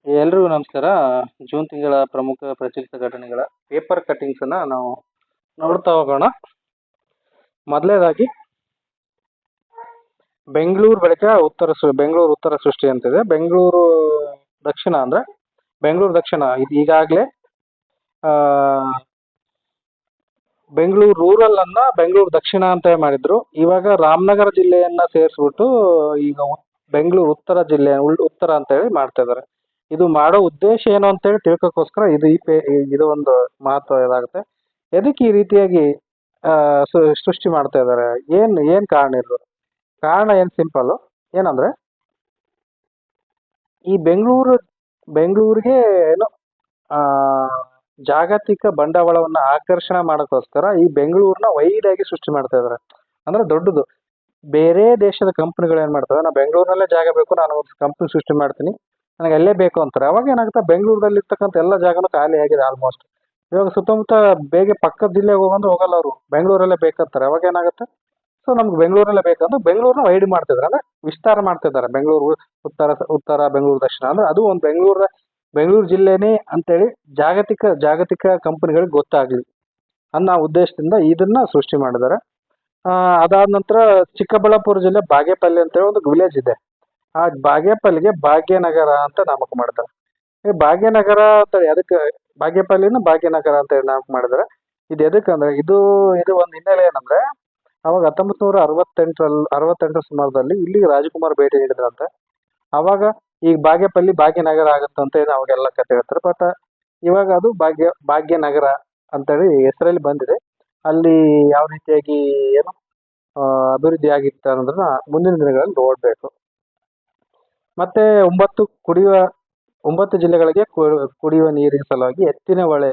ಎಲ್ರಿಗೂ ನಮಸ್ಕಾರ. ಜೂನ್ ತಿಂಗಳ ಪ್ರಮುಖ ಪ್ರಚಲಿತ ಘಟನೆಗಳ ಪೇಪರ್ ಕಟ್ಟಿಂಗ್ಸ್ ಅನ್ನ ನಾವು ನೋಡ್ತಾ ಹೋಗೋಣ. ಮೊದಲನೇದಾಗಿ ಬೆಂಗಳೂರು ಉತ್ತರ ಸೃಷ್ಟಿ ಅಂತಿದೆ. ಬೆಂಗಳೂರು ದಕ್ಷಿಣ ಅಂದ್ರೆ ಬೆಂಗಳೂರು ದಕ್ಷಿಣ ಇದು ಈಗಾಗಲೇ ಆ ಬೆಂಗಳೂರು ರೂರಲ್ ಅನ್ನ ಬೆಂಗಳೂರು ದಕ್ಷಿಣ ಅಂತ ಮಾಡಿದ್ರು. ಇವಾಗ ರಾಮನಗರ ಜಿಲ್ಲೆಯನ್ನ ಸೇರಿಸ್ಬಿಟ್ಟು ಈಗ ಬೆಂಗಳೂರು ಉತ್ತರ ಜಿಲ್ಲೆ ಉತ್ತರ ಅಂತ ಹೇಳಿ ಮಾಡ್ತಾ ಇದ್ದಾರೆ. ಇದು ಮಾಡೋ ಉದ್ದೇಶ ಏನು ಅಂತ ಹೇಳಿ ತಿಳ್ಕೋಕ್ಕೋಸ್ಕರ ಇದು ಒಂದು ಮಹತ್ವ ಇದಾಗುತ್ತೆ. ಎದಕ್ಕೆ ಈ ರೀತಿಯಾಗಿ ಸೃಷ್ಟಿ ಮಾಡ್ತಾ ಇದ್ದಾರೆ, ಏನ್ ಕಾರಣ ಇರ್ಬೋದು? ಕಾರಣ ಏನ್ ಸಿಂಪಲ್, ಏನಂದ್ರೆ ಈ ಬೆಂಗಳೂರಿಗೆ ಏನು ಜಾಗತಿಕ ಬಂಡವಾಳವನ್ನ ಆಕರ್ಷಣೆ ಮಾಡೋಕ್ಕೋಸ್ಕರ ಈ ಬೆಂಗಳೂರನ್ನ ವೈಡ್ ಆಗಿ ಸೃಷ್ಟಿ ಮಾಡ್ತಾ ಇದಾರೆ. ಅಂದ್ರೆ ದೊಡ್ಡದು. ಬೇರೆ ದೇಶದ ಕಂಪನಿಗಳು ಏನ್ ಮಾಡ್ತವೆ, ನಾ ಬೆಂಗಳೂರಿನಲ್ಲೇ ಜಾಗ ಬೇಕು, ನಾನು ಒಂದು ಕಂಪನಿ ಸೃಷ್ಟಿ ಮಾಡ್ತೀನಿ, ನನಗೆ ಅಲ್ಲೇ ಬೇಕು ಅಂತಾರೆ. ಅವಾಗ ಏನಾಗುತ್ತೆ, ಬೆಂಗಳೂರಲ್ಲಿ ಇರ್ತಕ್ಕಂಥ ಎಲ್ಲ ಜಾಗನೂ ಖಾಲಿ ಆಗಿದೆ ಆಲ್ಮೋಸ್ಟ್. ಇವಾಗ ಸುತ್ತಮುತ್ತ ಬೇಗ ಪಕ್ಕದ ಜಿಲ್ಲೆಗೆ ಹೋಗಂದ್ರೆ ಹೋಗಲ್ಲ, ಅವರು ಬೆಂಗಳೂರಲ್ಲೇ ಬೇಕಂತಾರೆ. ಅವಾಗ ಏನಾಗುತ್ತೆ, ಸೊ ನಮ್ಗೆ ಬೆಂಗಳೂರಲ್ಲೇ ಬೇಕಂದ್ರೆ ಬೆಂಗಳೂರನ್ನ ವೈಡ್ ಮಾಡ್ತಿದ್ದಾರೆ, ಅಂದ್ರೆ ವಿಸ್ತಾರ ಮಾಡ್ತಿದ್ದಾರೆ. ಬೆಂಗಳೂರು ಉತ್ತರ ಬೆಂಗಳೂರು ದಕ್ಷಿಣ ಅಂದ್ರೆ ಅದು ಒಂದು ಬೆಂಗಳೂರು ಜಿಲ್ಲೆನೇ ಅಂತೇಳಿ ಜಾಗತಿಕ ಕಂಪನಿಗಳಿಗೆ ಗೊತ್ತಾಗ್ಲಿ ಅನ್ನೋ ಉದ್ದೇಶದಿಂದ ಇದನ್ನ ಸೃಷ್ಟಿ ಮಾಡಿದ್ದಾರೆ. ಅದಾದ ನಂತರ ಚಿಕ್ಕಬಳ್ಳಾಪುರ ಜಿಲ್ಲೆ ಬಾಗೇಪಲ್ಲಿ ಅಂತೇಳಿ ಒಂದು ವಿಲೇಜ್ ಇದೆ. ಆ ಬಾಗೇಪಲ್ಲಿಗೆ ಭಾಗ್ಯನಗರ ಅಂತ ನಾಮಕ ಮಾಡ್ತಾರೆ. ಈ ಭಾಗ್ಯನಗರ ಅಂತ ಅದಕ್ಕೆ ಬಾಗೇಪಲ್ಲಿನ ಭಾಗ್ಯನಗರ ಅಂತ ಹೇಳಿ ನಾಮಕ ಮಾಡಿದ್ದಾರೆ. ಇದು ಎದಕ್ಕಂದ್ರೆ ಇದು ಒಂದು ಹಿನ್ನೆಲೆ ಏನಂದ್ರೆ, ಅವಾಗ 1968 ಸುಮಾರದಲ್ಲಿ ಇಲ್ಲಿ ರಾಜಕುಮಾರ್ ಭೇಟಿ ನೀಡಿದ್ರಂತೆ. ಅವಾಗ ಈಗ ಬಾಗೇಪಲ್ಲಿ ಭಾಗ್ಯನಗರ ಆಗುತ್ತಂತ ಅವಾಗೆಲ್ಲ ಕತೆ ಹೇಳ್ತಾರೆ. ಬಟ್ ಇವಾಗ ಅದು ಭಾಗ್ಯನಗರ ಅಂತೇಳಿ ಹೆಸರಲ್ಲಿ ಬಂದಿದೆ. ಅಲ್ಲಿ ಯಾವ ರೀತಿಯಾಗಿ ಏನು ಅಭಿವೃದ್ಧಿ ಆಗಿತ್ತು ಅನ್ನೋದನ್ನ ಮುಂದಿನ ದಿನಗಳಲ್ಲಿ ನೋಡ್ಬೇಕು. ಮತ್ತೆ 9 ಜಿಲ್ಲೆಗಳಿಗೆ ಕುಡಿಯುವ ನೀರಿನ ಸಲುವಾಗಿ ಎತ್ತಿನ ಹೊಳೆ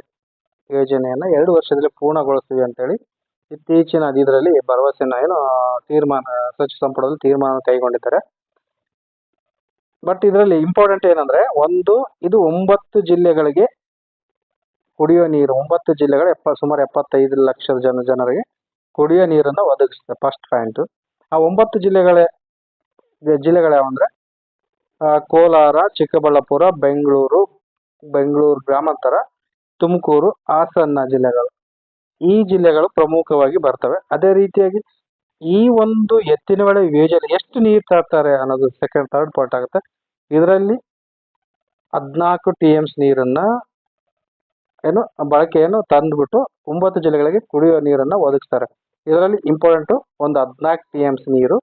ಯೋಜನೆಯನ್ನ 2 ವರ್ಷದಲ್ಲಿ ಪೂರ್ಣಗೊಳಿಸ್ತೀವಿ ಅಂತೇಳಿ ಇತ್ತೀಚಿನ ಇದರಲ್ಲಿ ಭರವಸೆನ ಸಚಿವ ಸಂಪುಟದಲ್ಲಿ ತೀರ್ಮಾನ ಕೈಗೊಂಡಿದ್ದಾರೆ. ಬಟ್ ಇದರಲ್ಲಿ ಇಂಪಾರ್ಟೆಂಟ್ ಏನಂದ್ರೆ, ಇದು 9 ಜಿಲ್ಲೆಗಳಿಗೆ ಕುಡಿಯುವ ನೀರು, 9 ಜಿಲ್ಲೆಗಳ ಸುಮಾರು 75 ಲಕ್ಷ ಜನರಿಗೆ ಕುಡಿಯುವ ನೀರನ್ನ ಒದಗಿಸುತ್ತೆ. First point. ಆ 9 ಜಿಲ್ಲೆಗಳು ಯಾವಂದ್ರೆ ಕೋಲಾರ, ಚಿಕ್ಕಬಳ್ಳಾಪುರ, ಬೆಂಗಳೂರು ಗ್ರಾಮಾಂತರ, ತುಮಕೂರು, ಹಾಸನ ಜಿಲ್ಲೆಗಳು. ಈ ಜಿಲ್ಲೆಗಳು ಪ್ರಮುಖವಾಗಿ ಬರ್ತವೆ. ಅದೇ ರೀತಿಯಾಗಿ ಈ ಒಂದು ಎತ್ತಿನ ಹೊಳೆ ಯೋಜನೆ ಎಷ್ಟು ನೀರು ತರ್ತಾರೆ ಅನ್ನೋದು ಥರ್ಡ್ ಪಾರ್ಟ್ ಆಗುತ್ತೆ. ಇದರಲ್ಲಿ 14 TMs ನೀರನ್ನ ಬಳಕೆಯನ್ನು ತಂದ್ಬಿಟ್ಟು 9 ಜಿಲ್ಲೆಗಳಿಗೆ ಕುಡಿಯುವ ನೀರನ್ನ ಒದಗಿಸ್ತಾರೆ. ಇದರಲ್ಲಿ ಇಂಪಾರ್ಟೆಂಟ್ ಒಂದು 14 TMs ನೀರು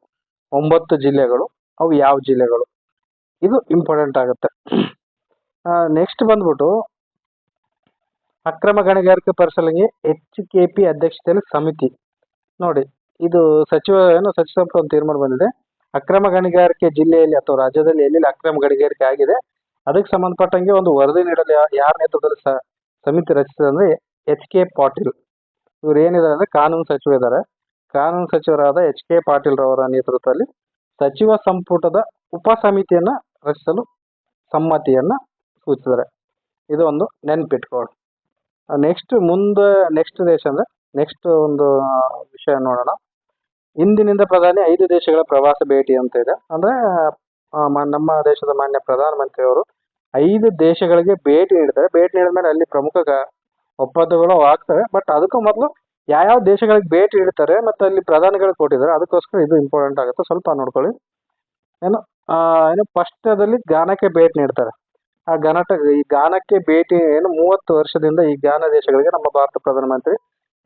9 ಜಿಲ್ಲೆಗಳು. ಅವು ಯಾವ ಜಿಲ್ಲೆಗಳು, ಇದು ಇಂಪಾರ್ಟೆಂಟ್ ಆಗುತ್ತೆ. ನೆಕ್ಸ್ಟ್ ಬಂದ್ಬಿಟ್ಟು ಅಕ್ರಮ ಗಣಿಗಾರಿಕೆ ಪರಿಶೀಲನೆಗೆ HKP ಅಧ್ಯಕ್ಷತೆಯಲ್ಲಿ ಸಮಿತಿ. ನೋಡಿ, ಇದು ಸಚಿವ ಸಂಪುಟ ಒಂದು ತೀರ್ಮಾನ ಬಂದಿದೆ. ಅಕ್ರಮ ಗಣಿಗಾರಿಕೆ ಜಿಲ್ಲೆಯಲ್ಲಿ ಅಥವಾ ರಾಜ್ಯದಲ್ಲಿ ಎಲ್ಲೆಲ್ಲಿ ಅಕ್ರಮ ಗಣಿಗಾರಿಕೆ ಆಗಿದೆ ಅದಕ್ಕೆ ಸಂಬಂಧಪಟ್ಟಂಗೆ ಒಂದು ವರದಿ ನೀಡಲು ಯಾರ ನೇತೃತ್ವದಲ್ಲಿ ಸಮಿತಿ ರಚಿಸಿದೆ ಅಂದ್ರೆ HK ಪಾಟೀಲ್. ಇವ್ರು ಏನಿದ್ದಾರೆ ಅಂದ್ರೆ ಕಾನೂನು ಸಚಿವರಾದ HK ಪಾಟೀಲ್ ರವರ ನೇತೃತ್ವದಲ್ಲಿ ಸಚಿವ ಸಂಪುಟದ ಉಪ ಸಮಿತಿಯನ್ನ ರಚಿಸಲು ಸಮ್ಮತಿಯನ್ನ ಸೂಚಿಸಿದ್ದಾರೆ. ಇದು ಒಂದು ನೆನ್ಪಿಟ್ಕೊಳ್ಳಿ. ನೆಕ್ಸ್ಟ್ ಒಂದು ವಿಷಯ ನೋಡೋಣ. ಇಂದಿನಿಂದ ಪ್ರಧಾನಿ 5 ದೇಶಗಳ ಪ್ರವಾಸ ಭೇಟಿ ಅಂತ ಇದೆ. ಅಂದ್ರೆ ನಮ್ಮ ದೇಶದ ಮಾನ್ಯ ಪ್ರಧಾನಮಂತ್ರಿಯವರು 5 ದೇಶಗಳಿಗೆ ಭೇಟಿ ನೀಡ್ತಾರೆ. ಭೇಟಿ ನೀಡಿದ ಮೇಲೆ ಅಲ್ಲಿ ಪ್ರಮುಖ ಒಪ್ಪಂದಗಳು ಆಗ್ತವೆ. ಬಟ್ ಅದಕ್ಕೂ ಮೊದಲು ಯಾವ ದೇಶಗಳಿಗೆ ಭೇಟಿ ನೀಡ್ತಾರೆ ಮತ್ತೆ ಅಲ್ಲಿ ಪ್ರಧಾನಿಗಳು ಕೊಟ್ಟಿದ್ದಾರೆ, ಅದಕ್ಕೋಸ್ಕರ ಇದು ಇಂಪಾರ್ಟೆಂಟ್ ಆಗುತ್ತೆ. ಸ್ವಲ್ಪ ನೋಡ್ಕೊಳ್ಳಿ. ಫಸ್ಟದಲ್ಲಿ ಗಾನಕ್ಕೆ ಭೇಟಿ ನೀಡ್ತಾರೆ. ಈ ಗಾನಕ್ಕೆ ಭೇಟಿ 30 ವರ್ಷದಿಂದ ಈ ಗಾನ ದೇಶಗಳಿಗೆ ನಮ್ಮ ಭಾರತ ಪ್ರಧಾನಮಂತ್ರಿ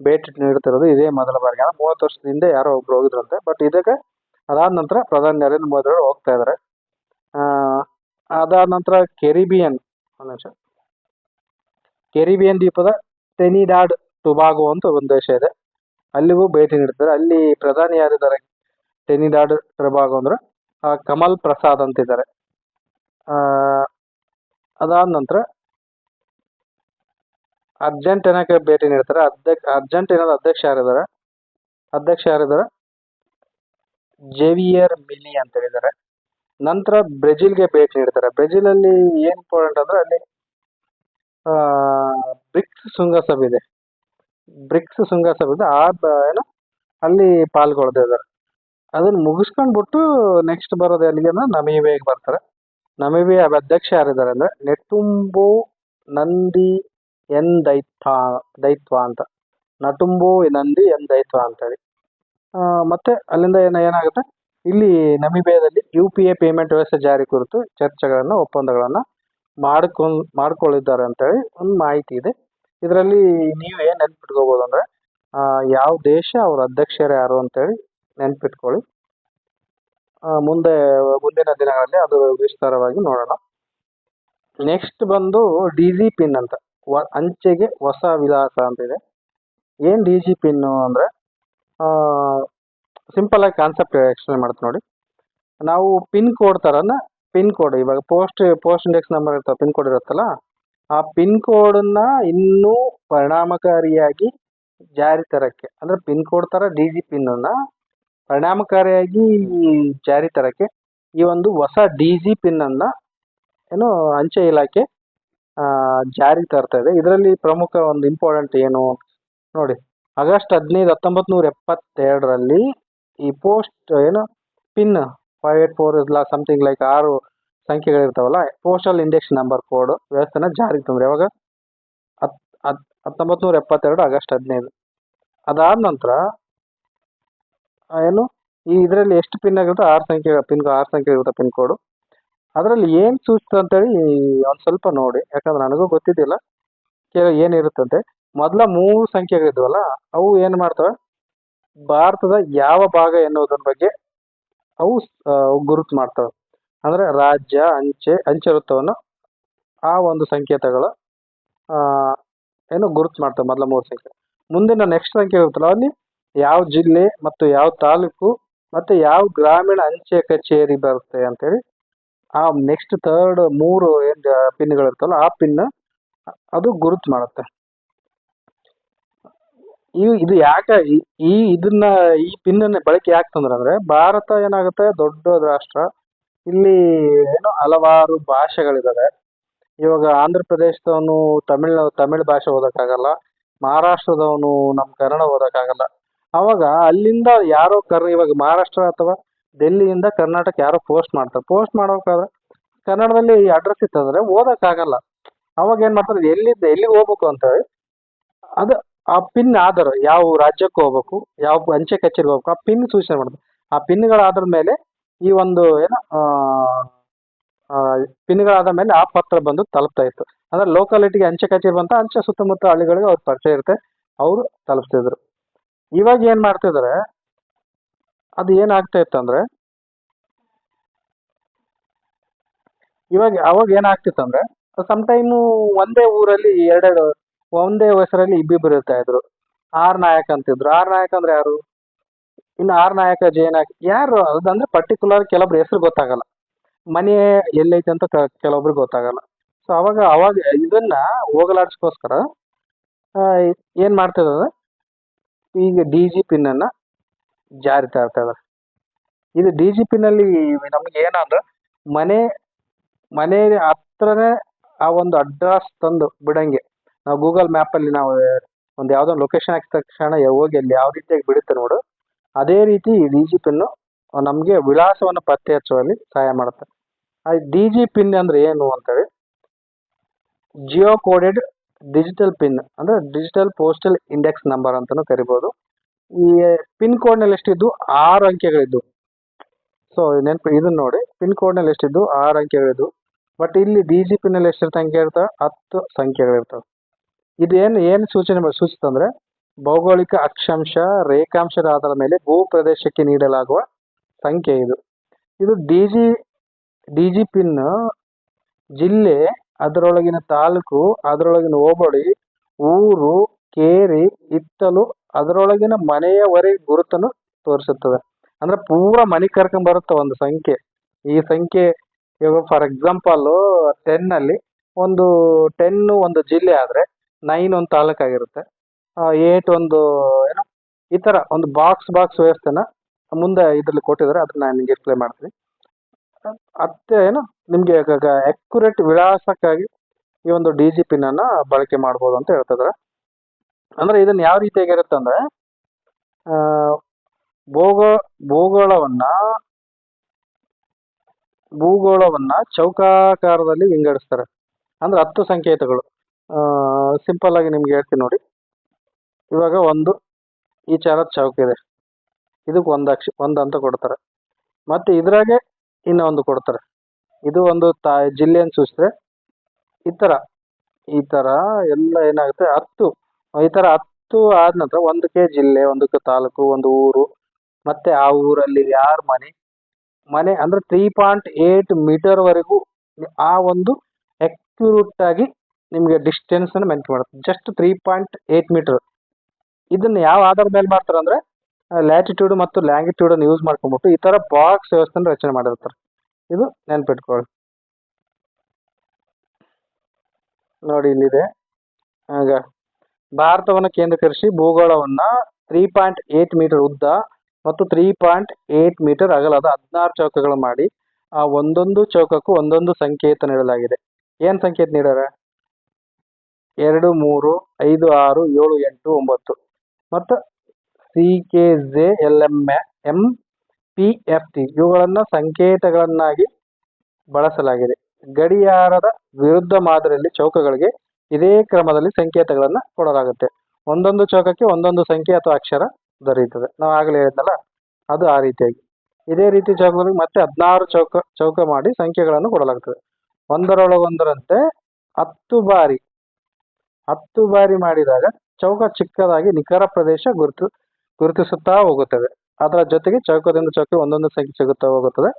ಭೇಟಿ ನೀಡುತ್ತಿರೋದು ಇದೇ ಮೊದಲ ಬಾರಿಗೆ. 30 ವರ್ಷದ ಹಿಂದೆ ಯಾರೋ ಒಬ್ರು ಹೋಗಿದ್ರಂತೆ. ಬಟ್ ಇದಕ್ಕೆ ಅದಾದ ನಂತರ ಪ್ರಧಾನಿ ನರೇಂದ್ರ ಮೋದಿ ಅವರು ಹೋಗ್ತಾ ಇದಾರೆ. ಅದಾದ ನಂತರ ಕೆರಿಬಿಯನ್ ದ್ವೀಪದ ಟ್ರಿನಿಡಾಡ್ ಟೊಬಾಗೊ ಅಂತ ಒಂದು ದೇಶ ಇದೆ, ಅಲ್ಲಿಗೂ ಭೇಟಿ ನೀಡ್ತಾರೆ. ಅಲ್ಲಿ ಪ್ರಧಾನಿ ಯಾರಿದ್ದಾರೆ ಟ್ರಿನಿಡಾಡ್ ಟೊಬಾಗೊ ಅಂದ್ರೆ ಕಮಲ್ ಪ್ರಸಾದ್ ಅಂತಿದ್ದಾರೆ. ಅದಾದ ನಂತರ ಅರ್ಜೆಂಟೀನಾಕ್ಕೆ ಭೇಟಿ ನೀಡ್ತಾರೆ. ಅರ್ಜೆಂಟೀನಾದ ಅಧ್ಯಕ್ಷ ಯಾರಿದ್ದಾರೆ ಜೇವಿಯರ್ ಮಿಲಿ ಅಂತ ಹೇಳಿದ್ದಾರೆ. ನಂತರ ಬ್ರೆಜಿಲ್ಗೆ ಭೇಟಿ ನೀಡ್ತಾರೆ. ಬ್ರೆಜಿಲ್ ಅಲ್ಲಿ ಏನ್ ಇಂಪಾರ್ಟೆಂಟ್ ಅಂದ್ರೆ ಅಲ್ಲಿ ಬ್ರಿಕ್ಸ್ ಶೃಂಗಸಭೆ ಇದೆ. ಅಲ್ಲಿ ಪಾಲ್ಗೊಳ್ತಾ ಇದ್ದಾರೆ. ಅದನ್ನ ಮುಗಿಸ್ಕೊಂಡ್ಬಿಟ್ಟು ನೆಕ್ಸ್ಟ್ ಬರೋದು ಎಲ್ಲಿಗೆ ಅಂದ್ರೆ ನಮೀಬಿಯಾಗೆ ಬರ್ತಾರೆ. ನಮಿಬಿಯಾ ಅಧ್ಯಕ್ಷ ಯಾರಿದ್ದಾರೆ ಅಂದ್ರೆ ನೆಟುಂಬೋ ನಂದಿ ಎನ್ ದೈತ್ವ ಅಂತ. ನಟುಂಬೋ ನಂದಿ ಎನ್ ದೈತ್ವ ಅಂತೇಳಿ. ಮತ್ತೆ ಅಲ್ಲಿಂದ ಏನಾಗುತ್ತೆ, ಇಲ್ಲಿ ನಮಿಬಿಯಾದಲ್ಲಿ UPA ಪೇಮೆಂಟ್ ವ್ಯವಸ್ಥೆ ಜಾರಿ ಕುರಿತು ಚರ್ಚೆಗಳನ್ನ ಒಪ್ಪಂದಗಳನ್ನ ಮಾಡ್ಕೊಳ್ಳಿದ್ದಾರೆ ಅಂತೇಳಿ ಒಂದು ಮಾಹಿತಿ ಇದೆ. ಇದರಲ್ಲಿ ನೀವು ಏನ್ ನೆನ್ಪಿಟ್ಕೋಬಹುದು ಅಂದ್ರೆ ಯಾವ ದೇಶ ಅವ್ರ ಅಧ್ಯಕ್ಷರು ಯಾರು ಅಂತೇಳಿ ನೆನ್ಪಿಟ್ಕೊಳ್ಳಿ. ಮುಂದಿನ ದಿನಗಳಲ್ಲಿ ಅದು ವಿಸ್ತಾರವಾಗಿ ನೋಡೋಣ. ನೆಕ್ಸ್ಟ್ ಬಂದು DG ಪಿನ್ ಅಂತ, ಅಂಚೆಗೆ ಹೊಸ ವಿಳಾಸ ಅಂತ ಇದೆ. ಏನ್ DG ಪಿನ್ ಅಂದ್ರೆ ಸಿಂಪಲ್ ಆಗಿ ಕಾನ್ಸೆಪ್ಟ್ ಎಕ್ಸ್ಪ್ಲೇನ್ ಮಾಡ್ತೀನಿ ನೋಡಿ. ನಾವು ಪಿನ್ ಕೋಡ್ ತರನ ಪಿನ್ ಕೋಡ್ ಇವಾಗ ಪೋಸ್ಟ್ ಇಂಡೆಕ್ಸ್ ನಂಬರ್ ಇರ್ತಾವ, ಪಿನ್ ಕೋಡ್ ಇರುತ್ತಲ್ಲ, ಆ ಪಿನ್ ಕೋಡನ್ನ ಇನ್ನೂ ಪರಿಣಾಮಕಾರಿಯಾಗಿ ಜಾರಿ ತರಕ್ಕೆ ಅಂದ್ರೆ ಪಿನ್ ಕೋಡ್ ತರ DG ಪಿನ್ ಅನ್ನ ಪರಿಣಾಮಕಾರಿಯಾಗಿ ಜಾರಿ ತರಕ್ಕೆ ಈ ಒಂದು ಹೊಸ DG ಪಿನ್ ಅನ್ನ ಏನು ಅಂಚೆ ಇಲಾಖೆ ಜಾರಿ ತರ್ತಾ ಇದೆ. ಇದರಲ್ಲಿ ಪ್ರಮುಖ ಒಂದು ಇಂಪಾರ್ಟೆಂಟ್ ಏನು ನೋಡಿ, ಆಗಸ್ಟ್ 15, 1972ರಲ್ಲಿ ಈ ಪೋಸ್ಟ್ ಏನು ಪಿನ್ 584 ಸಮಥಿಂಗ್ ಲೈಕ್ 6 ಸಂಖ್ಯೆಗಳಿರ್ತಾವಲ್ಲ, ಪೋಸ್ಟಲ್ ಇಂಡೆಕ್ಸ್ ನಂಬರ್ ಕೋಡ್ ವ್ಯವಸ್ಥೆನ ಜಾರಿಗೆ ತಂದ್ರೆ ಯಾವಾಗ 1972 ಆಗಸ್ಟ್ 15. ಅದಾದ ನಂತರ ಏನು ಇದರಲ್ಲಿ ಎಷ್ಟು ಪಿನ್ ಆಗಿರುತ್ತೆ, 6 ಸಂಖ್ಯೆ ಇರುತ್ತೆ ಪಿನ್ ಕೋಡ್. ಅದರಲ್ಲಿ ಏನ್ ಸೂಚಿತ ಅಂತೇಳಿ ಒಂದ್ ಸ್ವಲ್ಪ ನೋಡಿ, ಯಾಕಂದ್ರೆ ನನಗೂ ಗೊತ್ತಿದ್ದಿಲ್ಲ ಏನಿರುತ್ತಂತೆ. ಮೊದಲ 3 ಸಂಖ್ಯೆಗಳಿದ್ವಲ್ಲ ಅವು ಏನ್ ಮಾಡ್ತವೆ, ಭಾರತದ ಯಾವ ಭಾಗ ಎನ್ನುವುದರ ಬಗ್ಗೆ ಅವು ಗುರುತು ಮಾಡ್ತವೆ. ಅಂದ್ರೆ ರಾಜ್ಯ, ಅಂಚೆ ವೃತ್ತವನ್ನು ಆ ಒಂದು ಸಂಕೇತಗಳ ಏನು ಗುರುತು ಮಾಡ್ತವೆ ಮೊದಲ 3 ಸಂಖ್ಯೆ. ಮುಂದಿನ ನೆಕ್ಸ್ಟ್ ಸಂಖ್ಯೆ ಇರುತ್ತಲ್ಲ ಅಲ್ಲಿ ಯಾವ ಜಿಲ್ಲೆ ಮತ್ತು ಯಾವ ತಾಲೂಕು ಮತ್ತೆ ಯಾವ ಗ್ರಾಮೀಣ ಅಂಚೆ ಕಚೇರಿ ಬರುತ್ತೆ ಅಂತೇಳಿ ಆ ನೆಕ್ಸ್ಟ್ 3 ಏನ್ ಪಿನ್ಗಳಿರ್ತಲ್ಲ ಆ ಪಿನ್ ಅದು ಗುರುತು ಮಾಡುತ್ತೆ. ಇದು ಯಾಕೆ ಈ ಪಿನ್ ಅನ್ನ ಬಳಕೆ ಯಾಕೆ ಅಂದ್ರೆ ಭಾರತ ಏನಾಗುತ್ತೆ, ದೊಡ್ಡ ರಾಷ್ಟ್ರ, ಇಲ್ಲಿ ಏನು ಹಲವಾರು ಭಾಷೆಗಳಿದಾವೆ. ಇವಾಗ ಆಂಧ್ರ ಪ್ರದೇಶದವನು ತಮಿಳ್ ಭಾಷೆ ಓದಕ್ಕಾಗಲ್ಲ, ಮಹಾರಾಷ್ಟ್ರದವನು ನಮ್ ಕನ್ನಡ ಓದಕ್ಕಾಗಲ್ಲ. ಅವಾಗ ಅಲ್ಲಿಂದ ಯಾರೋ ಇವಾಗ ಮಹಾರಾಷ್ಟ್ರ ಅಥವಾ ಡೆಲ್ಲಿಯಿಂದ ಕರ್ನಾಟಕ ಯಾರೋ ಪೋಸ್ಟ್ ಮಾಡ್ಬೇಕಾದ್ರೆ ಕನ್ನಡದಲ್ಲಿ ಅಡ್ರೆಸ್ ಇತ್ತಂದ್ರೆ ಓದಕ್ಕಾಗಲ್ಲ. ಅವಾಗ ಏನ್ ಮಾಡ್ತಾರೆ, ಎಲ್ಲಿಗೆ ಹೋಗ್ಬೇಕು ಅಂತ ಹೇಳಿ ಅದು ಆ ಪಿನ್ ಆಧಾರ ಯಾವ ರಾಜ್ಯಕ್ಕೆ ಹೋಗ್ಬೇಕು, ಯಾವ ಅಂಚೆ ಕಚೇರಿಗೆ ಹೋಗ್ಬೇಕು, ಆ ಪಿನ್ ಸೂಚನೆ ಮಾಡ್ತಾರೆ. ಆ ಪಿನ್ಗಳ ಆಧಾರ ಮೇಲೆ ಈ ಒಂದು ಪಿನ್ಗಳಾದ ಮೇಲೆ ಆ ಪತ್ರ ಬಂದು ತಲುಪ್ತಾ ಇತ್ತು. ಅಂದ್ರೆ ಲೋಕಾಲಿಟಿಗೆ ಅಂಚೆ ಕಚೇರಿ ಬಂತ, ಅಂಚೆ ಸುತ್ತಮುತ್ತ ಹಳ್ಳಿಗಳಿಗೆ ಅವ್ರ ಪರಿಚಯ ಇರುತ್ತೆ, ಅವರು ತಲುಪ್ತಿದ್ರು. ಇವಾಗ ಏನ್ ಮಾಡ್ತಿದಾರೆ, ಅದು ಏನಾಗ್ತಾ ಇತ್ತಂದ್ರೆ ಅವಾಗ ಏನಾಗ್ತಿತ್ತಂದ್ರೆ ಸಮ್ ಟೈಮು ಒಂದೇ ಊರಲ್ಲಿ ಒಂದೇ ಹೆಸರಲ್ಲಿ ಇಬ್ಬಿಬ್ರು ಇರ್ತಾ ಇದ್ರು. ಆರ್ ನಾಯಕ್ ಅಂತಿದ್ರು. ಆರ್ ನಾಯಕ್ ಅಂದ್ರೆ ಯಾರು, ಇನ್ನು ಆರ್ ನಾಯಕ ಜಯನಾಯಕ್ ಯಾರು ಅದಂದ್ರೆ ಪರ್ಟಿಕ್ಯುಲರ್ ಕೆಲವೊಬ್ರು ಹೆಸರು ಗೊತ್ತಾಗಲ್ಲ, ಮನೆ ಎಲ್ಲೈತೆ ಅಂತ ಕೆಲವೊಬ್ರಿಗೆ ಗೊತ್ತಾಗಲ್ಲ. ಸೊ ಅವಾಗ ಇದನ್ನ ಹೋಗಲಾಡಿಸ್ಕೋಸ್ಕರ ಏನ್ ಮಾಡ್ತಿದ್ದಾರೆ, ಈಗ DG ಪಿನ್ ಅನ್ನ ಜಾರಿ ತರ್ತಾ ಇದಾರೆ. ಇದು DG ಪಿನ್ ಅಲ್ಲಿ ನಮ್ಗೆ ಏನಂದ್ರೆ ಮನೆ ಹತ್ರನೇ ಆ ಒಂದು ಅಡ್ರೆಸ್ ತಂದು ಬಿಡಂಗೆ, ನಾವು ಗೂಗಲ್ ಮ್ಯಾಪ್ ಅಲ್ಲಿ ನಾವು ಒಂದು ಯಾವ್ದೋ ಲೊಕೇಶನ್ ಹಾಕಿದ ತಕ್ಷಣ ಹೋಗಿ ಅಲ್ಲಿ ಯಾವ ರೀತಿಯಾಗಿ ಬಿಡುತ್ತೆ ನೋಡು, ಅದೇ ರೀತಿ DG ಪಿನ್ ನಮ್ಗೆ ವಿಳಾಸವನ್ನು ಪತ್ತೆ ಹಚ್ಚುವಲ್ಲಿ ಸಹಾಯ ಮಾಡುತ್ತೆ. DG ಪಿನ್ ಅಂದ್ರೆ ಏನು ಅಂತೇಳಿ, ಜಿಯೋ ಕೋಡೆಡ್ ಡಿಜಿಟಲ್ ಪಿನ್ ಅಂದ್ರೆ ಡಿಜಿಟಲ್ ಪೋಸ್ಟಲ್ ಇಂಡೆಕ್ಸ್ ನಂಬರ್ ಅಂತಾನು ಕರಿಬಹುದು. ಈ ಪಿನ್ ಕೋಡ್ ನಲ್ಲಿ ಎಷ್ಟಿದ್ದು 6 ಅಂಕೆಗಳಿದ್ದು. ಸೊ ಇದನ್ನ ನೋಡಿ, ಪಿನ್ ಕೋಡ್ ನಲ್ಲಿ ಎಷ್ಟಿದ್ದು 6 ಅಂಕೆಗಳಿದ್ದು. ಬಟ್ ಇಲ್ಲಿ DG ಪಿನ್ ನಲ್ಲಿ ಎಷ್ಟು ಸಂಖ್ಯೆ ಇರ್ತವೆ, 10 ಸಂಖ್ಯೆಗಳಿರ್ತವೆ. ಇದು ಏನು ಸೂಚಿಸ್ತಂದ್ರೆ ಭೌಗೋಳಿಕ ಅಕ್ಷಾಂಶ ರೇಖಾಂಶದ ಆಧಾರದ ಮೇಲೆ ಭೂ ಪ್ರದೇಶಕ್ಕೆ ನೀಡಲಾಗುವ ಸಂಖ್ಯೆ ಇದು DG ಪಿನ್ ಜಿಲ್ಲೆ, ಅದರೊಳಗಿನ ತಾಲೂಕು, ಅದರೊಳಗಿನ ಹೋಬಳಿ, ಊರು, ಕೇರಿ, ಇತ್ತಲು, ಅದರೊಳಗಿನ ಮನೆಯವರೆಗೆ ಗುರುತನ್ನು ತೋರಿಸುತ್ತದೆ. ಅಂದ್ರೆ ಪೂರಾ ಮನೆ ಕರ್ಕೊಂಡ್ ಬರುತ್ತೆ ಒಂದು ಸಂಖ್ಯೆ. ಈ ಸಂಖ್ಯೆ ಇವಾಗ ಫಾರ್ ಎಕ್ಸಾಂಪಲ್ 10 ಅಲ್ಲಿ ಒಂದು 10 ಒಂದು ಜಿಲ್ಲೆ ಆದ್ರೆ 9 ಒಂದು ತಾಲೂಕಾಗಿರುತ್ತೆ, 8 ಒಂದು ಈ ತರ ಒಂದು ಬಾಕ್ಸ್ ವ್ಯವಸ್ಥೆನ ಮುಂದೆ ಇದ್ರಲ್ಲಿ ಕೊಟ್ಟಿದ್ದಾರೆ, ಅದನ್ನ ನಾನು ನಿಮ್ಗೆ ಎಕ್ಸ್ಪ್ಲೇನ್ ಮಾಡ್ತೀನಿ. ನಿಮ್ಗೆ ಅಕ್ಯುರೇಟ್ ವಿಳಾಸಕ್ಕಾಗಿ ಈ ಒಂದು DG ಪಿನ್ ಅನ್ನ ಬಳಕೆ ಮಾಡ್ಬೋದು ಅಂತ ಹೇಳ್ತಿದ್ದಾರೆ. ಅಂದ್ರೆ ಇದನ್ನ ಯಾವ ರೀತಿಯಾಗಿರುತ್ತೆ ಅಂದ್ರೆ ಭೂಗೋಳವನ್ನ ಭೂಗೋಳವನ್ನ ಚೌಕಾಕಾರದಲ್ಲಿ ವಿಂಗಡಿಸ್ತಾರೆ. ಅಂದ್ರೆ 10 ಸಂಕೇತಗಳು. ಸಿಂಪಲ್ ಆಗಿ ನಿಮ್ಗೆ ಹೇಳ್ತೀನಿ ನೋಡಿ. ಇವಾಗ ಒಂದು ಈ ಚಾರದ ಚೌಕ ಇದೆ. ಇದಕ್ಕೆ ಒಂದು ಅಂತ ಕೊಡ್ತಾರೆ. ಮತ್ತೆ ಇದ್ರಾಗೆ ಇನ್ನೊಂದು ಕೊಡ್ತಾರೆ. ಇದು ಒಂದು ಜಿಲ್ಲೆಯನ್ನು ಸೂಚಿಸಿದ್ರೆ ಈ ತರ ಎಲ್ಲ ಏನಾಗುತ್ತೆ 10 ಈ ತರ 10 ಆದ ನಂತರ ಒಂದಕ್ಕೆ ಜಿಲ್ಲೆ, ಒಂದಕ್ಕೆ ತಾಲೂಕು, ಒಂದು ಊರು, ಮತ್ತೆ ಆ ಊರಲ್ಲಿ ಯಾರ ಮನೆ ಅಂದ್ರೆ 3.8 ಮೀಟರ್ ವರೆಗೂ ಆ ಒಂದು ಅಕ್ಯುರೇಟ್ ಆಗಿ ನಿಮ್ಗೆ ಡಿಸ್ಟೆನ್ಸ್ ಅನ್ನು ಮೆನ್ಷನ್ ಮಾಡುತ್ತೆ. Just 3.8 meter. ಇದನ್ನ ಯಾವ ಆಧಾರದ ಮೇಲೆ ಮಾಡ್ತಾರೆ ಅಂದ್ರೆ ಲ್ಯಾಟಿಟ್ಯೂಡ್ ಮತ್ತು ಲ್ಯಾಂಗಿಟ್ಯೂಡ್ ಅನ್ನು ಯೂಸ್ ಮಾಡ್ಕೊಂಡ್ಬಿಟ್ಟು ಈ ತರ ಬಾಕ್ಸ್ ವ್ಯವಸ್ಥೆನ ರಚನೆ ಮಾಡಿರ್ತಾರೆ. ಇದು ನೆನ್ಪಿಟ್ಕೊಳ್ಳಿ. ನೋಡಿ ಇಲ್ಲಿದೆ. ಆಗ ಭಾರತವನ್ನು ಕೇಂದ್ರೀಕರಿಸಿ ಭೂಗೋಳವನ್ನ 3.8 ಮೀಟರ್ ಉದ್ದ ಮತ್ತು 3.8 ಮೀಟರ್ ಅಗಲದ 16 ಚೌಕಗಳು ಮಾಡಿ ಆ ಒಂದೊಂದು ಚೌಕಕ್ಕೂ ಒಂದೊಂದು ಸಂಕೇತ ನೀಡಲಾಗಿದೆ. ಏನ್ ಸಂಕೇತ ನೀಡ್ಯಾರ? 2, 3, 5, 6, 7, 8, 9 ಮತ್ತು CKJLMPFT ಇವುಗಳನ್ನ ಸಂಕೇತಗಳನ್ನಾಗಿ ಬಳಸಲಾಗಿದೆ. ಗಡಿಯಾರದ ವಿರುದ್ಧ ಮಾದರಿಯಲ್ಲಿ ಚೌಕಗಳಿಗೆ ಇದೇ ಕ್ರಮದಲ್ಲಿ ಸಂಕೇತಗಳನ್ನ ಕೊಡಲಾಗುತ್ತೆ. ಒಂದೊಂದು ಚೌಕಕ್ಕೆ ಒಂದೊಂದು ಸಂಖ್ಯೆ ಅಥವಾ ಅಕ್ಷರ ದೊರೆಯುತ್ತದೆ. ನಾವು ಆಗಲೇ ಹೇಳಿದ್ನಲ್ಲ, ಅದು ಆ ರೀತಿಯಾಗಿ ಇದೇ ರೀತಿ ಚೌಕಗಳಿಗೆ ಮತ್ತೆ 16 ಚೌಕ ಮಾಡಿ ಸಂಖ್ಯೆಗಳನ್ನು ಕೊಡಲಾಗುತ್ತದೆ. ಒಂದರೊಳಗೊಂದರಂತೆ 10 ಬಾರಿ ಮಾಡಿದಾಗ ಚೌಕ ಚಿಕ್ಕದಾಗಿ ನಿಖರ ಪ್ರದೇಶ ಗುರುತಿಸುತ್ತಾ ಹೋಗುತ್ತದೆ. ಅದರ ಜೊತೆಗೆ ಚೌಕದಿಂದ ಚೌಕ ಒಂದೊಂದು ಸಂಖ್ಯೆ ಸಿಗುತ್ತಾ ಹೋಗುತ್ತದೆ.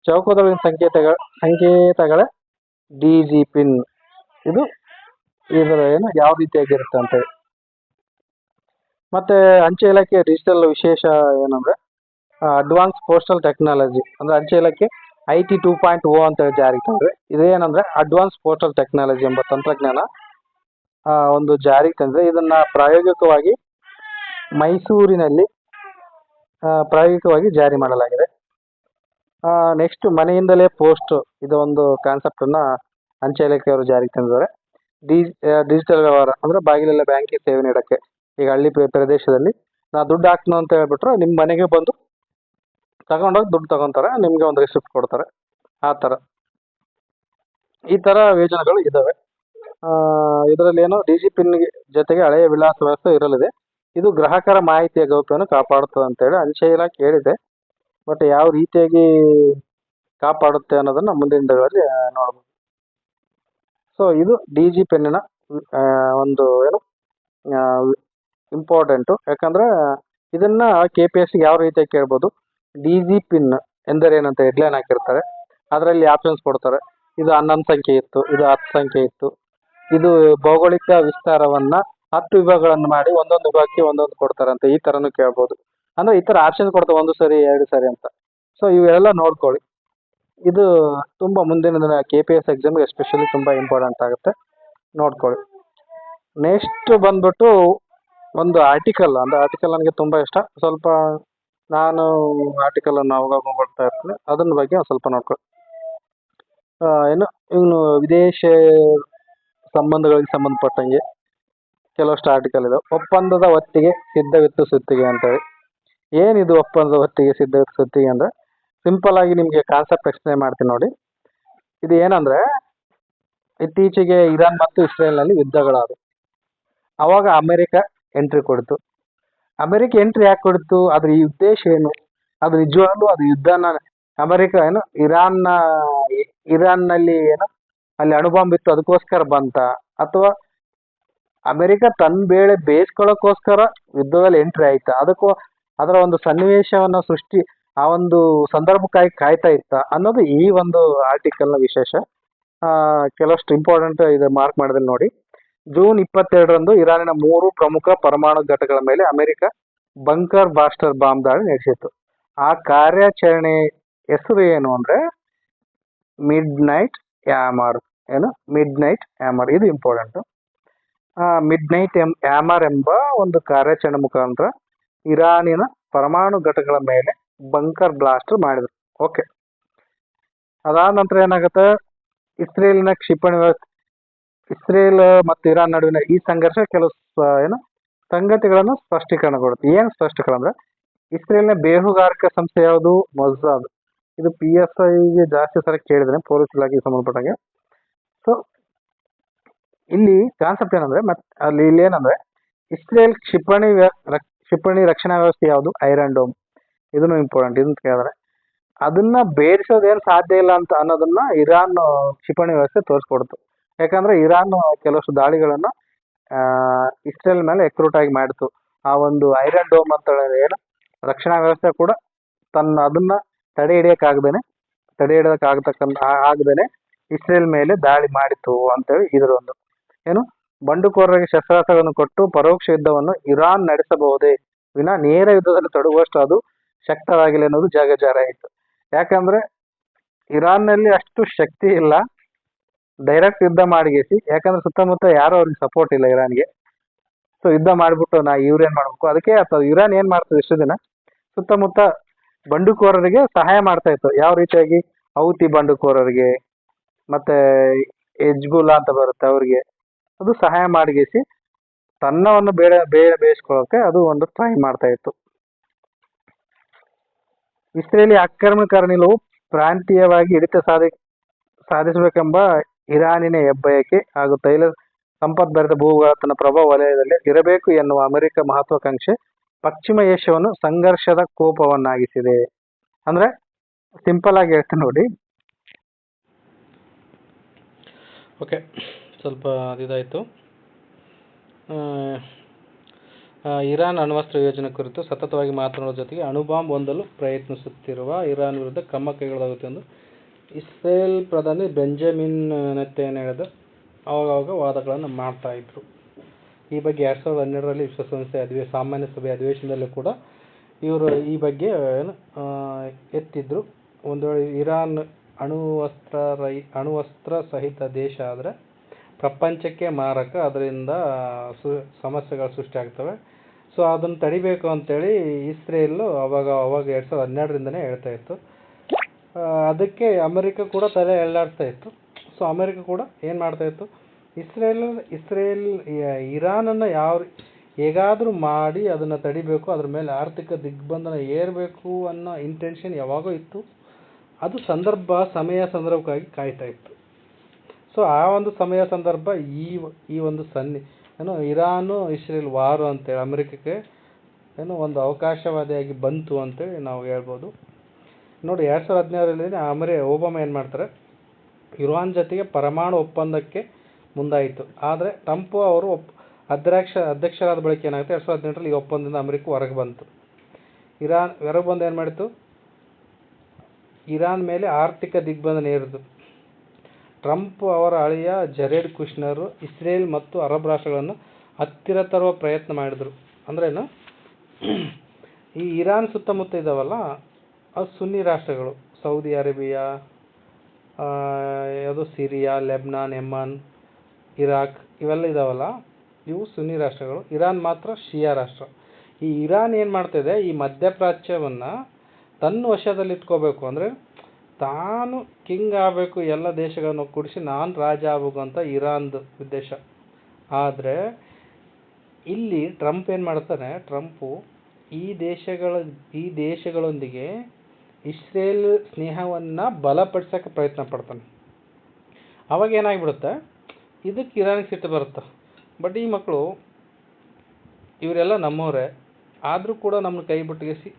ಚೌಕದೊಳಗಿನ ಸಂಕೇತಗಳ ಡಿಜಿ ಪಿನ್. ಇದರ ಯಾವ ರೀತಿಯಾಗಿರುತ್ತೆ ಅಂತ ಹೇಳಿ. ಮತ್ತೆ ಅಂಚೆ ಇಲಾಖೆ ಡಿಜಿಟಲ್ ವಿಶೇಷ ಏನಂದ್ರೆ ಅಡ್ವಾನ್ಸ್ ಪೋಸ್ಟಲ್ ಟೆಕ್ನಾಲಜಿ ಅಂದ್ರೆ ಅಂಚೆ ಇಲಾಖೆ IT 2.0 ಅಂತ ಹೇಳಿ ಜಾರಿಗೆ ತಂದ್ರೆ ಇದೇನಂದ್ರೆ ಅಡ್ವಾನ್ಸ್ ಪೋಸ್ಟಲ್ ಟೆಕ್ನಾಲಜಿ ಎಂಬ ತಂತ್ರಜ್ಞಾನ ಒಂದು ಜಾರಿಗೆ ತಂದ್ರೆ ಇದನ್ನ ಪ್ರಾಯೋಗಿಕವಾಗಿ ಮೈಸೂರಿನಲ್ಲಿ ಜಾರಿ ಮಾಡಲಾಗಿದೆ. ನೆಕ್ಸ್ಟ್ ಮನೆಯಿಂದಲೇ ಪೋಸ್ಟ್ ಇದು ಒಂದು ಕಾನ್ಸೆಪ್ಟ್ ಅನ್ನ ಅಂಚೆ ಇಲಾಖೆಯವರು ಜಾರಿಗೆ ತಂದಿದ್ದಾರೆ. ಡಿಜಿಟಲ್ ವ್ಯವಹಾರ ಅಂದ್ರೆ ಬಾಗಿಲೆಲ್ಲ ಬ್ಯಾಂಕಿಂಗ್ ಸೇವೆ ನೀಡಕ್ಕೆ. ಈಗ ಹಳ್ಳಿ ಪ್ರದೇಶದಲ್ಲಿ ನಾ ದುಡ್ಡು ಹಾಕ್ನು ಅಂತ ಹೇಳ್ಬಿಟ್ರೆ ನಿಮ್ಮ ಮನೆಗೆ ಬಂದು ತಗೊಂಡೋಗಿ ದುಡ್ಡು ತಗೊಂತಾರೆ, ನಿಮ್ಗೆ ಒಂದು ರಿಸಿಪ್ಟ್ ಕೊಡ್ತಾರೆ. ಆ ತರ ಈ ತರ ಯೋಜನೆಗಳು ಇದಾವೆ. ಇದರಲ್ಲಿ ಏನು ಡಿಜಿ ಪಿನ್ ಜೊತೆಗೆ ಹಳೆಯ ವಿಳಾಸ ವ್ಯವಸ್ಥೆ ಇರಲಿದೆ. ಇದು ಗ್ರಾಹಕರ ಮಾಹಿತಿಯ ಗೌಪ್ಯವನ್ನು ಕಾಪಾಡುತ್ತದೆ ಅಂತ ಹೇಳಿ ಅಂಚೆ ಇಲಾಖೆ ಹೇಳಿದೆ. ಬಟ್ ಯಾವ ರೀತಿಯಾಗಿ ಕಾಪಾಡುತ್ತೆ ಅನ್ನೋದನ್ನ ಮುಂದಿನ ದಿನಗಳಲ್ಲಿ ನೋಡಬಹುದು. ಸೊ ಇದು ಡಿಜಿ ಪಿನ್ನ ಒಂದು ಏನು ಇಂಪಾರ್ಟೆಂಟು. ಯಾಕಂದ್ರೆ ಇದನ್ನ KPSC ಯಾವ ರೀತಿಯಾಗಿ ಕೇಳ್ಬೋದು. ಡಿಜಿ ಪಿನ್ ಎಂದರೇನಂತ ಹೆಡ್ಲೈನ್ ಹಾಕಿರ್ತಾರೆ. ಅದರಲ್ಲಿ ಆಪ್ಷನ್ಸ್ ಕೊಡ್ತಾರೆ. ಇದು 11 ಸಂಖ್ಯೆ ಇತ್ತು, ಇದು 10 ಸಂಖ್ಯೆ ಇತ್ತು. ಇದು ಭೌಗೋಳಿಕ ವಿಸ್ತಾರವನ್ನ 10 ವಿಭಾಗಗಳನ್ನು ಮಾಡಿ ಒಂದೊಂದು ವಿಭಾಗಕ್ಕೆ ಒಂದೊಂದು ಕೊಡ್ತಾರೆ ಅಂತ ಈ ತರನು ಕೇಳ್ಬೋದು. ಅಂದ್ರೆ ಈ ತರ ಆಪ್ಷನ್ ಕೊಡ್ತಾರೆ 1 ಸರಿ 2 ಸರಿ ಅಂತ. ಸೊ ಇವೆಲ್ಲ ನೋಡ್ಕೊಳ್ಳಿ. ಇದು ತುಂಬಾ ಮುಂದಿನ ದಿನ KPSC ಎಕ್ಸಾಮ್ಗೆ ಎಸ್ಪೆಷಲಿ ತುಂಬಾ ಇಂಪಾರ್ಟೆಂಟ್ ಆಗುತ್ತೆ, ನೋಡ್ಕೊಳ್ಳಿ. ನೆಕ್ಸ್ಟ್ ಬಂದ್ಬಿಟ್ಟು ಒಂದು ಆರ್ಟಿಕಲ್ ನನಗೆ ತುಂಬಾ ಇಷ್ಟ. ಸ್ವಲ್ಪ ನಾನು ಆರ್ಟಿಕಲ್ ಅನ್ನು ಅವಾಗ ನೋಡ್ತಾ ಇರ್ತೀನಿ. ಅದನ್ನ ಬಗ್ಗೆ ಒಂದು ಸ್ವಲ್ಪ ನೋಡ್ಕೊಳ್ಳಿ. ಇನ್ನು ವಿದೇಶ ಸಂಬಂಧಗಳಿಗೆ ಸಂಬಂಧಪಟ್ಟಂಗೆ ಕೆಲವಷ್ಟು ಆರ್ಟಿಕಲ್ ಇದೆ. ಒಪ್ಪಂದದ ಹೊತ್ತಿಗೆ ಸಿದ್ಧವಿತ್ತು ಸುತ್ತಿಗೆ ಅಂತೇಳಿ. ಏನಿದು ಒಪ್ಪಂದದ ಹೊತ್ತಿಗೆ ಸಿದ್ಧವಿತ್ತು ಸುತ್ತಿಗೆ ಅಂದ್ರೆ ಸಿಂಪಲ್ ಆಗಿ ನಿಮ್ಗೆ ಕಾನ್ಸೆಪ್ಟ್ ಎಕ್ಸ್ಪ್ಲೈನ್ ಮಾಡ್ತೀನಿ ನೋಡಿ. ಇದು ಏನಂದ್ರೆ ಇತ್ತೀಚೆಗೆ ಇರಾನ್ ಮತ್ತು ಇಸ್ರೇಲ್ನಲ್ಲಿ ಯುದ್ಧಗಳಾದವು. ಅವಾಗ ಅಮೆರಿಕ ಎಂಟ್ರಿ ಕೊಡ್ತು. ಅಮೆರಿಕ ಎಂಟ್ರಿ ಯಾಕೆ ಕೊಡ್ತು? ಅದ್ರ ಈ ಉದ್ದೇಶ ಏನು? ಅದು ನಿಜವಾಗ್ಲೂ ಅದು ಯುದ್ಧನ ಅಮೆರಿಕ ಇರಾನ್ನಲ್ಲಿ ಅಲ್ಲಿ ಅಣುಬಾಂಬ್ ಇತ್ತು ಅದಕ್ಕೋಸ್ಕರ ಬಂತ, ಅಥವಾ ಅಮೆರಿಕ ತನ್ನ ಬೇಳೆ ಬೇಯಿಸ್ಕೊಳ್ಳೋಕ್ಕೋಸ್ಕರ ಯುದ್ಧದಲ್ಲಿ ಎಂಟ್ರಿ ಆಯ್ತಾ? ಅದರ ಒಂದು ಸನ್ನಿವೇಶವನ್ನ ಆ ಒಂದು ಸಂದರ್ಭಕ್ಕಾಗಿ ಕಾಯ್ತಾ ಇತ್ತ ಅನ್ನೋದು ಈ ಒಂದು ಆರ್ಟಿಕಲ್ ನ ವಿಶೇಷ. ಕೆಲವಷ್ಟು ಇಂಪಾರ್ಟೆಂಟ್ ಇದು ಮಾರ್ಕ್ ಮಾಡಿದ್ರೆ ನೋಡಿ. ಜೂನ್ 22ರಂದು ಇರಾನಿನ 3 ಪ್ರಮುಖ ಪರಮಾಣು ಘಟಕಗಳ ಮೇಲೆ ಅಮೆರಿಕ ಬಂಕರ್ ಬಾಸ್ಟರ್ ಬಾಂಬ್ ದಾಳಿ ನಡೆಸಿತ್ತು. ಆ ಕಾರ್ಯಾಚರಣೆ ಹೆಸರು ಏನು ಅಂದ್ರೆ ಮಿಡ್ ನೈಟ್ ಹ್ಯಾಮರ್. ಇದು ಇಂಪಾರ್ಟೆಂಟ್. ಮಿಡ್ ನೈಟ್ ಹ್ಯಾಮರ್ ಎಂಬ ಒಂದು ಕಾರ್ಯಾಚರಣೆ ಮುಖಾಂತರ ಇರಾನಿನ ಪರಮಾಣು ಘಟಕಗಳ ಮೇಲೆ ಬಂಕರ್ ಬ್ಲಾಸ್ಟ್ ಮಾಡಿದ್ರು. ಓಕೆ, ಅದಾದ ನಂತರ ಏನಾಗುತ್ತೆ? ಇಸ್ರೇಲಿನ ಕ್ಷಿಪಣಿ ವ್ಯವಸ್ಥೆ, ಇಸ್ರೇಲ್ ಮತ್ತು ಇರಾನ್ ನಡುವಿನ ಈ ಸಂಘರ್ಷ ಕೆಲವು ಸಂಗತಿಗಳನ್ನು ಸ್ಪಷ್ಟೀಕರಣ ಕೊಡುತ್ತೆ. ಏನ್ ಸ್ಪಷ್ಟೀಕರಣ ಅಂದ್ರೆ ಇಸ್ರೇಲ್ನ ಬೇಹುಗಾರಿಕಾ ಸಂಸ್ಥೆ ಯಾವುದು? ಮೊಸಾದ್. ಇದು PSIಗೆ ಜಾಸ್ತಿ ಸಲ ಕೇಳಿದ್ರೆ ಪೊಲೀಸ್ ಇಲಾಖೆಗೆ ಸಂಬಂಧಪಟ್ಟಂಗೆ. ಸೊ ಇಲ್ಲಿ ಕಾನ್ಸೆಪ್ಟ್ ಏನಂದ್ರೆ ಇಲ್ಲಿ ಏನಂದ್ರೆ ಇಸ್ರೇಲ್ ಕ್ಷಿಪಣಿ ರಕ್ಷಣಾ ವ್ಯವಸ್ಥೆ ಯಾವುದು? Iron dome. ಇದನ್ನು ಇಂಪಾರ್ಟೆಂಟ್. ಇದನ್ನ ಕೇಳಿದ್ರೆ ಅದನ್ನ ಬೇರಿಸೋದೇನು ಸಾಧ್ಯ ಇಲ್ಲ ಅಂತ ಅನ್ನೋದನ್ನ ಇರಾನ್ ಕ್ಷಿಪಣಿ ವ್ಯವಸ್ಥೆ ತೋರಿಸ್ಕೊಡ್ತು. ಯಾಕಂದ್ರೆ ಇರಾನ್ ಕೆಲವಷ್ಟು ದಾಳಿಗಳನ್ನ ಇಸ್ರೇಲ್ ಮೇಲೆ ಎಕ್ರೂಟ್ ಮಾಡಿತು. ಆ ಒಂದು ಐರನ್ ಡೋಮ್ ಅಂತ ಏನು ರಕ್ಷಣಾ ವ್ಯವಸ್ಥೆ ಕೂಡ ಅದನ್ನ ತಡೆ ಹಿಡಿಯೋಕ್ಕಾಗದೇನೆ ಇಸ್ರೇಲ್ ಮೇಲೆ ದಾಳಿ ಮಾಡಿತು ಅಂತೇಳಿ ಇದರೊಂದು ಏನು ಬಂಡುಕೋರರಿಗೆ ಶಸ್ತ್ರಾಸ್ತ್ರಗಳನ್ನು ಕೊಟ್ಟು ಪರೋಕ್ಷ ಯುದ್ಧವನ್ನು ಇರಾನ್ ನಡೆಸಬಹುದೇ ವಿನ ನೇರ ಯುದ್ಧದಲ್ಲಿ ತೊಡಗುವಷ್ಟು ಅದು ಶಕ್ತವಾಗಿಲ್ಲ ಅನ್ನೋದು ಜಗಜಾರ ಆಯಿತು. ಯಾಕಂದ್ರೆ ಇರಾನ್ನಲ್ಲಿ ಅಷ್ಟು ಶಕ್ತಿ ಇಲ್ಲ ಡೈರೆಕ್ಟ್ ಯುದ್ಧ ಮಾಡಿಗೆಸಿ. ಯಾಕಂದ್ರೆ ಸುತ್ತಮುತ್ತ ಯಾರು ಅವ್ರಿಗೆ ಸಪೋರ್ಟ್ ಇಲ್ಲ ಇರಾನ್ಗೆ. ಸೊ ಯುದ್ಧ ಮಾಡ್ಬಿಟ್ಟು ಇವ್ರೇನ್ ಮಾಡ್ಬೇಕು, ಅದಕ್ಕೆ ಇರಾನ್ ಏನ್ ಮಾಡ್ತದೆ ಇಷ್ಟು ದಿನ ಸುತ್ತಮುತ್ತ ಬಂಡುಕೋರರಿಗೆ ಸಹಾಯ ಮಾಡ್ತಾ ಇತ್ತು. ಯಾವ ರೀತಿಯಾಗಿ ಹೌತಿ ಬಂಡುಕೋರರಿಗೆ ಮತ್ತೆ ಹೆಜ್ಬುಲ್ಲಾ ಅಂತ ಬರುತ್ತೆ ಅವ್ರಿಗೆ ಅದು ಸಹಾಯ ಮಾಡಿಗೆಸಿ ತನ್ನವನ್ನು ಬೇಯಿಸ್ಕೊಳ್ಳೋಕೆ ಅದು ಒಂದು ಟ್ರೈ ಮಾಡ್ತಾ ಇತ್ತು. ಇಸ್ರೇಲಿ ಆಕ್ರಮಣಕಾರ ನಿಲುವು ಪ್ರಾಂತೀಯವಾಗಿ ಹಿಡಿತ ಸಾಧಿಸಬೇಕೆಂಬ ಇರಾನಿನ ಹೆಬ್ಬಯಕೆ ಹಾಗೂ ತೈಲ ಸಂಪದ್ಭರಿತ ಭೂಗಳ ತನ್ನ ಪ್ರಭಾವ ವಲಯದಲ್ಲಿ ಇರಬೇಕು ಎನ್ನುವ ಅಮೆರಿಕ ಮಹತ್ವಾಕಾಂಕ್ಷೆ ಪಶ್ಚಿಮ ಏಷ್ಯಾವನ್ನು ಸಂಘರ್ಷದ ಕೋಪವನ್ನಾಗಿಸಿದೆ. ಅಂದ್ರೆ ಸಿಂಪಲ್ ಆಗಿ ಹೇಳ್ತೀನಿ ನೋಡಿ. ಓಕೆ, ಸ್ವಲ್ಪ ಇದಾಯಿತು. ಇರಾನ್ ಅಣ್ವಸ್ತ್ರ ಯೋಜನೆ ಕುರಿತು ಸತತವಾಗಿ ಮಾತನಾಡುವ ಜೊತೆಗೆ ಅಣುಬಾಂಬ್ ಹೊಂದಲು ಪ್ರಯತ್ನಿಸುತ್ತಿರುವ ಇರಾನ್ ವಿರುದ್ಧ ಕ್ರಮ ಕೈಗೊಳ್ಳಲಾಗುತ್ತೆ ಎಂದು ಇಸ್ರೇಲ್ ಪ್ರಧಾನಿ ಬೆಂಜಮಿನ್ ನೆತನ್ಯಾಹು ಆವಾಗ ವಾದಗಳನ್ನು ಮಾಡ್ತಾ ಇದ್ರು. ಈ ಬಗ್ಗೆ 2012ರಲ್ಲಿ ವಿಶ್ವಸಂಸ್ಥೆ ಸಾಮಾನ್ಯ ಸಭೆ ಅಧಿವೇಶನದಲ್ಲೂ ಕೂಡ ಇವರು ಈ ಬಗ್ಗೆ ಎತ್ತಿದ್ರು. ಒಂದು ವೇಳೆ ಇರಾನ್ ಅಣುವಸ್ತ್ರ ಸಹಿತ ದೇಶ ಆದರೆ ಪ್ರಪಂಚಕ್ಕೆ ಮಾರಕ, ಅದರಿಂದ ಸಮಸ್ಯೆಗಳು ಸೃಷ್ಟಿಯಾಗ್ತವೆ. ಸೊ ಅದನ್ನು ತಡಿಬೇಕು ಅಂತೇಳಿ ಇಸ್ರೇಲ್ ಅವಾಗ 2012ರಿಂದನೇ ಹೇಳ್ತಾ ಇತ್ತು. ಅದಕ್ಕೆ ಅಮೆರಿಕ ಕೂಡ ತಲೆ ಎಳ್ಳಾಡ್ತಾ ಇತ್ತು. ಸೊ ಅಮೆರಿಕ ಕೂಡ ಏನು ಮಾಡ್ತಾ ಇತ್ತು, ಇಸ್ರೇಲ್ ಇರಾನನ್ನು ಹೇಗಾದರೂ ಮಾಡಿ ಅದನ್ನು ತಡಿಬೇಕು, ಅದ್ರ ಮೇಲೆ ಆರ್ಥಿಕ ದಿಗ್ಬಂಧನ ಏರಬೇಕು ಅನ್ನೋ ಇಂಟೆನ್ಷನ್ ಯಾವಾಗೋ ಇತ್ತು. ಅದು ಸಮಯ ಸಂದರ್ಭಕ್ಕಾಗಿ ಕಾಯ್ತಾ ಇತ್ತು. ಸೊ ಆ ಒಂದು ಸಮಯ ಸಂದರ್ಭ ಈ ಒಂದು ಇರಾನು ಇಸ್ರೇಲ್ ವಾರು ಅಂತೇಳಿ ಅಮೆರಿಕಕ್ಕೆ ಒಂದು ಅವಕಾಶವಾದಿಯಾಗಿ ಬಂತು ಅಂತೇಳಿ ನಾವು ಹೇಳ್ಬೋದು. ನೋಡಿ, 2017ರಲ್ಲಿ ಒಬಾಮಾ ಏನು ಮಾಡ್ತಾರೆ, ಇರಾನ್ ಜೊತೆಗೆ ಪರಮಾಣು ಒಪ್ಪಂದಕ್ಕೆ ಮುಂದಾಯಿತು. ಆದರೆ ಟ್ರಂಪ್ ಅವರು ಅಧ್ಯಕ್ಷರಾದ ಬಳಿಕ ಏನಾಗುತ್ತೆ, 2018ರಲ್ಲಿ ಈ ಒಪ್ಪಂದದಿಂದ ಅಮೆರಿಕ ಹೊರಗೆ ಬಂತು. ಹೊರಗೆ ಬಂದು ಏನು ಮಾಡಿತು, ಇರಾನ್ ಮೇಲೆ ಆರ್ಥಿಕ ದಿಗ್ಬಂಧನ ಹೇರಿತು. ಟ್ರಂಪ್ ಅವರ ಅಳಿಯ ಜೆರೆಡ್ ಕುಶ್ನರ್ ಇಸ್ರೇಲ್ ಮತ್ತು ಅರಬ್ ರಾಷ್ಟ್ರಗಳನ್ನು ಹತ್ತಿರ ತರುವ ಪ್ರಯತ್ನ ಮಾಡಿದರು. ಅಂದ್ರೇನು, ಈ ಇರಾನ್ ಸುತ್ತಮುತ್ತ ಇದ್ದಾವಲ್ಲ ಅದು ಸುನ್ನಿ ರಾಷ್ಟ್ರಗಳು, Saudi Arabia, Syria, Lebanon, Yemen, Iraq ಇವೆಲ್ಲ ಇದಾವಲ್ಲ, ಇವು ಸುನ್ನಿ ರಾಷ್ಟ್ರಗಳು. ಇರಾನ್ ಮಾತ್ರ ಶಿಯಾ ರಾಷ್ಟ್ರ. ಈ ಇರಾನ್ ಏನು ಮಾಡ್ತಾಯಿದೆ, ಈ ಮಧ್ಯಪ್ರಾಚ್ಯವನ್ನು ತನ್ನ ವಶದಲ್ಲಿ ಇಟ್ಕೋಬೇಕು, ಅಂದರೆ ತಾನು ಕಿಂಗ್ ಆಗಬೇಕು, ಎಲ್ಲ ದೇಶಗಳನ್ನು ಕೂಡಿಸಿ ನಾನು ರಾಜ ಆಗಬೇಕು ಅಂತ ಇರಾನ್ದು ಉದ್ದೇಶ. ಆದರೆ ಇಲ್ಲಿ ಟ್ರಂಪ್ ಏನು ಮಾಡ್ತಾನೆ, ಟ್ರಂಪು ಈ ದೇಶಗಳೊಂದಿಗೆ ಇಸ್ರೇಲ್ ಸ್ನೇಹವನ್ನು ಬಲಪಡಿಸೋಕ್ಕೆ ಪ್ರಯತ್ನ ಪಡ್ತಾನೆ. ಅವಾಗ ಏನಾಗಿಬಿಡುತ್ತೆ, ಇದಕ್ಕೆ ಇರಾನಿಗೆ ಸಿಟ್ಟು ಬರುತ್ತೆ. ಬಟ್ ಈ ಮಕ್ಕಳು ಇವರೆಲ್ಲ ನಮ್ಮವರೇ, ಆದರೂ ಕೂಡ ನಮ್ಮನ್ನು ಕೈ ಬಿಟ್ಟಿಗೆಸಿ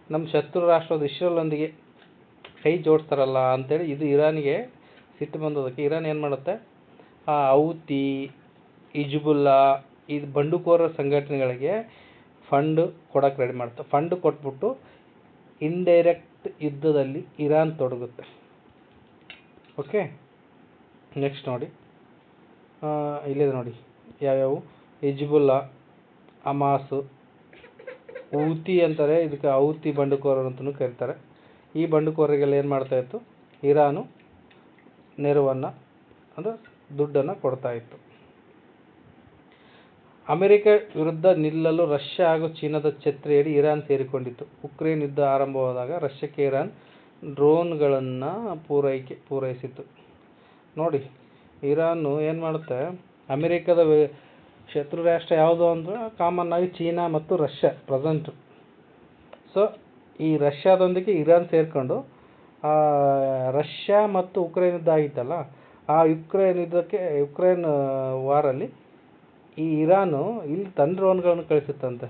ನಮ್ಮ ಶತ್ರು ರಾಷ್ಟ್ರದ ಇಸ್ರೇಲೊಂದಿಗೆ ಕೈ ಜೋಡಿಸ್ತಾರಲ್ಲ ಅಂತೇಳಿ ಇದು ಇರಾನಿಗೆ ಸಿಟ್ಟು ಬಂದೋದಕ್ಕೆ ಇರಾನ್ ಏನು ಮಾಡುತ್ತೆ, ಆ ಹೌತಿ, ಹಿಜ್ಬುಲ್ಲಾ, ಇದು ಬಂಡುಕೋರ ಸಂಘಟನೆಗಳಿಗೆ ಫಂಡ್ ಕೊಡೋಕ್ಕೆ ರೆಡಿ ಮಾಡುತ್ತೆ. ಫಂಡ್ ಕೊಟ್ಬಿಟ್ಟು ಇಂಡೈರೆಕ್ಟ್ ಯುದ್ಧದಲ್ಲಿ ಇರಾನ್ ತೊಡಗುತ್ತೆ. ಓಕೆ, ನೆಕ್ಸ್ಟ್ ನೋಡಿ, ಇಲ್ಲಿದೆ ನೋಡಿ ಯಾವ್ಯಾವು, ಹಿಜ್ಬುಲ್ಲಾ, ಹಮಾಸು, ಹೌತಿ ಅಂತಾರೆ, ಇದಕ್ಕೆ ಹೌತಿ ಬಂಡುಕೋರರು ಅಂತಲೂ ಕರೀತಾರೆ. ಈ ಬಂಡುಕೋರರಿಗೆಲ್ಲ ಏನು ಮಾಡ್ತಾಯಿತ್ತು, ಇರಾನು ನೆರವನ್ನು ಅಂದರೆ ದುಡ್ಡನ್ನು ಕೊಡ್ತಾಯಿತ್ತು. ಅಮೆರಿಕ ವಿರುದ್ಧ ನಿಲ್ಲಲು ರಷ್ಯಾ ಹಾಗೂ ಚೀನಾದ ಛತ್ರಿಯಡಿ ಇರಾನ್ ಸೇರಿಕೊಂಡಿತ್ತು. ಉಕ್ರೇನ್ ಯುದ್ಧ ಆರಂಭವಾದಾಗ ರಷ್ಯಾಕ್ಕೆ ಇರಾನ್ ಡ್ರೋನ್ಗಳನ್ನು ಪೂರೈಸಿತು. ನೋಡಿ, ಇರಾನು ಏನು ಮಾಡುತ್ತೆ, ಅಮೆರಿಕದ ಶತ್ರು ರಾಷ್ಟ್ರ ಯಾವುದು ಅಂದರೆ ಕಾಮನ್ ಆಗಿ ಚೀನಾ ಮತ್ತು ರಷ್ಯಾ ಪ್ರೆಸೆಂಟು. ಸೊ ಈ ರಷ್ಯಾದೊಂದಿಗೆ ಇರಾನ್ ಸೇರಿಕೊಂಡು ಆ, ರಷ್ಯಾ ಮತ್ತು ಉಕ್ರೇನ್ ಯುದ್ಧ ಆಗಿತ್ತಲ್ಲ, ಆ ಯುಕ್ರೇನ್ ವಾರಲ್ಲಿ ಈ ಇರಾನು ಇಲ್ಲಿ ತನ್ನ ಡ್ರೋನ್ಗಳನ್ನು ಕಳಿಸುತ್ತಂತೆ.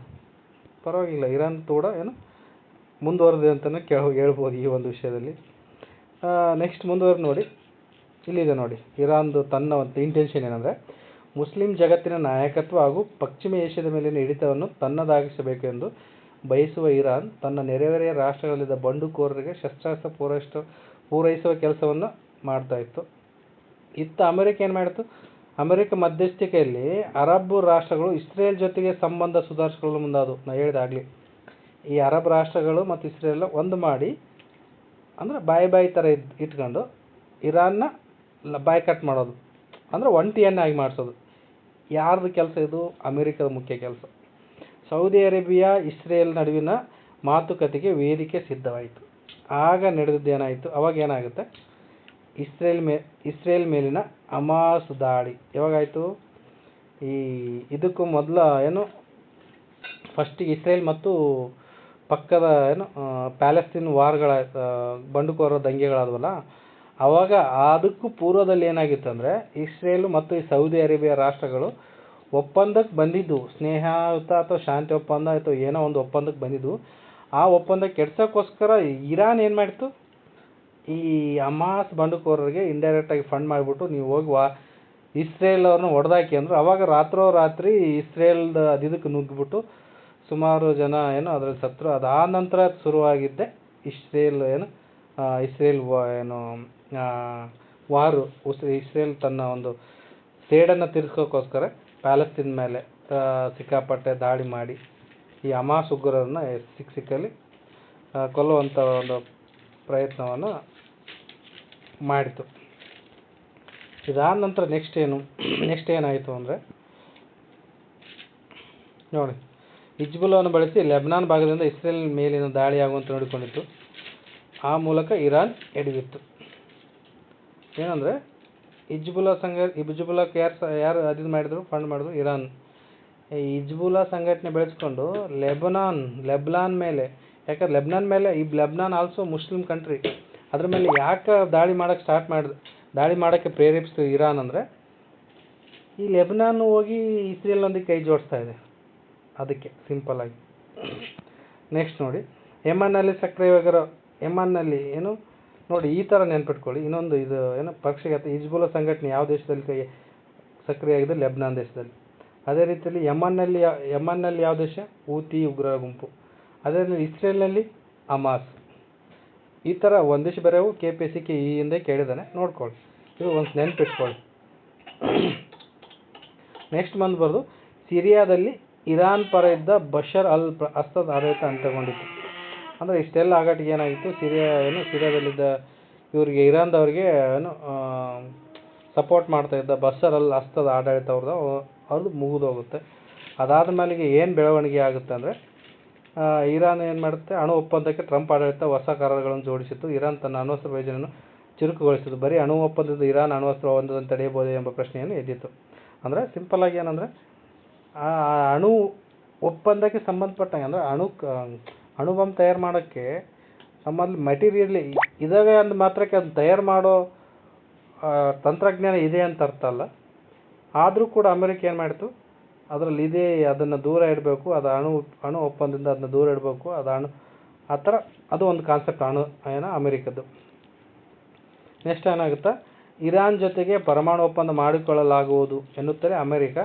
ಪರವಾಗಿಲ್ಲ, ಇರಾನ್ ಕೂಡ ಏನು ಮುಂದುವರೆದಿದೆ ಅಂತಲೇ ಹೇಳ್ಬೋದು ಈ ಒಂದು ವಿಷಯದಲ್ಲಿ. ನೆಕ್ಸ್ಟ್ ಮುಂದುವರೆದು ನೋಡಿ, ಇಲ್ಲಿದೆ ನೋಡಿ ಇರಾನ್ದು ತನ್ನ ಒಂದು ಇಂಟೆನ್ಷನ್ ಏನಂದರೆ, ಮುಸ್ಲಿಂ ಜಗತ್ತಿನ ನಾಯಕತ್ವ ಹಾಗೂ ಪಶ್ಚಿಮ ಏಷ್ಯಾದ ಮೇಲಿನ ಹಿಡಿತವನ್ನು ತನ್ನದಾಗಿಸಬೇಕು ಎಂದು ಬಯಸುವ ಇರಾನ್ ತನ್ನ ನೆರೆಹೊರೆಯ ರಾಷ್ಟ್ರಗಳಲ್ಲಿದ್ದ ಬಂಡುಕೋರರಿಗೆ ಶಸ್ತ್ರಾಸ್ತ್ರ ಪೂರೈಸುವ ಕೆಲಸವನ್ನು ಮಾಡ್ತಾ ಇತ್ತು. ಇತ್ತ ಅಮೆರಿಕ ಏನು ಮಾಡಿತು? ಅಮೆರಿಕ ಮಧ್ಯಸ್ಥಿಕೆಯಲ್ಲಿ ಅರಬ್ ರಾಷ್ಟ್ರಗಳು ಇಸ್ರೇಲ್ ಜೊತೆಗೆ ಸಂಬಂಧ ಸುಧಾರಿಸಿಕೊಳ್ಳಲು ಮುಂದಾದವು. ನಾನು ಹೇಳಿದಾಗಲಿ, ಈ ಅರಬ್ ರಾಷ್ಟ್ರಗಳು ಮತ್ತು ಇಸ್ರೇಲ್ ಒಂದು ಮಾಡಿ, ಅಂದರೆ ಬಾಯಿ ಥರ ಇಟ್ಕೊಂಡು ಇರಾನ್ನ ಬಾಯ್ಕಟ್ ಮಾಡೋದು, ಅಂದರೆ ಒಂಟಿಯನ್ನಾಗಿ ಮಾಡಿಸೋದು. ಯಾರ್ದು ಕೆಲಸ ಇದು? ಅಮೆರಿಕದ ಮುಖ್ಯ ಕೆಲಸ. ಸೌದಿ ಅರೇಬಿಯಾ ಇಸ್ರೇಲ್ ನಡುವಿನ ಮಾತುಕತೆಗೆ ವೇದಿಕೆ ಸಿದ್ಧವಾಯಿತು. ಆಗ ನಡೆದಿದ್ದೇನಾಯಿತು? ಅವಾಗ ಏನಾಗುತ್ತೆ? ಇಸ್ರೇಲ್ ಮೇಲಿನ ಹಮಾಸ್ ದಾಳಿ ಯಾವಾಗಾಯಿತು? ಇದಕ್ಕೂ ಮೊದಲ ಫಸ್ಟಿಗೆ ಇಸ್ರೇಲ್ ಮತ್ತು ಪಕ್ಕದ ಪ್ಯಾಲೆಸ್ತೀನ್ ವಾರ್ಗಳ ಬಂಡುಕೋರ ದಂಗೆಗಳಾದವಲ್ಲ, ಆವಾಗ ಅದಕ್ಕೂ ಪೂರ್ವದಲ್ಲಿ ಏನಾಗಿತ್ತು ಅಂದರೆ, ಇಸ್ರೇಲ್ ಮತ್ತು ಈ ಸೌದಿ ಅರೇಬಿಯಾ ರಾಷ್ಟ್ರಗಳು ಒಪ್ಪಂದಕ್ಕೆ ಬಂದಿದ್ದು, ಸ್ನೇಹಯುತ ಅಥವಾ ಶಾಂತಿ ಒಪ್ಪಂದ ಅಥವಾ ಏನೋ ಒಂದು ಒಪ್ಪಂದಕ್ಕೆ ಬಂದಿದ್ದು. ಆ ಒಪ್ಪಂದ ಕೆಡ್ಸೋಕ್ಕೋಸ್ಕರ ಇರಾನ್ ಏನು ಮಾಡಿತು? ಈ ಹಮಾಸ್ ಬಂಡುಕೋರರಿಗೆ ಇಂಡೈರೆಕ್ಟಾಗಿ ಫಂಡ್ ಮಾಡಿಬಿಟ್ಟು, ನೀವು ಹೋಗಿ ಇಸ್ರೇಲ್ ಅವ್ರನ್ನ ಹೊಡೆದಾಕಿ ಅಂದರು. ಅವಾಗ ರಾತ್ರಿ ಇಸ್ರೇಲ್ದ ಇದಕ್ಕೆ ನುಗ್ಗಿಬಿಟ್ಟು ಸುಮಾರು ಜನ ಅದರಲ್ಲಿ ಸತ್ತರು. ಅದಾದ ನಂತರ ಶುರುವಾಗಿದ್ದೆ ಇಸ್ರೇಲ್ ವಾರು. ಇಸ್ರೇಲ್ ತನ್ನ ಒಂದು ಸೇಡನ್ನು ತೀರಿಸ್ಕೋಕ್ಕೋಸ್ಕರ ಪ್ಯಾಲೆಸ್ತೀನ್ ಮೇಲೆ ಸಿಕ್ಕಾಪಟ್ಟೆ ದಾಳಿ ಮಾಡಿ ಈ ಹಮಾಸ್ ಉಗ್ರರನ್ನು ಸಿಕ್ಕಲ್ಲಿ ಕೊಲ್ಲುವಂಥ ಒಂದು ಪ್ರಯತ್ನವನ್ನು ಮಾಡಿತು. ಇದಾದ ನಂತರ ನೆಕ್ಸ್ಟ್ ಏನಾಯಿತು ಅಂದರೆ, ನೋಡಿ, ಹಿಜ್ಬುಲ್ಲವನ್ನು ಬಳಸಿ ಲೆಬನಾನ್ ಭಾಗದಿಂದ ಇಸ್ರೇಲ್ ಮೇಲಿನ ದಾಳಿಯಾಗುವಂತೆ ನೋಡಿಕೊಂಡಿತ್ತು. ಆ ಮೂಲಕ ಇರಾನ್ ಎಡವಿತ್ತು. ಏನಂದರೆ ಹಿಜ್ಬುಲ್ಲಕ್ಕೆ ಯಾರು ಅದು ಮಾಡಿದ್ರು, ಫಂಡ್ ಮಾಡಿದ್ರು? ಇರಾನ್. ಈ ಹಿಜ್ಬುಲ್ಲಾ ಸಂಘಟನೆ ಬೆಳೆಸ್ಕೊಂಡು ಲೆಬನಾನ್ ಮೇಲೆ, ಯಾಕಂದ್ರೆ ಲೆಬನಾನ್ ಆಲ್ಸೋ ಮುಸ್ಲಿಂ ಕಂಟ್ರಿ, ಅದ್ರ ಮೇಲೆ ಯಾಕೆ ದಾಳಿ ಮಾಡೋಕ್ಕೆ ಪ್ರೇರೇಪಿಸ್ತು ಇರಾನ್ ಅಂದರೆ, ಈ ಲೆಬನಾನ್ ಹೋಗಿ ಇಸ್ರೇಲ್ನೊಂದಿಗೆ ಕೈ ಜೋಡಿಸ್ತಾ ಇದೆ, ಅದಕ್ಕೆ ಸಿಂಪಲ್ ಆಗಿ. ನೆಕ್ಸ್ಟ್ ನೋಡಿ, ಯೆಮನ್ನಲ್ಲಿ ಸಕ್ರಿಯವಾಗಿರೋ ಯೆಮನ್ನಲ್ಲಿ ನೋಡಿ, ಈ ಥರ ನೆನ್ಪಿಟ್ಕೊಳ್ಳಿ. ಇನ್ನೊಂದು ಇದು ಪರೀಕ್ಷೆಗೆ ಹಿಜ್ಬುಲ್ಲಾ ಸಂಘಟನೆ ಯಾವ ದೇಶದಲ್ಲಿ ಸಕ್ರಿಯ ಆಗಿದೆ? ಲೆಬನಾನ್ ದೇಶದಲ್ಲಿ. ಅದೇ ರೀತಿಯಲ್ಲಿ ಯೆಮನ್ನಲ್ಲಿ ಯಾವ ದೇಶ? ಹೂತಿ ಉಗ್ರರ ಗುಂಪು. ಅದೇ ರೀತಿ ಇಸ್ರೇಲ್ನಲ್ಲಿ ಹಮಾಸ್. ಈ ಥರ ಒಂದಿಷ್ಟು ಬೇರೆವು KPSC ಈ ಹಿಂದೆ ಕೇಳಿದ್ದಾನೆ, ನೋಡ್ಕೊಳ್ಳಿ, ಇದು ಒಂದು ನೆನ್ಪಿಟ್ಕೊಳ್ಳಿ. ನೆಕ್ಸ್ಟ್ ಬಂದು ಸಿರಿಯಾದಲ್ಲಿ ಇರಾನ್ ಪರ ಇದ್ದ ಬಶರ್ ಅಲ್ ಅಸದ್ ಆಡಳಿತ ಅಂತ್ಯಗೊಂಡಿತು. ಅಂದರೆ ಇಷ್ಟೆಲ್ಲ ಆಘಾಟಿಗೆ ಏನಾಗಿತ್ತು? ಸಿರಿಯಾದಲ್ಲಿದ್ದ ಇವರಿಗೆ ಇರಾನ್ದವ್ರಿಗೆ ಸಪೋರ್ಟ್ ಮಾಡ್ತಾ ಇದ್ದ ಬಶರ್ ಅಲ್ ಅಸದ್ ಆಡಳಿತ ಅವ್ರದ್ದು ಮುಗಿದೋಗುತ್ತೆ. ಅದಾದ ಮೇಲೆಗೆ ಏನು ಬೆಳವಣಿಗೆ ಆಗುತ್ತೆ ಅಂದರೆ, ಇರಾನ್ ಏನು ಮಾಡುತ್ತೆ? ಅಣು ಒಪ್ಪಂದಕ್ಕೆ ಟ್ರಂಪ್ ಆಡಳಿತ ಹೊಸ ಕರಾರುಗಳನ್ನು ಜೋಡಿಸಿತ್ತು. ಇರಾನ್ ತನ್ನ ಅಣ್ವಸ್ತ್ರ ಯೋಜನೆಯನ್ನು ಚುರುಕುಗೊಳಿಸಿತು. ಬರೀ ಅಣು ಒಪ್ಪಂದದಿಂದ ಇರಾನ್ ಅಣ್ವಸ್ತ್ರ ಹೊಂದದಂತೆ ತಡೆಯಬಹುದೇ ಎಂಬ ಪ್ರಶ್ನೆಯನ್ನು ಎದ್ದಿತ್ತು. ಅಂದರೆ ಸಿಂಪಲ್ ಆಗಿ ಏನಂದರೆ, ಆ ಅಣು ಒಪ್ಪಂದಕ್ಕೆ ಸಂಬಂಧಪಟ್ಟಂಗೆ, ಅಂದರೆ ಅಣು ಬಾಂಬ್ ತಯಾರು ಮಾಡೋಕ್ಕೆ ನಮ್ಮಲ್ಲಿ ಮೆಟೀರಿಯಲ್ ಇದ್ದಾವೆ ಅಂದ ಮಾತ್ರಕ್ಕೆ ಅದನ್ನ ತಯಾರು ಮಾಡೋ ತಂತ್ರಜ್ಞಾನ ಇದೆ ಅಂತ ಅರ್ಥ ಅಲ್ಲ. ಆದರೂ ಕೂಡ ಅಮೆರಿಕ ಏನು ಮಾಡಿತು? ಅದರಲ್ಲಿ ಇದೆ, ಅದನ್ನು ದೂರ ಇಡಬೇಕು, ಅದು ಅಣು ಒಪ್ಪಂದದಿಂದ ಅದನ್ನ ದೂರ ಇಡಬೇಕು, ಆ ಥರ ಅದು ಒಂದು ಕಾನ್ಸೆಪ್ಟ್ ಅಮೆರಿಕದ್ದು. ನೆಕ್ಸ್ಟ್ ಏನಾಗುತ್ತಾ? ಇರಾನ್ ಜೊತೆಗೆ ಪರಮಾಣು ಒಪ್ಪಂದ ಮಾಡಿಕೊಳ್ಳಲಾಗುವುದು ಎನ್ನುತ್ತಲೇ ಅಮೆರಿಕ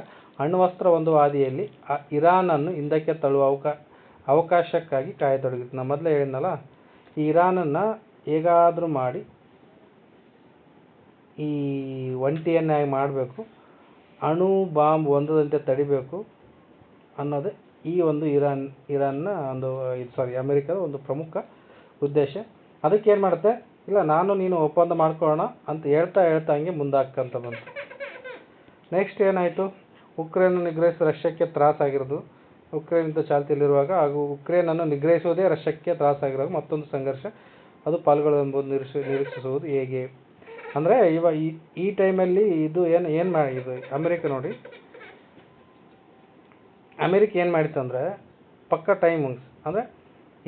ಅಣ್ವಸ್ತ್ರ ಒಂದು ಹಾದಿಯಲ್ಲಿ ಇರಾನನ್ನು ಹಿಂದಕ್ಕೆ ತಳ್ಳುವ ಅವಕಾಶಕ್ಕಾಗಿ ಕಾಯತೊಡಗಿತು. ನಾನು ಮೊದಲೇ ಹೇಳಿದ್ನಲ್ಲ, ಈ ಇರಾನನ್ನು ಹೇಗಾದರೂ ಮಾಡಿ ಈ ಒಂಟಿಯನ್ನಾಗಿ ಮಾಡಬೇಕು, ಅಣು ಬಾಂಬ್ ಹೊಂದದಂತೆ ತಡಿಬೇಕು ಅನ್ನೋದೇ ಈ ಒಂದು ಇರಾನ್ನ ಒಂದು ಅಮೆರಿಕದ ಒಂದು ಪ್ರಮುಖ ಉದ್ದೇಶ. ಅದಕ್ಕೆ ಏನು ಮಾಡುತ್ತೆ? ಇಲ್ಲ, ನೀನು ಒಪ್ಪಂದ ಮಾಡ್ಕೊಳ್ಳೋಣ ಅಂತ ಹೇಳ್ತಾ ಹಂಗೆ ಮುಂದಾಗ್ತಂತ ಬಂತು. ನೆಕ್ಸ್ಟ್ ಏನಾಯಿತು? ಉಕ್ರೇನ್ ನಿಗ್ರಹಿಸುವ ರಷ್ಯಾಕ್ಕೆ ತ್ರಾಸಾಗಿರೋದು. ಉಕ್ರೇನ್ ಯುದ್ಧ ಚಾಲ್ತಿಯಲ್ಲಿರುವಾಗ ಹಾಗೂ ಉಕ್ರೇನನ್ನು ನಿಗ್ರಹಿಸುವುದೇ ರಷ್ಯಾಕ್ಕೆ ತ್ರಾಸಾಗಿರುವಾಗ ಮತ್ತೊಂದು ಸಂಘರ್ಷ ಅದು ಪಾಲ್ಗೊಳ್ಳುವುದು ನಿರೀಕ್ಷಿಸುವುದು ಹೇಗೆ ಅಂದರೆ, ಈ ಟೈಮಲ್ಲಿ ಇದು ಏನು ಮಾಡಿದ್ದು ಅಮೆರಿಕ ನೋಡಿ, ಅಮೆರಿಕ ಏನು ಮಾಡಿತ್ತು ಅಂದರೆ ಪಕ್ಕ ಟೈಮಿಂಗ್ಸ್ ಅಂದರೆ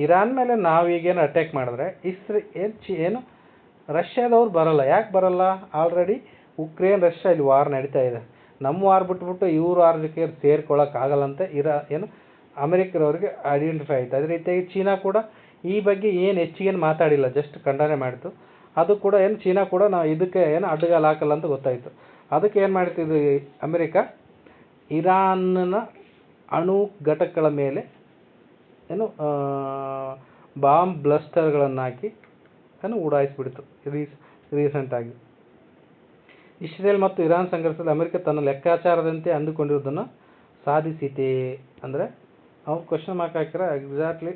ಇರಾನ್ ಮೇಲೆ ನಾವು ಈಗೇನು ಅಟ್ಯಾಕ್ ಮಾಡಿದ್ರೆ ಏನು ರಷ್ಯಾದವ್ರು ಬರಲ್ಲ. ಯಾಕೆ ಬರಲ್ಲ? ಆಲ್ರೆಡಿ ಉಕ್ರೇನ್ ರಷ್ಯಾ ಇಲ್ಲಿ ವಾರ್ ನಡೀತಾ ಇದೆ. ನಮ್ಮ ವಾರ್ ಬಿಟ್ಬಿಟ್ಟು ಇವ್ರ ವಾರ್ ಜೊತೆ ಸೇರ್ಕೊಳ್ಳೋಕ್ಕಾಗಲ್ಲಂತೆ ಅಮೆರಿಕದವ್ರಿಗೆ ಐಡೆಂಟಿಫೈ ಆಯಿತು. ಅದೇ ರೀತಿಯಾಗಿ ಚೀನಾ ಕೂಡ ಈ ಬಗ್ಗೆ ಏನು ಹೆಚ್ಚಿಗೇನು ಮಾತಾಡಿಲ್ಲ, ಜಸ್ಟ್ ಖಂಡನೆ ಮಾಡಿತು. ಅದು ಕೂಡ ಚೀನಾ ಕೂಡ ನಾವು ಇದಕ್ಕೆ ಅಡ್ಡಗಾಲ ಹಾಕಲ್ಲ ಅಂತ ಗೊತ್ತಾಯಿತು. ಅದಕ್ಕೆ ಏನು ಮಾಡ್ತಿದ್ದು ಅಮೆರಿಕ, ಇರಾನ್ನ ಅಣು ಘಟಕಗಳ ಮೇಲೆ ಬಾಂಬ್ ಬ್ಲಾಸ್ಟರ್ಗಳನ್ನು ಹಾಕಿ ಉಡಾಯಿಸಿಬಿಡ್ತು ರೀಸೆಂಟಾಗಿ. ಇಸ್ರೇಲ್ ಮತ್ತು ಇರಾನ್ ಸಂಘರ್ಷದಲ್ಲಿ ಅಮೆರಿಕ ತನ್ನ ಲೆಕ್ಕಾಚಾರದಂತೆ ಅಂದುಕೊಂಡಿರುವುದನ್ನು ಸಾಧಿಸಿದೆ. ಅಂದರೆ ಅವ್ರು ಕ್ವಶನ್ ಮಾರ್ಕ್ ಹಾಕಿರ ಎಕ್ಸಾಕ್ಟ್ಲಿ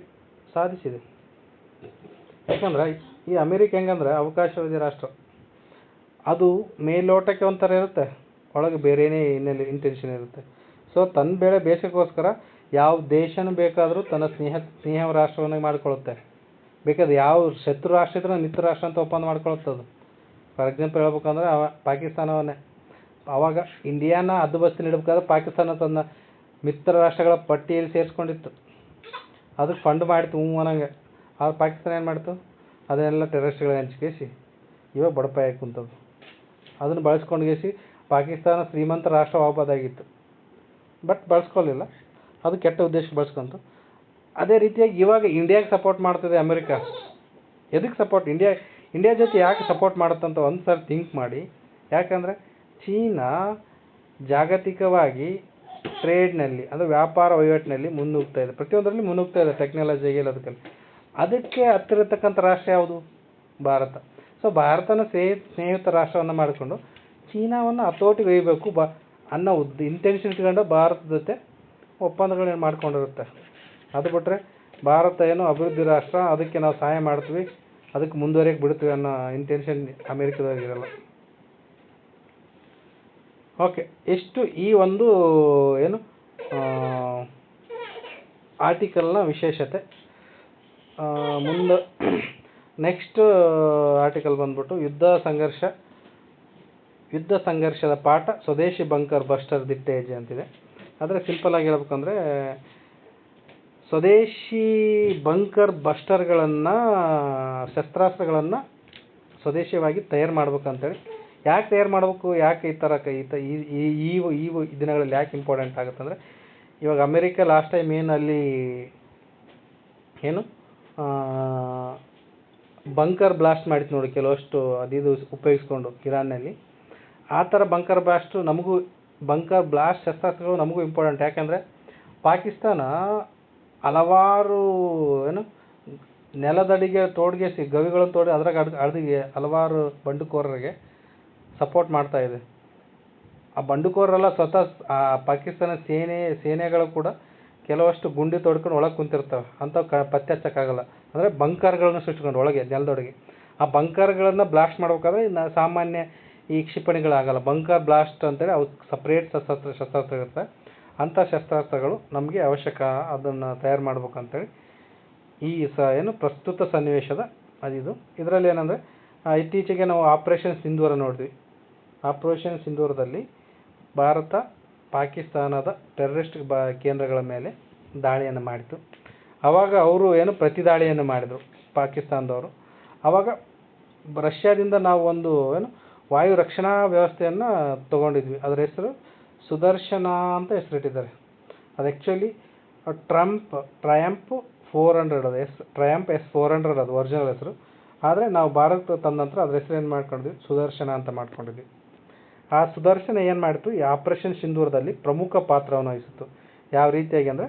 ಸಾಧಿಸಿದೆ. ಯಾಕಂದ್ರೆ ಈ ಅಮೆರಿಕ ಹೆಂಗಂದ್ರೆ ಅವಕಾಶವಾದಿ ರಾಷ್ಟ್ರ, ಅದು ಮೇಲ್ನೋಟಕ್ಕೆ ಒಂಥರ ಇರುತ್ತೆ, ಒಳಗೆ ಬೇರೆಯೇ ಇಂಟೆನ್ಷನ್ ಇರುತ್ತೆ. ಸೊ ತನ್ನ ಬೇಳೆ ಬೇಸಕ್ಕೋಸ್ಕರ ಯಾವ ದೇಶನೂ ಬೇಕಾದರೂ ತನ್ನ ಸ್ನೇಹ ರಾಷ್ಟ್ರವನ್ನಾಗಿ ಮಾಡಿಕೊಳ್ಳುತ್ತೆ. ಬೇಕಾದ್ರೆ ಯಾವ ಶತ್ರು ರಾಷ್ಟ್ರ ಇದ್ರೂ ಮಿತ್ರ ರಾಷ್ಟ್ರ ಅಂತ ಒಪ್ಪಂದ ಮಾಡ್ಕೊಳ್ಳುತ್ತದು. ಫಾರ್ ಎಕ್ಸಾಂಪಲ್ ಹೇಳ್ಬೇಕಂದ್ರೆ ಪಾಕಿಸ್ತಾನವನ್ನೇ ಆವಾಗ ಇಂಡಿಯಾನ ಹದ್ದುಬಸ್ತಿನ ಇಡಬೇಕಾದ್ರೆ ಪಾಕಿಸ್ತಾನ ತನ್ನ ಮಿತ್ರ ರಾಷ್ಟ್ರಗಳ ಪಟ್ಟಿಯಲ್ಲಿ ಸೇರಿಸ್ಕೊಂಡಿತ್ತು. ಅದಕ್ಕೆ ಫಂಡ್ ಮಾಡಿತು ಅನ್ನಂಗೆ. ಆದ್ರೆ ಪಾಕಿಸ್ತಾನ ಏನು ಮಾಡ್ತು? ಅದನ್ನೆಲ್ಲ ಟೆರರಿಸ್ಟ್ಗಳ ಹಂಚ್ಕೇಸಿ ಇವಾಗ ಬಡಪಾಯಿ ಕುಂತದ್ದು. ಅದನ್ನು ಬಳಸ್ಕೊಂಡ್ಗೇಸಿ ಪಾಕಿಸ್ತಾನ ಶ್ರೀಮಂತ ರಾಷ್ಟ್ರವಾಗಬಹುದಾಗಿತ್ತು, ಬಟ್ ಬಳಸ್ಕೊಳ್ಳಿಲ್ಲ. ಅದು ಕೆಟ್ಟ ಉದ್ದೇಶಕ್ಕೆ ಬಳಸ್ಕೊಂತು. ಅದೇ ರೀತಿಯಾಗಿ ಇವಾಗ ಇಂಡಿಯಾಗೆ ಸಪೋರ್ಟ್ ಮಾಡ್ತದೆ ಅಮೆರಿಕ. ಎದಕ್ಕೆ ಸಪೋರ್ಟ್? ಇಂಡಿಯಾ ಜೊತೆ ಯಾಕೆ ಸಪೋರ್ಟ್ ಮಾಡುತ್ತಂತ ಒಂದು ಸರಿ ಥಿಂಕ್ ಮಾಡಿ. ಯಾಕಂದರೆ ಚೀನಾ ಜಾಗತಿಕವಾಗಿ ಟ್ರೇಡ್ನಲ್ಲಿ ಅಂದರೆ ವ್ಯಾಪಾರ ವಹಿವಾಟಿನಲ್ಲಿ ಮುನ್ನುಗ್ತಾ ಇದೆ, ಪ್ರತಿಯೊಂದರಲ್ಲಿ ಮುನ್ನುಗ್ತಾ ಇದೆ, ಟೆಕ್ನಾಲಜಿಗೆ ಎಲ್ಲದಕ್ಕಲ್ಲಿ. ಅದಕ್ಕೆ ಹತ್ತಿರತಕ್ಕಂಥ ರಾಷ್ಟ್ರ ಯಾವುದು? ಭಾರತ. ಸೊ ಭಾರತನ ಸ್ನೇಹಿತ ರಾಷ್ಟ್ರವನ್ನು ಮಾಡಿಕೊಂಡು ಚೀನಾವನ್ನು ಹತೋಟಿಗೆ ಒಯ್ಯಬೇಕು ಅನ್ನೋ ಇಂಟೆನ್ಷನ್ ಇಟ್ಕೊಂಡು ಭಾರತದ ಜೊತೆ ಒಪ್ಪಂದಗಳೇನು ಮಾಡ್ಕೊಂಡಿರುತ್ತೆ. ಅದು ಬಿಟ್ಟರೆ ಭಾರತ ಅಭಿವೃದ್ಧಿ ರಾಷ್ಟ್ರ, ಅದಕ್ಕೆ ನಾವು ಸಹಾಯ ಮಾಡ್ತೀವಿ, ಅದಕ್ಕೆ ಮುಂದುವರಿಯಕ್ಕೆ ಬಿಡ್ತೀವಿ ಅನ್ನೋ ಇಂಟೆನ್ಷನ್ ಅಮೆರಿಕದಾಗಿರಲ್ಲ. ಓಕೆ, ಎಷ್ಟು ಈ ಒಂದು ಆರ್ಟಿಕಲ್ನ ವಿಶೇಷತೆ. ಮುಂದೆ ನೆಕ್ಸ್ಟ್ ಆರ್ಟಿಕಲ್ ಬಂದ್ಬಿಟ್ಟು ಯುದ್ಧ ಸಂಘರ್ಷದ ಪಾಠ, ಸ್ವದೇಶಿ ಬಂಕರ್ ಬಸ್ಟರ್ ದಿಟ್ಟ ಹೆಜ್ಜೆ ಅಂತಿದೆ. ಆದರೆ ಸಿಂಪಲ್ ಆಗಿ ಹೇಳ್ಬೇಕಂದ್ರೆ ಸ್ವದೇಶಿ ಬಂಕರ್ ಬಸ್ಟರ್ಗಳನ್ನು, ಶಸ್ತ್ರಾಸ್ತ್ರಗಳನ್ನು ಸ್ವದೇಶಿಯಾಗಿ ತಯಾರು ಮಾಡ್ಬೇಕಂತೇಳಿ. ಯಾಕೆ ತಯಾರು ಮಾಡಬೇಕು, ಯಾಕೆ ಈ ಥರ ಈ ದಿನಗಳಲ್ಲಿ ಯಾಕೆ ಇಂಪಾರ್ಟೆಂಟ್ ಆಗುತ್ತೆ ಅಂದರೆ, ಇವಾಗ ಅಮೆರಿಕ ಲಾಸ್ಟ್ ಟೈಮ್ ಅಲ್ಲಿ ಬಂಕರ್ ಬ್ಲಾಸ್ಟ್ ಮಾಡಿತ್ತು ನೋಡಿ, ಕೆಲವಷ್ಟು ಅದಿದು ಉಪಯೋಗಿಸ್ಕೊಂಡು ಇರಾನ್ನಲ್ಲಿ. ಆ ಥರ ಬಂಕರ್ ಬ್ಲಾಸ್ಟ್ ಶಸ್ತ್ರಾಸ್ತ್ರಗಳು ನಮಗೂ ಇಂಪಾರ್ಟೆಂಟ್. ಯಾಕಂದರೆ ಪಾಕಿಸ್ತಾನ ಹಲವಾರು ನೆಲದಡಿಗೆ ತೋಡ್ಗೆಸಿ ಗವಿಗಳನ್ನು ತೋಡಿ ಅದ್ರಾಗ ಅಡ್ದಿಗೆ ಹಲವಾರು ಬಂಡುಕೋರರಿಗೆ ಸಪೋರ್ಟ್ ಮಾಡ್ತಾ ಇದೆ. ಆ ಬಂಡುಕೋರರೆಲ್ಲ ಸ್ವತಃ ಪಾಕಿಸ್ತಾನ ಸೇನೆಗಳು ಕೂಡ ಕೆಲವಷ್ಟು ಗುಂಡಿ ತೊಡ್ಕೊಂಡು ಒಳಗೆ ಕುಂತಿರ್ತವೆ, ಅಂಥವು ಪತ್ತೆ ಹಚ್ಚಕ್ಕಾಗಲ್ಲ. ಅಂದರೆ ಬಂಕರ್ಗಳನ್ನ ಸೃಷ್ಟಿಕೊಂಡು ಒಳಗೆ ನೆಲದೊಳಗೆ ಆ ಬಂಕರ್ಗಳನ್ನು ಬ್ಲಾಸ್ಟ್ ಮಾಡ್ಬೇಕಾದ್ರೆ ಸಾಮಾನ್ಯ ಈ ಕ್ಷಿಪಣಿಗಳಾಗಲ್ಲ. ಬಂಕರ್ ಬ್ಲಾಸ್ಟ್ ಅಂತೇಳಿ ಅವು ಸಪ್ರೇಟ್ ಶಸ್ತ್ರಾಸ್ತ್ರ ಇರುತ್ತೆ. ಅಂಥ ಶಸ್ತ್ರಾಸ್ತ್ರಗಳು ನಮಗೆ ಅವಶ್ಯಕ, ಅದನ್ನು ತಯಾರು ಮಾಡ್ಬೇಕಂತೇಳಿ ಈ ಪ್ರಸ್ತುತ ಸನ್ನಿವೇಶದ ಅದಿದು. ಇದರಲ್ಲಿ ಏನಂದರೆ ಇತ್ತೀಚೆಗೆ ನಾವು ಆಪರೇಷನ್ ಸಿಂಧೂರ ನೋಡಿದ್ವಿ. ಆಪರೇಷನ್ ಸಿಂಧೂರದಲ್ಲಿ ಭಾರತ ಪಾಕಿಸ್ತಾನದ ಟೆರರಿಸ್ಟ್ ಕೇಂದ್ರಗಳ ಮೇಲೆ ದಾಳಿಯನ್ನು ಮಾಡಿತು. ಆವಾಗ ಅವರು ಪ್ರತಿ ದಾಳಿಯನ್ನು ಮಾಡಿದರು ಪಾಕಿಸ್ತಾನದವರು. ಆವಾಗ ರಷ್ಯಾದಿಂದ ನಾವು ಒಂದು ವಾಯು ರಕ್ಷಣಾ ವ್ಯವಸ್ಥೆಯನ್ನು ತೊಗೊಂಡಿದ್ವಿ. ಅದರ ಹೆಸರು ಸುದರ್ಶನ ಅಂತ ಹೆಸರಿಟ್ಟಿದ್ದಾರೆ. ಅದು ಆ್ಯಕ್ಚುಲಿ ಟ್ರಯಾಂಪ್ 400 ಅದು ಟ್ರಯಾಂಪ್ S-400 ಅದು ಒರಿಜಿನಲ್ ಹೆಸರು. ಆದರೆ ನಾವು ಭಾರತ ತಂದ ನಂತರ ಅದ್ರ ಹೆಸರು ಏನು ಮಾಡ್ಕೊಂಡಿದ್ವಿ, ಸುದರ್ಶನ ಅಂತ ಮಾಡ್ಕೊಂಡಿದ್ವಿ. ಆ ಸುದರ್ಶನ ಏನು ಮಾಡಿತು, ಈ ಆಪರೇಷನ್ ಸಿಂಧೂರದಲ್ಲಿ ಪ್ರಮುಖ ಪಾತ್ರವನ್ನು ವಹಿಸಿತ್ತು. ಯಾವ ರೀತಿಯಾಗಿ ಅಂದರೆ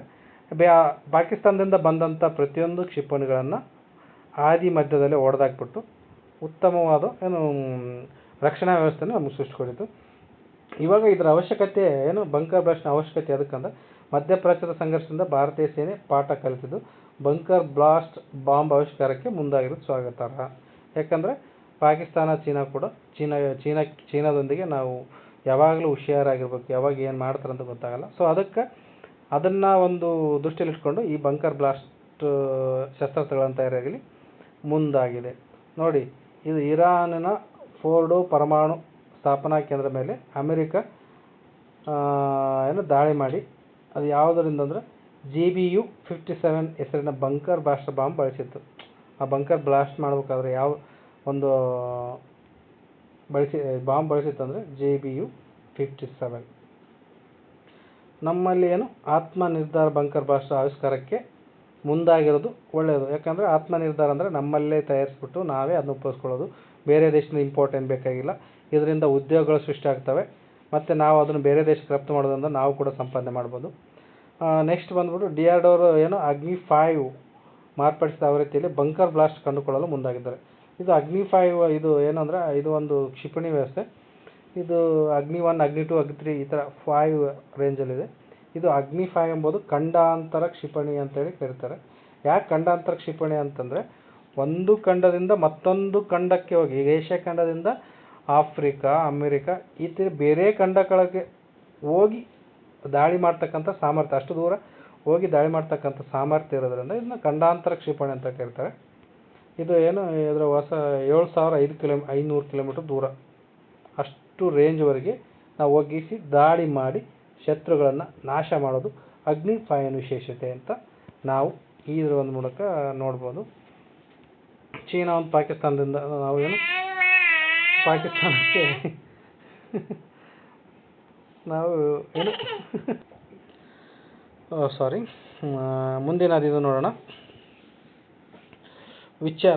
ಪಾಕಿಸ್ತಾನದಿಂದ ಬಂದಂಥ ಪ್ರತಿಯೊಂದು ಕ್ಷಿಪಣಿಗಳನ್ನು ಆದಿ ಮಧ್ಯದಲ್ಲಿ ಹೊಡೆದಾಕ್ಬಿಟ್ಟು ಉತ್ತಮವಾದ ರಕ್ಷಣಾ ವ್ಯವಸ್ಥೆಯನ್ನು ನಮಗೆ ಸೃಷ್ಟಿಸಿಕೊಡಿತು. ಇವಾಗ ಇದರ ಅವಶ್ಯಕತೆ ಬಂಕರ್ ಬ್ಲಾಸ್ಟ್ನ ಅವಶ್ಯಕತೆ ಅದಕ್ಕಂದ್ರೆ ಮಧ್ಯಪ್ರಾಚ್ಯದ ಸಂಘರ್ಷದಿಂದ ಭಾರತೀಯ ಸೇನೆ ಪಾಠ ಕಲಿತಿದ್ದು ಬಂಕರ್ ಬ್ಲಾಸ್ಟ್ ಬಾಂಬ್ ಆವಿಷ್ಕಾರಕ್ಕೆ ಮುಂದಾಗಿರೋದು ಸ್ವಾಗತಾರ್ಹ. ಯಾಕಂದರೆ ಪಾಕಿಸ್ತಾನ ಚೀನಾದೊಂದಿಗೆ ನಾವು ಯಾವಾಗಲೂ ಹುಷಾರಾಗಿರ್ಬೇಕು, ಯಾವಾಗ ಏನು ಮಾಡ್ತಾರೆ ಅಂತ ಗೊತ್ತಾಗಲ್ಲ. ಸೊ ಅದನ್ನು ಒಂದು ದೃಷ್ಟಿಯಲ್ಲಿಟ್ಕೊಂಡು ಈ ಬಂಕರ್ ಬ್ಲಾಸ್ಟ್ ಶಸ್ತ್ರಾಸ್ತ್ರಗಳನ್ನು ತಯಾರಾಗಲಿ ಮುಂದಾಗಿದೆ. ನೋಡಿ, ಇದು ಇರಾನಿನ ಫೋರ್ಡೋ ಪರಮಾಣು ಸ್ಥಾಪನಾ ಕೇಂದ್ರ ಮೇಲೆ ಅಮೆರಿಕ ದಾಳಿ ಮಾಡಿ, ಅದು ಯಾವುದರಿಂದ ಅಂದರೆ GBU-57 ಹೆಸರಿನ ಬಂಕರ್ ಬ್ಲಾಸ್ಟರ್ ಬಾಂಬ್ ಬಳಸಿತ್ತು. ಆ ಬಂಕರ್ ಬ್ಲಾಸ್ಟ್ ಮಾಡಬೇಕಾದ್ರೆ ಯಾವ ಒಂದು ಬಾಂಬ್ ಬಳಸಿತ್ತು ಅಂದರೆ GBU-57. ನಮ್ಮಲ್ಲಿ ಏನು ಆತ್ಮನಿರ್ಧಾರ ಬಂಕರ್ ಬ್ಲಾಸ್ಟರ್ ಆವಿಷ್ಕಾರಕ್ಕೆ ಮುಂದಾಗಿರೋದು ಒಳ್ಳೆಯದು. ಯಾಕಂದರೆ ಆತ್ಮನಿರ್ಧಾರ ಅಂದರೆ ನಮ್ಮಲ್ಲೇ ತಯಾರಿಸ್ಬಿಟ್ಟು ನಾವೇ ಅದನ್ನ ಉಪಯೋಗಿಸ್ಕೊಳ್ಳೋದು. ಬೇರೆ ದೇಶದಿಂದ ಇಂಪೋರ್ಟ್ ಏನು ಬೇಕಾಗಿಲ್ಲ. ಇದರಿಂದ ಉದ್ಯೋಗಗಳು ಸೃಷ್ಟಿ ಆಗ್ತವೆ ಮತ್ತು ನಾವು ಅದನ್ನು ಬೇರೆ ದೇಶಕ್ಕೆ ರಫ್ತು ಮಾಡೋದ್ರಿಂದ ನಾವು ಕೂಡ ಸಂಪಾದನೆ ಮಾಡ್ಬೋದು. ನೆಕ್ಸ್ಟ್ ಬಂದ್ಬಿಟ್ಟು DRDO ಏನು ಅಗ್ನಿ-5 ಮಾರ್ಪಡಿಸಿದ ಆವೃತ್ತಿಯಲ್ಲಿ ಬಂಕರ್ ಬ್ಲಾಸ್ಟ್ ಕಂಡುಕೊಳ್ಳಲು ಮುಂದಾಗಿದ್ದಾರೆ. ಇದು ಅಗ್ನಿ-5 ಇದು ಏನಂದರೆ ಇದು ಒಂದು ಕ್ಷಿಪಣಿ ವ್ಯವಸ್ಥೆ. ಇದು ಅಗ್ನಿ-1, ಅಗ್ನಿ-2, ಅಗ್ನಿ-3 ಈ ಥರ 5 ರೇಂಜಲ್ಲಿದೆ. ಇದು ಅಗ್ನಿ-5 ಎಂಬುದು ಖಂಡಾಂತರ ಕ್ಷಿಪಣಿ ಅಂತೇಳಿ ಕರೀತಾರೆ. ಯಾಕೆ ಖಂಡಾಂತರ ಕ್ಷಿಪಣಿ ಅಂತಂದರೆ ಒಂದು ಖಂಡದಿಂದ ಮತ್ತೊಂದು ಖಂಡಕ್ಕೆ ಹೋಗಿ, ಈಗ ಏಷ್ಯಾ ಖಂಡದಿಂದ ಆಫ್ರಿಕಾ, ಅಮೆರಿಕಾ ಈ ಥರ ಬೇರೆ ಖಂಡಗಳಿಗೆ ಹೋಗಿ ದಾಳಿ ಮಾಡ್ತಕ್ಕಂಥ ಸಾಮರ್ಥ್ಯ, ಅಷ್ಟು ದೂರ ಹೋಗಿ ದಾಳಿ ಮಾಡ್ತಕ್ಕಂಥ ಸಾಮರ್ಥ್ಯ ಇರೋದ್ರಿಂದ ಇದನ್ನ ಖಂಡಾಂತರ ಕ್ಷಿಪಣಿ ಅಂತ ಕರೀತಾರೆ. ಇದು ಏನು ಇದರ 7,500 ಕಿಲೋಮೀಟರ್ ದೂರ ಅಷ್ಟು ರೇಂಜ್ವರೆಗೆ ನಾವು ಹೋಗಿಸಿ ದಾಳಿ ಮಾಡಿ ಶತ್ರುಗಳನ್ನು ನಾಶ ಮಾಡೋದು ಅಗ್ನಿ-5 ವಿಶೇಷತೆ ಅಂತ ನಾವು ಇದರ ಒಂದು ಮೂಲಕ ನೋಡ್ಬೋದು. ಚೀನಾ ಒಂದು ಪಾಕಿಸ್ತಾನದಿಂದ ನಾವು ಏನು ಪಾಕಿಸ್ತಾನಕ್ಕೆ ನಾವು ಏನು ಮುಂದಿನದು ಇದು ನೋಡೋಣ.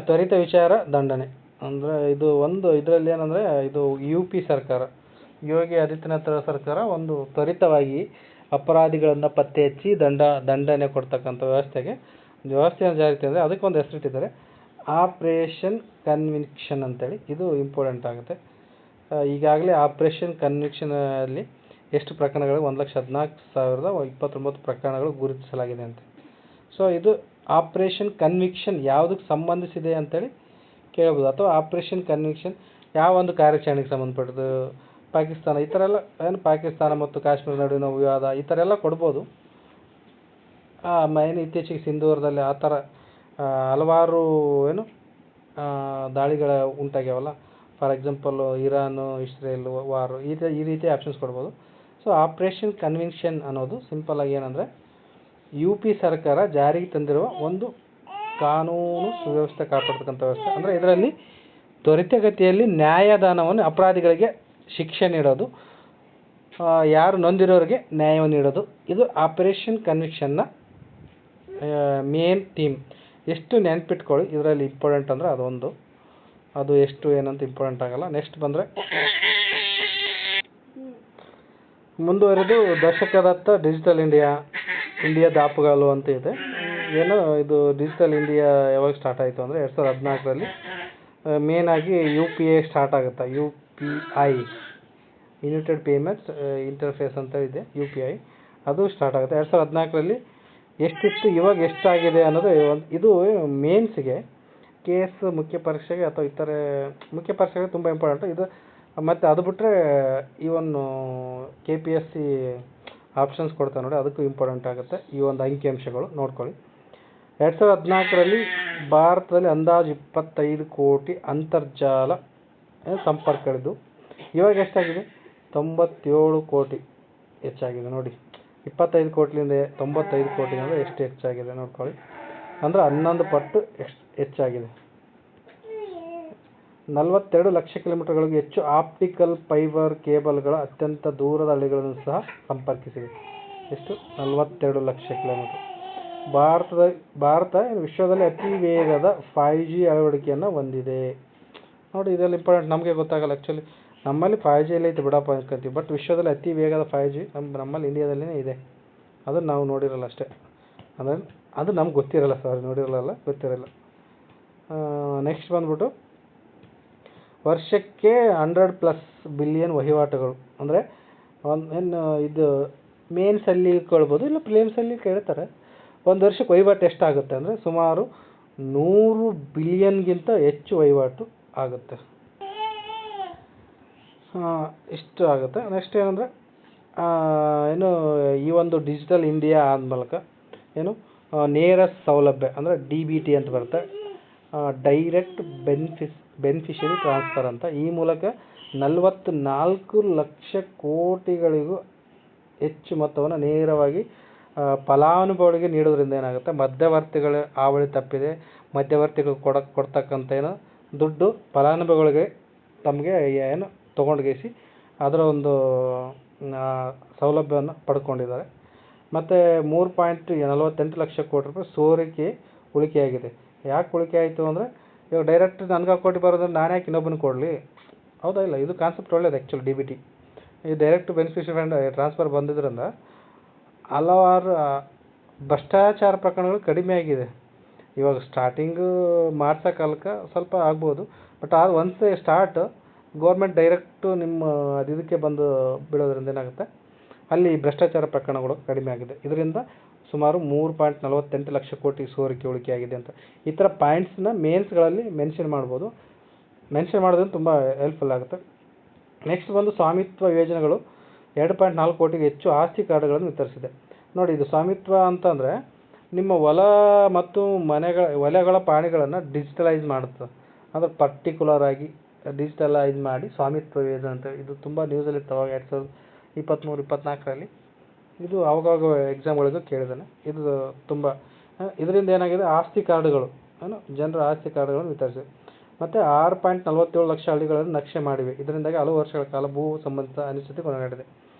ತ್ವರಿತ ವಿಚಾರ ದಂಡನೆ ಅಂದರೆ ಇದು ಒಂದು ಇದರಲ್ಲಿ ಏನಂದರೆ ಇದು UP ಸರ್ಕಾರ, ಯೋಗಿ ಆದಿತ್ಯನಾಥ್ ಸರ್ಕಾರ ಒಂದು ತ್ವರಿತವಾಗಿ ಅಪರಾಧಿಗಳನ್ನು ಪತ್ತೆ ಹಚ್ಚಿ ದಂಡನೆ ಕೊಡ್ತಕ್ಕಂಥ ವ್ಯವಸ್ಥೆಯನ್ನು ಜಾರಿ ತಂದರೆ ಅದಕ್ಕೊಂದು ಹೆಸರಿಟ್ಟಿದ್ದಾರೆ, ಆಪ್ರೇಷನ್ ಕನ್ವಿಕ್ಷನ್ ಅಂತೇಳಿ. ಇದು ಇಂಪಾರ್ಟೆಂಟ್ ಆಗುತ್ತೆ. ಈಗಾಗಲೇ ಆಪ್ರೇಷನ್ ಕನ್ವಿಕ್ಷನಲ್ಲಿ ಎಷ್ಟು ಪ್ರಕರಣಗಳು 1,14,029 ಪ್ರಕರಣಗಳು ಗುರುತಿಸಲಾಗಿದೆ ಅಂತೆ. ಸೊ ಇದು ಆಪ್ರೇಷನ್ ಕನ್ವಿಕ್ಷನ್ ಯಾವುದಕ್ಕೆ ಸಂಬಂಧಿಸಿದೆ ಅಂತೇಳಿ ಕೇಳ್ಬೋದು. ಅಥವಾ ಆಪ್ರೇಷನ್ ಕನ್ವಿಕ್ಷನ್ ಯಾವ ಒಂದು ಕಾರ್ಯಾಚರಣೆಗೆ ಸಂಬಂಧಪಟ್ಟದ್ದು, ಪಾಕಿಸ್ತಾನ ಈ ಥರ ಎಲ್ಲ ಏನು ಪಾಕಿಸ್ತಾನ ಮತ್ತು ಕಾಶ್ಮೀರ ನಡುವಿನ ವಿವಾದ ಈ ಥರ ಎಲ್ಲ ಕೊಡ್ಬೋದು. ಏನು ಇತ್ತೀಚೆಗೆ ಸಿಂಧೂರದಲ್ಲಿ ಆ ಥರ ಹಲವಾರು ಏನು ದಾಳಿಗಳ ಉಂಟಾಗ್ಯಾವಲ್ಲ, ಫಾರ್ ಎಕ್ಸಾಂಪಲ್ ಇರಾನು, ಇಸ್ರೇಲ್ ವಾರು ಈ ರೀತಿ ಆಪ್ಷನ್ಸ್ ಕೊಡ್ಬೋದು. ಸೊ ಆಪ್ರೇಷನ್ ಕನ್ವಿಕ್ಷನ್ ಅನ್ನೋದು ಸಿಂಪಲ್ ಆಗಿ ಏನಂದರೆ UP ಸರ್ಕಾರ ಜಾರಿಗೆ ತಂದಿರುವ ಒಂದು ಕಾನೂನು ಸುವ್ಯವಸ್ಥೆ ಕಾಪಾಡ್ತಕ್ಕಂಥ ವ್ಯವಸ್ಥೆ. ಅಂದರೆ ಇದರಲ್ಲಿ ತ್ವರಿತಗತಿಯಲ್ಲಿ ನ್ಯಾಯದಾನವನ್ನು ಅಪರಾಧಿಗಳಿಗೆ ಶಿಕ್ಷೆ ನೀಡೋದು, ಯಾರು ನೊಂದಿರೋರಿಗೆ ನ್ಯಾಯವನ್ನು ನೀಡೋದು. ಇದು ಆಪರೇಷನ್ ಕನ್ವಿಕ್ಷನ್ನ ಮೇನ್ ಥೀಮ್. ಎಷ್ಟು ನೆನ್ಪಿಟ್ಕೊಳ್ಳಿ, ಇದರಲ್ಲಿ ಇಂಪಾರ್ಟೆಂಟ್ ಅಂದರೆ ಅದೊಂದು, ಅದು ಎಷ್ಟು ಏನಂತ ಇಂಪಾರ್ಟೆಂಟ್ ಆಗಲ್ಲ. ನೆಕ್ಸ್ಟ್ ಬಂದರೆ ಮುಂದುವರೆದು ದಶಕದತ್ತ ಡಿಜಿಟಲ್ ಇಂಡಿಯಾ ದಾಪುಗಾಲು ಅಂತ ಇದೆ. ಏನು ಇದು ಡಿಜಿಟಲ್ ಇಂಡಿಯಾ ಯಾವಾಗ ಸ್ಟಾರ್ಟ್ ಆಯಿತು ಅಂದರೆ 2014ರಲ್ಲಿ ಮೇನ್ ಆಗಿ UPI ಸ್ಟಾರ್ಟ್ ಆಗುತ್ತೆ. UPI ಯುನೈಟೆಡ್ ಪೇಮೆಂಟ್ಸ್ ಇಂಟರ್ಫೇಸ್ ಅಂತ ಇದೆ, UPI ಅದು ಸ್ಟಾರ್ಟ್ ಆಗುತ್ತೆ 2014ರಲ್ಲಿ. ಎಷ್ಟಿತ್ತು ಇವಾಗ ಎಷ್ಟಾಗಿದೆ ಅನ್ನೋದು ಇದು ಮೇನ್ಸ್ಗೆ, KS ಮುಖ್ಯ ಪರೀಕ್ಷೆಗೆ ಅಥವಾ ಇತರೆ ಮುಖ್ಯ ಪರೀಕ್ಷೆಗೆ ತುಂಬ ಇಂಪಾರ್ಟೆಂಟು ಇದು. ಮತ್ತು ಅದು ಬಿಟ್ಟರೆ ಇವನ್ನು KPSC ಆಪ್ಷನ್ಸ್ ಕೊಡ್ತಾರೆ ನೋಡಿ, ಅದಕ್ಕೂ ಇಂಪಾರ್ಟೆಂಟ್ ಆಗುತ್ತೆ ಈ ಒಂದು ಅಂಕಿಅಂಶಗಳು ನೋಡ್ಕೊಳ್ಳಿ. 2014ರಲ್ಲಿ ಭಾರತದಲ್ಲಿ ಅಂದಾಜು 25 ಕೋಟಿ ಅಂತರ್ಜಾಲ ಸಂಪರ್ಕಗಳಿದ್ದು, ಇವಾಗ ಎಷ್ಟಾಗಿದೆ 97 ಕೋಟಿ ಹೆಚ್ಚಾಗಿದೆ ನೋಡಿ. 25 ಕೋಟಿಯಿಂದ 95 ಕೋಟಿ ಅಂದರೆ ಎಷ್ಟು ಹೆಚ್ಚಾಗಿದೆ ನೋಡ್ಕೊಳ್ಳಿ, ಅಂದರೆ 11 ಪಟ್ಟು ಹೆಚ್ಚಾಗಿದೆ. 42 ಲಕ್ಷ ಕಿಲೋಮೀಟರ್ಗಳಿಗೂ ಹೆಚ್ಚು ಆಪ್ಟಿಕಲ್ ಫೈಬರ್ ಕೇಬಲ್ಗಳ ಅತ್ಯಂತ ದೂರದ ಹಳ್ಳಿಗಳನ್ನು ಸಹ ಸಂಪರ್ಕಿಸಿದೆ. ಎಷ್ಟು 42 ಲಕ್ಷ ಕಿಲೋಮೀಟರ್. ಭಾರತ ವಿಶ್ವದಲ್ಲಿ ಅತಿ ವೇಗದ 5G ಅಳವಡಿಕೆಯನ್ನು ಹೊಂದಿದೆ ನೋಡಿ. ಇದೆಲ್ಲ ಇಂಪಾರ್ಟೆಂಟ್, ನಮಗೆ ಗೊತ್ತಾಗಲ್ಲ ಆ್ಯಕ್ಚುಲಿ. ನಮ್ಮಲ್ಲಿ 5G ಎಲ್ಲ ಐತೆ ಬಿಡಪ್ಪ ಅನ್ಕೊಂತೀವಿ, ಬಟ್ ವಿಶ್ವದಲ್ಲಿ ಅತಿ ವೇಗದ 5G ನಮ್ಮಲ್ಲಿ ಇಂಡಿಯಾದಲ್ಲೇ ಇದೆ. ಅದನ್ನು ನಾವು ನೋಡಿರಲ್ಲ ಅಷ್ಟೇ, ಅಂದರೆ ಅದು ನಮ್ಗೆ ಗೊತ್ತಿರಲ್ಲ, ಗೊತ್ತಿರಲ್ಲ. ನೆಕ್ಸ್ಟ್ ಬಂದ್ಬಿಟ್ಟು ವರ್ಷಕ್ಕೆ 100+ ಬಿಲಿಯನ್ ವಹಿವಾಟುಗಳು, ಅಂದರೆ ಏನು ಇದು ಮೇನ್ಸಲ್ಲಿ ಕೇಳ್ಬೋದು, ಇಲ್ಲ ಪ್ಲೇಮ್ಸಲ್ಲಿ ಕೇಳ್ತಾರೆ. ಒಂದು ವರ್ಷಕ್ಕೆ ವಹಿವಾಟು ಎಷ್ಟಾಗುತ್ತೆ ಅಂದರೆ ಸುಮಾರು 100 ಬಿಲಿಯನ್ಗಿಂತ ಹೆಚ್ಚು ವಹಿವಾಟು ಆಗುತ್ತೆ. ಇಷ್ಟು ಆಗುತ್ತೆ. ನೆಕ್ಸ್ಟ್ ಏನಂದರೆ ಏನು ಈ ಒಂದು ಡಿಜಿಟಲ್ ಇಂಡಿಯಾ ಆದ ಮೂಲಕ ಏನು ನೇರ ಸೌಲಭ್ಯ ಅಂದರೆ DBT ಅಂತ ಬರುತ್ತೆ, ಡೈರೆಕ್ಟ್ ಬೆನಿಫಿಷರಿ ಟ್ರಾನ್ಸ್ಫರ್ ಅಂತ. ಈ ಮೂಲಕ 44 ಲಕ್ಷ ಕೋಟಿಗಳಿಗೂ ಹೆಚ್ಚು ಮೊತ್ತವನ್ನು ನೇರವಾಗಿ ಫಲಾನುಭವಿಗಳಿಗೆ ನೀಡೋದ್ರಿಂದ ಏನಾಗುತ್ತೆ, ಮಧ್ಯವರ್ತಿಗಳ ಹಾವಳಿ ತಪ್ಪಿದೆ. ಮಧ್ಯವರ್ತಿಗಳು ಕೊಡ್ತಕ್ಕಂಥ ಏನು ದುಡ್ಡು ಫಲಾನುಭವಿಗಳಿಗೆ ತಮಗೆ ಏನು ತೊಗೊಂಡ್ಗೇಸಿ ಅದರ ಒಂದು ಸೌಲಭ್ಯವನ್ನು ಪಡ್ಕೊಂಡಿದ್ದಾರೆ. ಮತ್ತು 3.48 ಲಕ್ಷ ಕೋಟಿ ರೂಪಾಯಿ ಸೋರಿಕೆ ಉಳಿಕೆಯಾಗಿದೆ. ಯಾಕೆ ಉಳಿಕೆ ಆಯಿತು ಅಂದರೆ, ಇವಾಗ ಡೈರೆಕ್ಟ್ ನನಗೆ ಅಕೌಂಟಿಗೆ ಬರೋದ್ರೆ ನಾನು ಯಾಕೆ ಇನ್ನೊಬ್ಬನಿಗೆ ಕೊಡಲಿ? ಹೌದಾ ಇಲ್ಲ? ಇದು ಕಾನ್ಸೆಪ್ಟ್ ಒಳ್ಳೇದು ಆ್ಯಕ್ಚುಲಿ. DBT ಈ ಡೈರೆಕ್ಟ್ ಬೆನಿಫಿಷರಿ ಫಂಡ್ ಟ್ರಾನ್ಸ್ಫರ್ ಬಂದಿದ್ದರಿಂದ ಹಲವಾರು ಭ್ರಷ್ಟಾಚಾರ ಪ್ರಕರಣಗಳು ಕಡಿಮೆ ಆಗಿದೆ. ಇವಾಗ ಸ್ಟಾರ್ಟಿಂಗು ಮಾಡ್ಸೋ ಕಾಲಕ್ಕೆ ಸ್ವಲ್ಪ ಆಗ್ಬೋದು, ಬಟ್ ಅದು ಒನ್ಸ್ ಸ್ಟಾರ್ಟ್ ಗೌರ್ಮೆಂಟ್ ಡೈರೆಕ್ಟು ನಿಮ್ಮ ಇದಕ್ಕೆ ಬಂದು ಬಿಡೋದ್ರಿಂದ ಏನಾಗುತ್ತೆ, ಅಲ್ಲಿ ಭ್ರಷ್ಟಾಚಾರ ಪ್ರಕರಣಗಳು ಕಡಿಮೆ ಆಗಿದೆ. ಇದರಿಂದ ಸುಮಾರು 3.48 ಲಕ್ಷ ಕೋಟಿ ಸೋರಿಕೆ ಉಳಿಕೆಯಾಗಿದೆ ಅಂತ ಈ ಥರ ಪಾಯಿಂಟ್ಸ್ನ ಮೇನ್ಸ್ಗಳಲ್ಲಿ ಮೆನ್ಷನ್ ಮಾಡ್ಬೋದು. ಮೆನ್ಷನ್ ಮಾಡೋದ್ರಿಂದ ತುಂಬ ಹೆಲ್ಪ್ಫುಲ್ ಆಗುತ್ತೆ. ನೆಕ್ಸ್ಟ್ ಬಂದು ಸ್ವಾಮಿತ್ವ ಯೋಜನೆಗಳು 2.4 ಕೋಟಿಗೆ ಹೆಚ್ಚು ಆಸ್ತಿ ಕಾರ್ಡ್ಗಳನ್ನು ವಿತರಿಸಿದೆ. ನೋಡಿ, ಇದು ಸ್ವಾಮಿತ್ವ ಅಂತಂದರೆ ನಿಮ್ಮ ಹೊಲ ಮತ್ತು ಹೊಲಗಳ ಪಾಣಿಗಳನ್ನು ಡಿಜಿಟಲೈಸ್ ಮಾಡುತ್ತೆ. ಅಂದರೆ ಪರ್ಟಿಕ್ಯುಲರ್ ಆಗಿ ಡಿಜಿಟಲೈಸ್ ಮಾಡಿ ಸ್ವಾಮಿತ್ವ ಯೋಜನೆ ಅಂತ. ಇದು ತುಂಬ ನ್ಯೂಸಲ್ಲಿ ಇತ್ತು ಅವಾಗ 2023-24ರಲ್ಲಿ. ಇದು ಅವಾಗವಾಗ ಎಕ್ಸಾಮ್ಗಳಿಗೂ ಕೇಳಿದ್ದಾನೆ. ಇದು ತುಂಬ ಇದರಿಂದ ಏನಾಗಿದೆ, ಆಸ್ತಿ ಕಾರ್ಡ್ಗಳು ಜನರ ಆಸ್ತಿ ಕಾರ್ಡ್ಗಳನ್ನು ವಿತರಿಸಿದೆ. ಮತ್ತು 6.47 ಲಕ್ಷ ಹಳ್ಳಿಗಳನ್ನು ನಕ್ಷೆ ಮಾಡಿವೆ. ಇದರಿಂದಾಗಿ ಹಲವು ವರ್ಷಗಳ ಕಾಲ ಭೂ ಸಂಬಂಧಿತ ಅನಿಶ್ಚಿತಿ ಕೊನೆಗೊಂಡಿದೆ.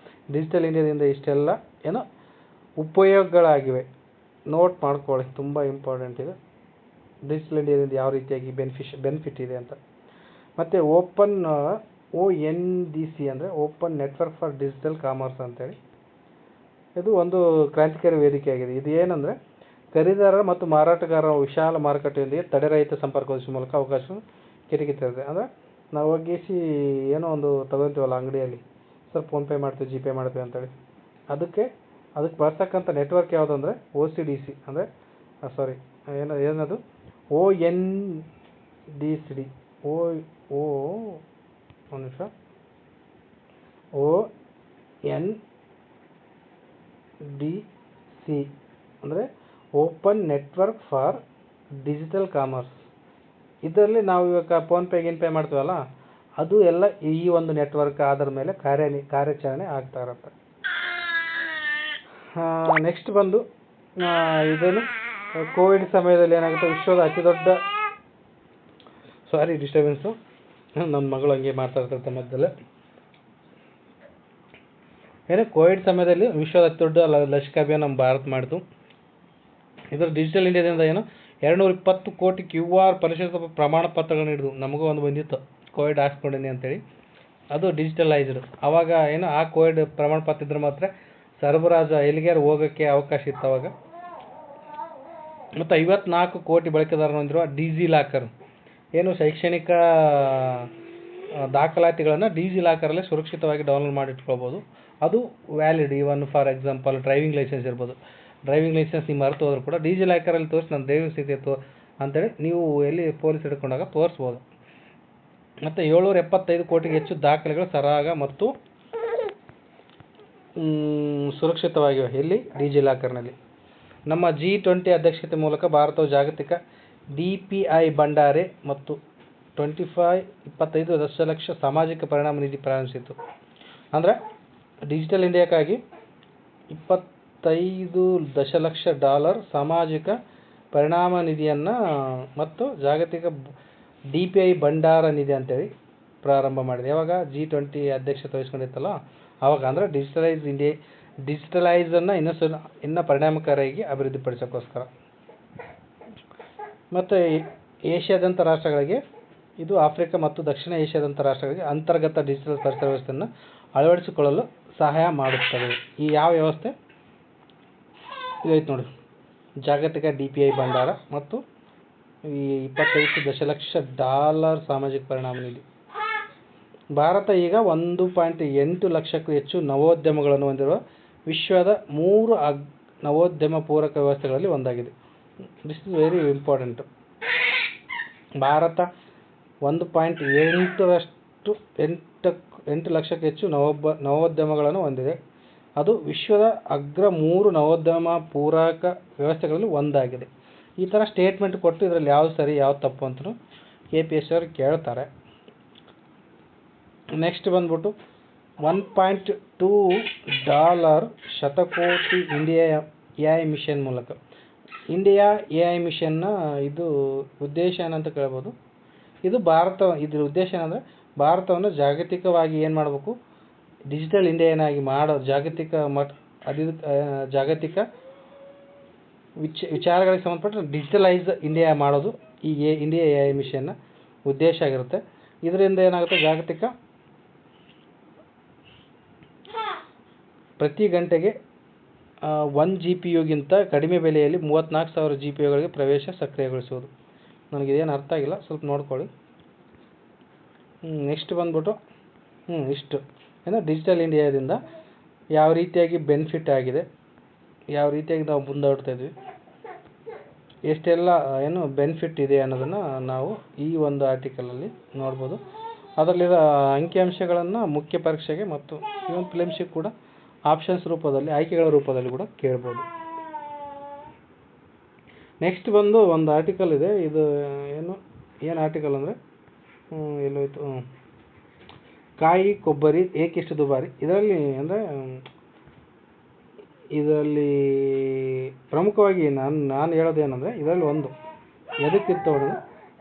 ಡಿಜಿಟಲ್ ಇಂಡಿಯಾದಿಂದ ಇಷ್ಟೆಲ್ಲ ಉಪಯೋಗಗಳಾಗಿವೆ. ನೋಟ್ ಮಾಡ್ಕೊಳ್ಳಿ, ತುಂಬ ಇಂಪಾರ್ಟೆಂಟ್ ಇದೆ. ಡಿಜಿಟಲ್ ಇಂಡಿಯಾದಿಂದ ಯಾವ ರೀತಿಯಾಗಿ ಬೆನಿಫಿಟ್ ಇದೆ ಅಂತ. ಮತ್ತು ONDC ಅಂದರೆ open network for digital commerce ಅಂತೇಳಿ. ಇದು ಒಂದು ಕ್ರಾಂತಿಕಾರಿ ವೇದಿಕೆಯಾಗಿದೆ. ಇದು ಏನಂದರೆ, ಖರೀದಿದಾರರ ಮತ್ತು ಮಾರಾಟಗಾರರ ವಿಶಾಲ ಮಾರುಕಟ್ಟೆಯೊಂದಿಗೆ ತಡೆರಹಿತ ಸಂಪರ್ಕ ಒದಗಿಸುವ ಮೂಲಕ ಅವಕಾಶ ಕಿರಿಕಿತ್ತದೆ. ಅಂದರೆ ನಾವು ಹೋಗಿಸಿ ಏನೋ ಒಂದು ತಗೊತೀವಲ್ಲ ಅಂಗಡಿಯಲ್ಲಿ, ಸರ್ ಫೋನ್ಪೇ ಮಾಡ್ತೀವಿ, ಜಿಪೇ ಮಾಡ್ತೀವಿ ಅಂತೇಳಿ, ಅದಕ್ಕೆ ಬರ್ತಕ್ಕಂಥ ನೆಟ್ವರ್ಕ್ ಯಾವುದು ಅಂದರೆ OCDC ಅಂದರೆ ಏನದು ONDCD ONDC ಅಂದರೆ open network for digital commerce. ಇದರಲ್ಲಿ ನಾವು ಇವಾಗ ಫೋನ್ಪೇ ಗಿನ್ಪೇ ಮಾಡ್ತೀವಲ್ಲ, ಅದು ಎಲ್ಲ ಈ ಒಂದು ನೆಟ್ವರ್ಕ್ ಆಧಾರ ಮೇಲೆ ಕಾರ್ಯಾಚರಣೆ ಆಗ್ತಾ ಇರುತ್ತೆ. ನೆಕ್ಸ್ಟ್ ಬಂದು ಇದೇನು ಕೋವಿಡ್ ಸಮಯದಲ್ಲಿ ಏನಾಗುತ್ತೆ, ವಿಶ್ವದ ಅತಿ ದೊಡ್ಡ ಡಿಸ್ಟರ್ಬೆನ್ಸು, ನನ್ನ ಮಗಳು ಹಂಗೆ ಮಾತಾಡ್ತಿರ್ತಾರೆ ಮಧ್ಯದಲ್ಲಿ. ಕೋವಿಡ್ ಸಮಯದಲ್ಲಿ ವಿಶ್ವದ ಅತಿ ದೊಡ್ಡ ಲಸಿಕಾ ಅಭಿಯಾನ ನಮ್ಮ ಭಾರತ ಮಾಡಿತು. ಇದರ ಡಿಜಿಟಲ್ ಇಂಡಿಯಾದಿಂದ 220 ಕೋಟಿ QR ಪರಿಶೀಲಿತ ಪ್ರಮಾಣ ಪತ್ರಗಳನ್ನ ಹಿಡಿದು ನಮಗೂ ಒಂದು ಬಂದಿತ್ತು, ಕೋವಿಡ್ ಹಾಕ್ಸ್ಕೊಂಡಿನಿ ಅಂತೇಳಿ. ಅದು ಡಿಜಿಟಲೈಸ್ಡ್. ಆವಾಗ ಆ ಕೋವಿಡ್ ಪ್ರಮಾಣ ಪತ್ರ ಇದ್ರೆ ಮಾತ್ರ ಸರಬರಾಜು ಎಲ್ಲಿಗಾರು ಹೋಗೋಕ್ಕೆ ಅವಕಾಶ ಇತ್ತು ಅವಾಗ. ಮತ್ತು 54 ಕೋಟಿ ಬಳಕೆದಾರರು ಹೊಂದಿರುವ ಡಿಜಿಲಾಕರ್ ಶೈಕ್ಷಣಿಕ ದಾಖಲಾತಿಗಳನ್ನು ಡಿಜಿಲಾಕರಲ್ಲಿ ಸುರಕ್ಷಿತವಾಗಿ ಡೌನ್ಲೋಡ್ ಮಾಡಿ ಇಟ್ಕೊಳ್ಬೋದು. ಅದು valid. Even for example driving license ಇರ್ಬೋದು. ಡ್ರೈವಿಂಗ್ ಲೈಸೆನ್ಸ್ ನೀವು ಮರೆತು ಹೋದ್ರು ಕೂಡ ಡಿಜಿಲಾಕರಲ್ಲಿ ತೋರಿಸಿ ನನ್ನ ಡ್ರೈವಿಂಗ್ ಸ್ಥಿತಿ ಅಂತೇಳಿ ನೀವು ಎಲ್ಲಿ ಪೊಲೀಸ್ ಹಿಡ್ಕೊಂಡಾಗ ತೋರಿಸ್ಬೋದು. ಮತ್ತು 775 ಕೋಟಿಗೆ ಹೆಚ್ಚು ದಾಖಲೆಗಳು ಸರಾಗ ಮತ್ತು ಸುರಕ್ಷಿತವಾಗಿವೆ. ಎಲ್ಲಿ? ಡಿಜಿಲಾಕರ್ನಲ್ಲಿ. ನಮ್ಮ G20 ಅಧ್ಯಕ್ಷತೆ ಮೂಲಕ ಭಾರತವು ಜಾಗತಿಕ DPI ಭಂಡಾರ ಮತ್ತು 25 ದಶಲಕ್ಷ ಸಾಮಾಜಿಕ ಪರಿಣಾಮ ನಿಧಿ ಪ್ರಾರಂಭಿಸಿತು. ಅಂದರೆ ಡಿಜಿಟಲ್ ಇಂಡಿಯಾಕ್ಕಾಗಿ $25 ದಶಲಕ್ಷ ಸಾಮಾಜಿಕ ಪರಿಣಾಮ ನಿಧಿಯನ್ನು ಮತ್ತು ಜಾಗತಿಕ DPI ಭಂಡಾರ ನಿಧಿ ಅಂತೇಳಿ ಪ್ರಾರಂಭ ಮಾಡಿದೆ. ಯಾವಾಗ G20 ಅಧ್ಯಕ್ಷತೆ ವಹಿಸ್ಕೊಂಡಿತ್ತಲ್ಲ ಆವಾಗ. ಅಂದರೆ ಡಿಜಿಟಲೈಸನ್ನು ಇನ್ನೂ ಪರಿಣಾಮಕಾರಿಯಾಗಿ ಅಭಿವೃದ್ಧಿಪಡಿಸೋಕ್ಕೋಸ್ಕರ. ಮತ್ತು ಏಷ್ಯಾದಂಥ ರಾಷ್ಟ್ರಗಳಿಗೆ, ಇದು ಆಫ್ರಿಕಾ ಮತ್ತು ದಕ್ಷಿಣ ಏಷ್ಯಾದಂಥ ರಾಷ್ಟ್ರಗಳಿಗೆ ಅಂತರ್ಗತ ಡಿಜಿಟಲ್ ಪರಿಸರ ವ್ಯವಸ್ಥೆಯನ್ನು ಅಳವಡಿಸಿಕೊಳ್ಳಲು ಸಹಾಯ ಮಾಡುತ್ತದೆ. ಈ ಯಾವ ವ್ಯವಸ್ಥೆ ಇದೈತೆ ನೋಡಿ, ಜಾಗತಿಕ DPI ಭಂಡಾರ ಮತ್ತು ಈ $25 ದಶಲಕ್ಷ ಸಾಮಾಜಿಕ ಪರಿಣಾಮ ನಿಧಿ. ಭಾರತ ಈಗ 1.8 ಲಕ್ಷಕ್ಕೂ ಹೆಚ್ಚು ನವೋದ್ಯಮಗಳನ್ನು ಹೊಂದಿರುವ ವಿಶ್ವದ 3 ನವೋದ್ಯಮ ಪೂರಕ ವ್ಯವಸ್ಥೆಗಳಲ್ಲಿ ಒಂದಾಗಿದೆ. This is very important. Bharat 1.8 ಲಕ್ಷಕ್ಕೂ ಹೆಚ್ಚು ನವೋದ್ಯಮಗಳನ್ನು ಹೊಂದಿದೆ. ಅದು ವಿಶ್ವದ ಅಗ್ರ 3 ನವೋದ್ಯಮ ಪೂರಕ ವ್ಯವಸ್ಥೆಗಳಲ್ಲಿ ಒಂದಾಗಿದೆ. ಈ ಥರ ಸ್ಟೇಟ್ಮೆಂಟ್ ಕೊಟ್ಟು ಇದರಲ್ಲಿ ಯಾವ್ದು ಸರಿ ಯಾವ್ದು ತಪ್ಪು ಅಂತಲೂ KPSC ಅವರು ಕೇಳ್ತಾರೆ. ನೆಕ್ಸ್ಟ್ ಬಂದ್ಬಿಟ್ಟು $1.2 ಶತಕೋಟಿ ಎ ಐ ಮಿಷನ್ ಮೂಲಕ. ಇಂಡಿಯಾ ಎ ಐ ಮಿಷನ್ನ ಇದು ಉದ್ದೇಶ ಏನಂತ ಕೇಳ್ಬೋದು. ಇದು ಇದ್ರ ಉದ್ದೇಶ ಏನಂದರೆ ಭಾರತವನ್ನು ಜಾಗತಿಕವಾಗಿ ಏನು ಮಾಡಬೇಕು, ಡಿಜಿಟಲ್ ಇಂಡಿಯಾನಾಗಿ ಜಾಗತಿಕ ವಿಚಾರಗಳಿಗೆ ಸಂಬಂಧಪಟ್ಟ ಡಿಜಿಟಲೈಸ್ ಇಂಡಿಯಾ ಮಾಡೋದು ಈ ಇಂಡಿಯಾ ಎ ಐ ಮಿಷನ್ನ ಉದ್ದೇಶ ಆಗಿರುತ್ತೆ. ಇದರಿಂದ ಏನಾಗುತ್ತೆ, ಜಾಗತಿಕ ಪ್ರತಿ ಗಂಟೆಗೆ 1 GPUಗಿಂತ ಕಡಿಮೆ ಬೆಲೆಯಲ್ಲಿ 34,000 GPUಗಳಿಗೆ ಪ್ರವೇಶ ಸಕ್ರಿಯಗೊಳಿಸುವುದು. ನನಗಿದೇನು ಅರ್ಥ ಆಗಿಲ್ಲ, ಸ್ವಲ್ಪ ನೋಡ್ಕೊಳ್ಳಿ. ನೆಕ್ಸ್ಟ್ ಬಂದ್ಬಿಟ್ಟು ಇಷ್ಟು ಏನು ಡಿಜಿಟಲ್ ಇಂಡಿಯಾದಿಂದ ಯಾವ ರೀತಿಯಾಗಿ ಬೆನಿಫಿಟ್ ಆಗಿದೆ, ಯಾವ ರೀತಿಯಾಗಿ ನಾವು ಮುಂದಾಡ್ತಾ ಇದ್ವಿ, ಎಷ್ಟೆಲ್ಲ ಏನು ಬೆನಿಫಿಟ್ ಇದೆ ಅನ್ನೋದನ್ನು ನಾವು ಈ ಒಂದು ಆರ್ಟಿಕಲಲ್ಲಿ ನೋಡ್ಬೋದು. ಅದರಲ್ಲಿರೋ ಅಂಕಿಅಂಶಗಳನ್ನು ಮುಖ್ಯ ಪರೀಕ್ಷೆಗೆ ಮತ್ತು ಇವನ್ ಫಿಲಿಮ್ಸಿಗೆ ಕೂಡ ಆಪ್ಷನ್ಸ್ ರೂಪದಲ್ಲಿ, ಆಯ್ಕೆಗಳ ರೂಪದಲ್ಲಿ ಕೂಡ ಕೇಳ್ಬೋದು. ನೆಕ್ಸ್ಟ್ ಬಂದು ಒಂದು ಆರ್ಟಿಕಲ್ ಇದೆ. ಇದು ಏನು ಆರ್ಟಿಕಲ್ ಅಂದರೆ ಎಲ್ಲೋಯ್ತು, ಕಾಯಿ ಕೊಬ್ಬರಿ ಏಕೆಷ್ಟು ದುಬಾರಿ. ಇದರಲ್ಲಿ ಪ್ರಮುಖವಾಗಿ ನಾನು ಹೇಳೋದೇನೆಂದರೆ, ಇದರಲ್ಲಿ ಒಂದು ಎದಕ್ಕಿತ್ತು ಹೊಡೆದು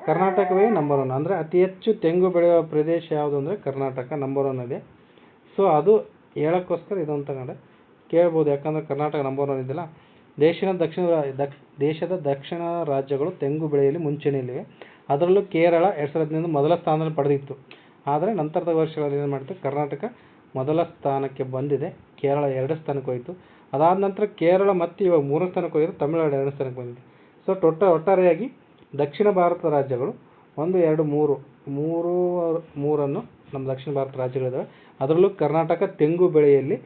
ಕರ್ನಾಟಕವೇ ನಂಬರ್ 1. ಅಂದರೆ ಅತಿ ಹೆಚ್ಚು ತೆಂಗು ಬೆಳೆಯುವ ಪ್ರದೇಶ ಯಾವುದು ಅಂದರೆ ಕರ್ನಾಟಕ ನಂಬರ್ 1 ಇದೆ. ಸೊ ಅದು ಹೇಳೋಕ್ಕೋಸ್ಕರ ಇದೊಂದು ತಗೊಂಡೆ, ಕೇಳ್ಬೋದು. ಯಾಕಂದರೆ ಕರ್ನಾಟಕ ನಂಬರ್ 1 ಇದೆಯಲ್ಲ. ದೇಶದ ದಕ್ಷಿಣ ರಾಜ್ಯಗಳು ತೆಂಗು ಬೆಳೆಯಲ್ಲಿ ಮುಂಚೂಣಿಯಲ್ಲಿವೆ. ಅದರಲ್ಲೂ ಕೇರಳ 2015 ಮೊದಲ ಸ್ಥಾನದಲ್ಲಿ ಪಡೆದಿತ್ತು. ಆದರೆ ನಂತರದ ವರ್ಷಗಳಲ್ಲಿ ಏನು ಮಾಡ್ತು, ಕರ್ನಾಟಕ ಮೊದಲ ಸ್ಥಾನಕ್ಕೆ ಬಂದಿದೆ, ಕೇರಳ 2 ಸ್ಥಾನಕ್ಕೆ ಹೋಯಿತು. ಅದಾದ ನಂತರ ಕೇರಳ ಮತ್ತು ಇವಾಗ 3 ಸ್ಥಾನಕ್ಕೆ ಹೋಗಿದ್ದು, ತಮಿಳುನಾಡು 2 ಸ್ಥಾನಕ್ಕೆ ಬಂದಿದೆ. ಸೊ ಒಟ್ಟಾರೆಯಾಗಿ ದಕ್ಷಿಣ ಭಾರತದ ರಾಜ್ಯಗಳು 1, 2, 3 ನಮ್ಮ ದಕ್ಷಿಣ ಭಾರತ ರಾಜ್ಯಗಳಿದ್ದಾವೆ. ಅದರಲ್ಲೂ ಕರ್ನಾಟಕ ತೆಂಗು ಬೆಳೆಯಲ್ಲಿ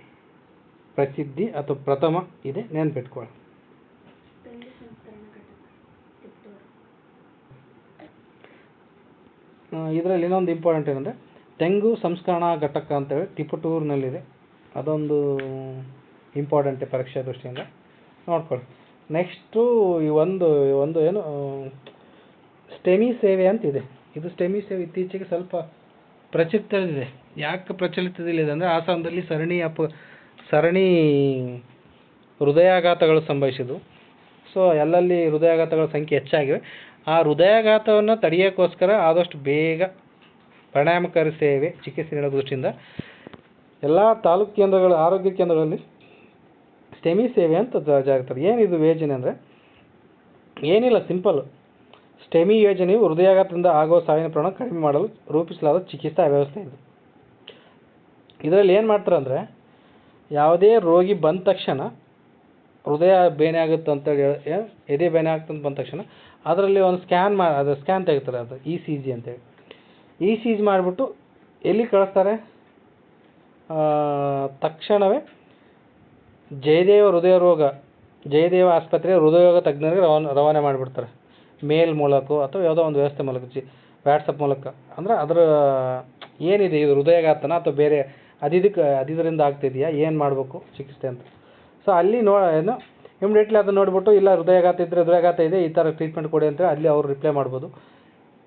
ಪ್ರಸಿದ್ಧಿ ಅಥವಾ ಪ್ರಥಮ ಇದೆ, ನೆನಪಿಟ್ಕೊಳ್ಳಿ. ಇದರಲ್ಲಿ ಇನ್ನೊಂದು ಇಂಪಾರ್ಟೆಂಟ್ ಏನಂದರೆ ತೆಂಗು ಸಂಸ್ಕರಣಾ ಘಟಕ ಅಂತೇಳಿ ತಿಪಟೂರಿನಲ್ಲಿದೆ. ಅದೊಂದು ಇಂಪಾರ್ಟೆಂಟ್ ಪರೀಕ್ಷಾ ದೃಷ್ಟಿಯಿಂದ ನೋಡ್ಕೊಳ್ಳಿ. ನೆಕ್ಸ್ಟು ಈ ಒಂದು ಏನು ಸ್ಟೆಮಿ ಸೇವೆ ಅಂತಿದೆ. ಇದು ಸ್ಟೆಮಿ ಸೇವೆ ಇತ್ತೀಚೆಗೆ ಸ್ವಲ್ಪ ಪ್ರಚಲಿತದಲ್ಲಿದೆ. ಯಾಕೆ ಪ್ರಚಲಿತದಲ್ಲಿದೆ ಅಂದರೆ, ಆಸಾಮದಲ್ಲಿ ಸರಣಿ ಹೃದಯಾಘಾತಗಳು ಸಂಭವಿಸಿದವು. ಸೊ ಎಲ್ಲಲ್ಲಿ ಹೃದಯಾಘಾತಗಳ ಸಂಖ್ಯೆ ಹೆಚ್ಚಾಗಿವೆ. ಆ ಹೃದಯಾಘಾತವನ್ನು ತಡೆಯೋಕ್ಕೋಸ್ಕರ ಆದಷ್ಟು ಬೇಗ ಪರಿಣಾಮಕಾರಿ ಚಿಕಿತ್ಸೆ ನೀಡೋ ದೃಷ್ಟಿಯಿಂದ ಎಲ್ಲ ತಾಲೂಕು ಕೇಂದ್ರಗಳು, ಆರೋಗ್ಯ ಕೇಂದ್ರಗಳಲ್ಲಿ ಸ್ಟೆಮಿ ಸೇವೆ ಅಂತ ಜಾರಿತಾರೆ. ಏನಿದು ಯೋಜನೆ ಅಂದರೆ ಏನಿಲ್ಲ, ಸಿಂಪಲ್. ಸ್ಟೆಮಿ ಯೋಜನೆಯು ಹೃದಯಾಘಾತದಿಂದ ಆಗುವ ಸಾವಿನ ಪ್ರಮಾಣ ಕಡಿಮೆ ಮಾಡಲು ರೂಪಿಸಲಾದ ಚಿಕಿತ್ಸಾ ವ್ಯವಸ್ಥೆ ಇದು. ಇದರಲ್ಲಿ ಏನು ಮಾಡ್ತಾರೆ ಅಂದರೆ, ಯಾವುದೇ ರೋಗಿ ಬಂದ ತಕ್ಷಣ ಹೃದಯ ಬೇನೆ ಆಗುತ್ತೆ ಅಂತೇಳಿ, ಎದೆ ಬೇನೆ ಆಗುತ್ತೆ ಅಂತ ಬಂದ ತಕ್ಷಣ ಅದರಲ್ಲಿ ಒಂದು ಸ್ಕ್ಯಾನ್ ತೆಗಿತಾರೆ. ಅದು ECG ಅಂತೇಳಿ. ECG ಮಾಡಿಬಿಟ್ಟು ಎಲ್ಲಿ ಕಳಿಸ್ತಾರೆ, ತಕ್ಷಣವೇ ಜಯದೇವ ಆಸ್ಪತ್ರೆಯ ಹೃದಯರೋಗ ತಜ್ಞರಿಗೆ ರವಾನೆ ಮಾಡಿಬಿಡ್ತಾರೆ. ಮೇಲ್ ಮೂಲಕ ಅಥವಾ ಯಾವುದೋ ಒಂದು ವ್ಯವಸ್ಥೆ ಮೂಲಕ, ವಾಟ್ಸಪ್ ಮೂಲಕ. ಅಂದರೆ ಅದರ ಏನಿದೆ, ಇದು ಹೃದಯಾಘಾತನ ಅಥವಾ ಬೇರೆ ಅದಿದರಿಂದ ಆಗ್ತಿದೆಯಾ, ಏನು ಮಾಡಬೇಕು ಚಿಕಿತ್ಸೆ ಅಂತ. ಸೊ ಅಲ್ಲಿ ಇಮಿಡಿಯೇಟ್ಲಿ ಅದನ್ನು ನೋಡಿಬಿಟ್ಟು, ಇಲ್ಲ ಹೃದಯಾಘಾತ ಇದ್ದರೆ ಹೃದಯಾಘಾತ ಇದೆ, ಈ ಥರ ಟ್ರೀಟ್ಮೆಂಟ್ ಕೊಡಿ ಅಂತೇಳಿ ಅಲ್ಲಿ ಅವ್ರು ರಿಪ್ಲೈ ಮಾಡ್ಬೋದು.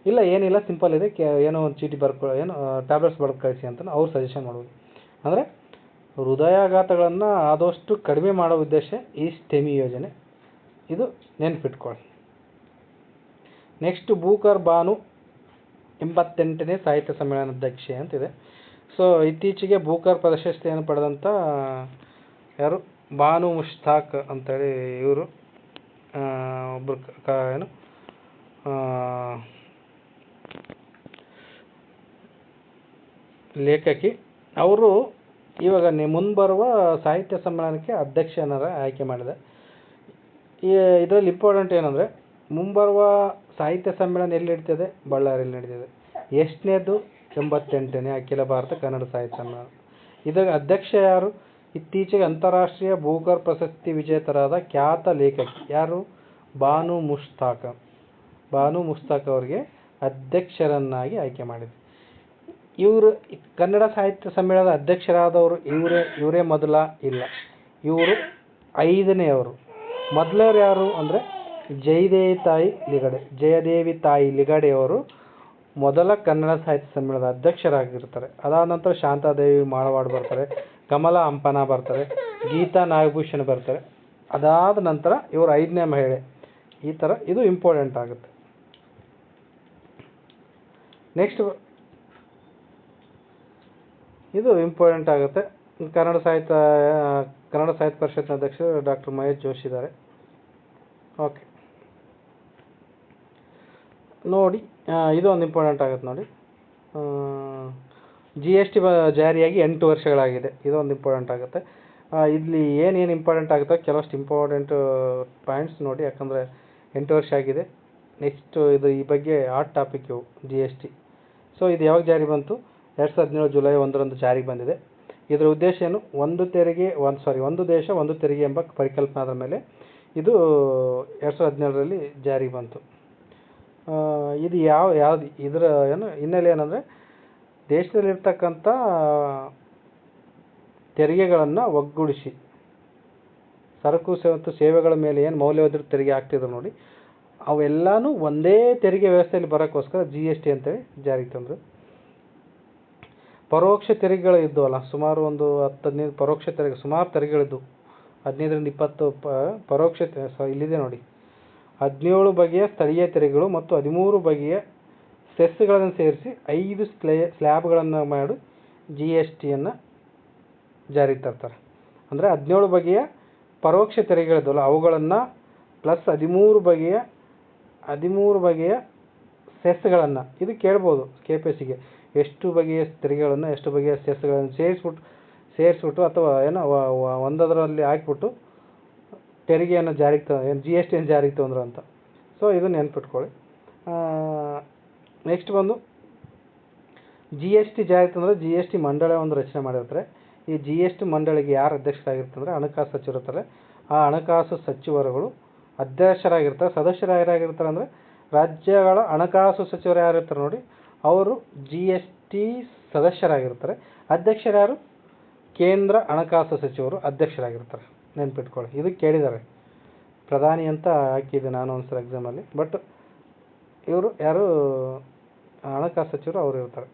ಇಲ್ಲ ಏನಿಲ್ಲ, ಸಿಂಪಲ್ ಇದೆ, ಏನೋ ಒಂದು ಚೀಟಿ ಟ್ಯಾಬ್ಲೆಟ್ಸ್ ಬರ್ದು ಕಳಿಸಿ ಅಂತ ಅವ್ರು ಸಜೆಷನ್ ಮಾಡ್ಬೋದು. ಅಂದರೆ ಹೃದಯಾಘಾತಗಳನ್ನು ಆದಷ್ಟು ಕಡಿಮೆ ಮಾಡೋ ಉದ್ದೇಶ ಈ ಸ್ಟೆಮಿ ಯೋಜನೆ. ಇದು ನೆನ್ಪಿಟ್ಕೊಳ್ಳಿ. ನೆಕ್ಸ್ಟ್ ಬೂಕರ್ ಬಾನು 88ನೇ ಸಾಹಿತ್ಯ ಸಮ್ಮೇಳನ ಅಧ್ಯಕ್ಷೆ ಅಂತಿದೆ. ಸೊ ಇತ್ತೀಚೆಗೆ ಬೂಕರ್ ಪ್ರಶಸ್ತಿಯನ್ನು ಪಡೆದಂಥ ಯಾರು, ಬಾನು ಮುಷ್ತಾಕ್ ಅಂತೇಳಿ ಇವರು ಒಬ್ಬರು ಲೇಖಕಿ. ಅವರು ಇವಾಗ ಮುಂಬರುವ ಸಾಹಿತ್ಯ ಸಮ್ಮೇಳನಕ್ಕೆ ಅಧ್ಯಕ್ಷನಾರ ಆಯ್ಕೆ ಮಾಡಿದೆ. ಇದರಲ್ಲಿ ಇಂಪಾರ್ಟೆಂಟ್ ಏನಂದರೆ, ಮುಂಬರುವ ಸಾಹಿತ್ಯ ಸಮ್ಮೇಳನ ಎಲ್ಲಿ ನಡೀತದೆ, ಬಳ್ಳಾರಿಯಲ್ಲಿ ನಡೀತದೆ. ಎಷ್ಟನೇದು, 88ನೇ ಅಖಿಲ ಭಾರತ ಕನ್ನಡ ಸಾಹಿತ್ಯ ಸಮ್ಮೇಳನ. ಇದರ ಅಧ್ಯಕ್ಷ ಯಾರು, ಇತ್ತೀಚೆಗೆ ಅಂತಾರಾಷ್ಟ್ರೀಯ ಬೂಕರ್ ಪ್ರಶಸ್ತಿ ವಿಜೇತರಾದ ಖ್ಯಾತ ಲೇಖಕಿ ಯಾರು, ಬಾನು ಮುಷ್ತಾಕ್ ಅವರಿಗೆ ಅಧ್ಯಕ್ಷರನ್ನಾಗಿ ಆಯ್ಕೆ ಮಾಡಿದೆ. ಇವರು ಕನ್ನಡ ಸಾಹಿತ್ಯ ಸಮ್ಮೇಳನದ ಅಧ್ಯಕ್ಷರಾದವರು ಇವರೇ ಮೊದಲ ಇಲ್ಲ, ಇವರು 5ನೇಯವರು. ಮೊದಲವರು ಯಾರು ಅಂದರೆ ಜಯದೇವಿ ತಾಯಿ ಲಿಗಡೆಯವರು ಮೊದಲ ಕನ್ನಡ ಸಾಹಿತ್ಯ ಸಮ್ಮೇಳನದ ಅಧ್ಯಕ್ಷರಾಗಿರ್ತಾರೆ. ಅದಾದ ನಂತರ ಶಾಂತಾದೇವಿ ಮಾಳವಾಡ್ ಬರ್ತಾರೆ, ಕಮಲಾ ಹಂಪನಾ ಬರ್ತಾರೆ, ಗೀತಾ ನಾಗಭೂಷಣ್ ಬರ್ತಾರೆ. ಅದಾದ ನಂತರ ಇವರು 5ನೇ ಮಹಿಳೆ. ಈ ಥರ ಇದು ಇಂಪಾರ್ಟೆಂಟ್ ಆಗುತ್ತೆ. ನೆಕ್ಸ್ಟ್ ಇದು ಇಂಪಾರ್ಟೆಂಟ್ ಆಗುತ್ತೆ. ಕನ್ನಡ ಸಾಹಿತ್ಯ ಪರಿಷತ್ನ ಅಧ್ಯಕ್ಷರು ಡಾಕ್ಟರ್ ಮಹೇಶ್ ಜೋಶಿ ಇದ್ದಾರೆ. ಓಕೆ ನೋಡಿ, ಇದು ಒಂದು ಇಂಪಾರ್ಟೆಂಟ್ ಆಗುತ್ತೆ ನೋಡಿ. GST ಜಾರಿಯಾಗಿ 8 ವರ್ಷಗಳಾಗಿದೆ. ಇದೊಂದು ಇಂಪಾರ್ಟೆಂಟ್ ಆಗುತ್ತೆ. ಇಲ್ಲಿ ಏನೇನು ಇಂಪಾರ್ಟೆಂಟ್ ಆಗುತ್ತೋ ಕೆಲವಷ್ಟು ಇಂಪಾರ್ಟೆಂಟ್ ಪಾಯಿಂಟ್ಸ್ ನೋಡಿ, ಯಾಕಂದರೆ 8 ವರ್ಷ ಆಗಿದೆ. ನೆಕ್ಸ್ಟ್ ಇದು ಈ ಬಗ್ಗೆ ಹಾಟ್ ಟಾಪಿಕ್ ಇವು GST. ಸೊ ಇದು ಯಾವಾಗ ಜಾರಿ ಬಂತು? 2017 ಜುಲೈ 1ರಂದು ಜಾರಿಗೆ ಬಂದಿದೆ. ಇದರ ಉದ್ದೇಶ ಏನು? ಒಂದು ದೇಶ ಒಂದು ತೆರಿಗೆ ಎಂಬ ಪರಿಕಲ್ಪನೆ ಆದ ಮೇಲೆ ಇದು 2017ರಲ್ಲಿ ಜಾರಿಗೆ ಬಂತು. ಇದು ಯಾವ್ದು ಇದರ ಏನು ಹಿನ್ನೆಲೆ ಏನಂದರೆ, ದೇಶದಲ್ಲಿರ್ತಕ್ಕಂಥ ತೆರಿಗೆಗಳನ್ನು ಒಗ್ಗೂಡಿಸಿ ಸರಕು ಮತ್ತು ಸೇವೆಗಳ ಮೇಲೆ ಏನು ಮೌಲ್ಯವರ್ಧಿತ ತೆರಿಗೆ ಆಗ್ತಿದ್ರು ನೋಡಿ, ಅವೆಲ್ಲನೂ ಒಂದೇ ತೆರಿಗೆ ವ್ಯವಸ್ಥೆಯಲ್ಲಿ ಬರೋಕ್ಕೋಸ್ಕರ GST ಅಂತೇಳಿ ಜಾರಿಗೆ ತಂದರು. ಪರೋಕ್ಷ ತೆರಿಗೆಗಳು ಇದ್ದವಲ್ಲ, ಸುಮಾರು ಒಂದು 10-15 ಪರೋಕ್ಷ ತೆರಿಗೆ, ಸುಮಾರು ತೆರಿಗೆಗಳಿದ್ದು 15ರಿಂದ 20 ಪರೋಕ್ಷ ಇಲ್ಲಿದೆ ನೋಡಿ. 17 ಬಗೆಯ ಸ್ಥಳೀಯ ತೆರಿಗೆಗಳು ಮತ್ತು 13 ಬಗೆಯ ಸೆಸ್ಗಳನ್ನು ಸೇರಿಸಿ 5 ಸ್ಲ್ಯಾಬ್ಗಳನ್ನು ಮಾಡಿ GSTಯನ್ನು ಜಾರಿಗೆ ತರ್ತಾರೆ. ಅಂದರೆ 17 ಬಗೆಯ ಪರೋಕ್ಷ ತೆರಿಗೆಗಳಿದ್ದವಲ್ಲ ಅವುಗಳನ್ನು ಪ್ಲಸ್ 13 ಬಗೆಯ ಸೆಸ್ಗಳನ್ನು, ಇದು ಕೇಳ್ಬೋದು KPSCಗೆ, ಎಷ್ಟು ಬಗೆಯ ತೆರಿಗೆಗಳನ್ನು ಎಷ್ಟು ಬಗೆಯ ಸೆಸ್ಗಳನ್ನು ಸೇರಿಸ್ಬಿಟ್ಟು ಅಥವಾ ಏನೋ ಒಂದರಲ್ಲಿ ಹಾಕ್ಬಿಟ್ಟು ತೆರಿಗೆಯನ್ನು GSTಯನ್ನು ಜಾರಿಗೆ ತಂದರು ಅಂತ. ಸೊ ಇದನ್ನು ನೆನ್ಪಿಟ್ಕೊಳ್ಳಿ. ನೆಕ್ಸ್ಟ್ ಬಂದು GST ಜಾರಿಗೆ ತಂದರೆ GST ಮಂಡಳಿ ಒಂದು ರಚನೆ ಮಾಡಿರ್ತಾರೆ. ಈ GST ಮಂಡಳಿಗೆ ಯಾರು ಅಧ್ಯಕ್ಷರಾಗಿರ್ತಾರೆ? ಹಣಕಾಸು ಸಚಿವರು ಇರ್ತಾರೆ. ಆ ಹಣಕಾಸು ಸಚಿವರುಗಳು ಅಧ್ಯಕ್ಷರಾಗಿರ್ತಾರೆ. ಸದಸ್ಯರು ಯಾರಾಗಿರ್ತಾರೆ ಅಂದರೆ ರಾಜ್ಯಗಳ ಹಣಕಾಸು ಸಚಿವರು ಯಾರಿರ್ತಾರೆ ನೋಡಿ, ಅವರು GST ಸದಸ್ಯರಾಗಿರ್ತಾರೆ. ಅಧ್ಯಕ್ಷರು ಯಾರು? ಕೇಂದ್ರ ಹಣಕಾಸು ಸಚಿವರು ಅಧ್ಯಕ್ಷರಾಗಿರ್ತಾರೆ. ನೆನ್ಪಿಟ್ಕೊಳ್ಳಿ, ಇದು ಕೇಳಿದ್ದಾರೆ. ಪ್ರಧಾನಿ ಅಂತ ಹಾಕಿದ್ದೆ ನಾನು ಒಂದ್ಸಲ ಎಕ್ಸಾಮಲ್ಲಿ, ಬಟ್ ಇವರು ಯಾರು ಹಣಕಾಸು ಸಚಿವರು ಅವರು ಇರ್ತಾರೆ.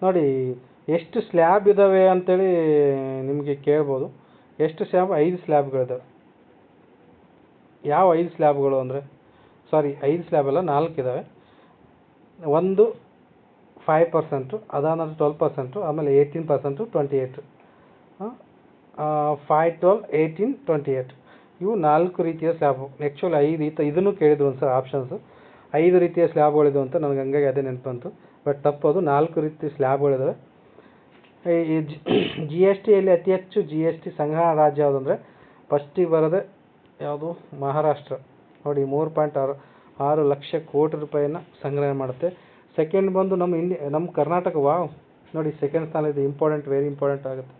ನೋಡಿ ಎಷ್ಟು ಸ್ಲ್ಯಾಬ್ ಇದ್ದಾವೆ ಅಂತೇಳಿ ನಿಮಗೆ ಕೇಳ್ಬೋದು. ಎಷ್ಟು ಸ್ಲ್ಯಾಬ್? 5 ಸ್ಲ್ಯಾಬ್ಗಳಿದ್ದಾವೆ. ಯಾವ 5 ಸ್ಲ್ಯಾಬ್ಗಳು ಅಂದರೆ, 5 ಸ್ಲ್ಯಾಬ್ ಅಲ್ಲ, 4 ಇದ್ದಾವೆ. ಒಂದು 5%, ಅದಾದ 12%, ಆಮೇಲೆ 18%, 28, 5, 12, 18, 28 ಇವು 4 ರೀತಿಯ ಸ್ಲ್ಯಾಬು. ಆ್ಯಕ್ಚುಲಿ 5 ಇದನ್ನು ಕೇಳಿದ್ರು ಒಂದು ಸರ್ ಆಪ್ಷನ್ಸು. 5 ರೀತಿಯ ಸ್ಲ್ಯಾಬ್ಗಳಿದು ಅಂತ ನನಗೆ ಹಂಗಾಗಿ ಅದೇ ನೆನಪು ಬಂತು. ಬಟ್ ತಪ್ಪದು, 4 ರೀತಿಯ ಸ್ಲ್ಯಾಬ್ಗಳಿದ್ದಾವೆ. ಈ GSTಯಲ್ಲಿ ಅತಿ ಹೆಚ್ಚು GST ಸಂಗ್ರಹ ರಾಜ್ಯ ಯಾವುದಂದರೆ, ಫಸ್ಟಿಗೆ ಬರೋದೆ ಯಾವುದು? ಮಹಾರಾಷ್ಟ್ರ. ನೋಡಿ 3.6 ಲಕ್ಷ ಕೋಟಿ ರೂಪಾಯಿನ ಸಂಗ್ರಹಣೆ ಮಾಡುತ್ತೆ. ಸೆಕೆಂಡ್ ಬಂದು ನಮ್ಮ ಕರ್ನಾಟಕ. ವಾವ್, ನೋಡಿ ಸೆಕೆಂಡ್ ಸ್ಥಾನ ಇದೆ. ವೆರಿ ಇಂಪಾರ್ಟೆಂಟ್ ಆಗುತ್ತೆ.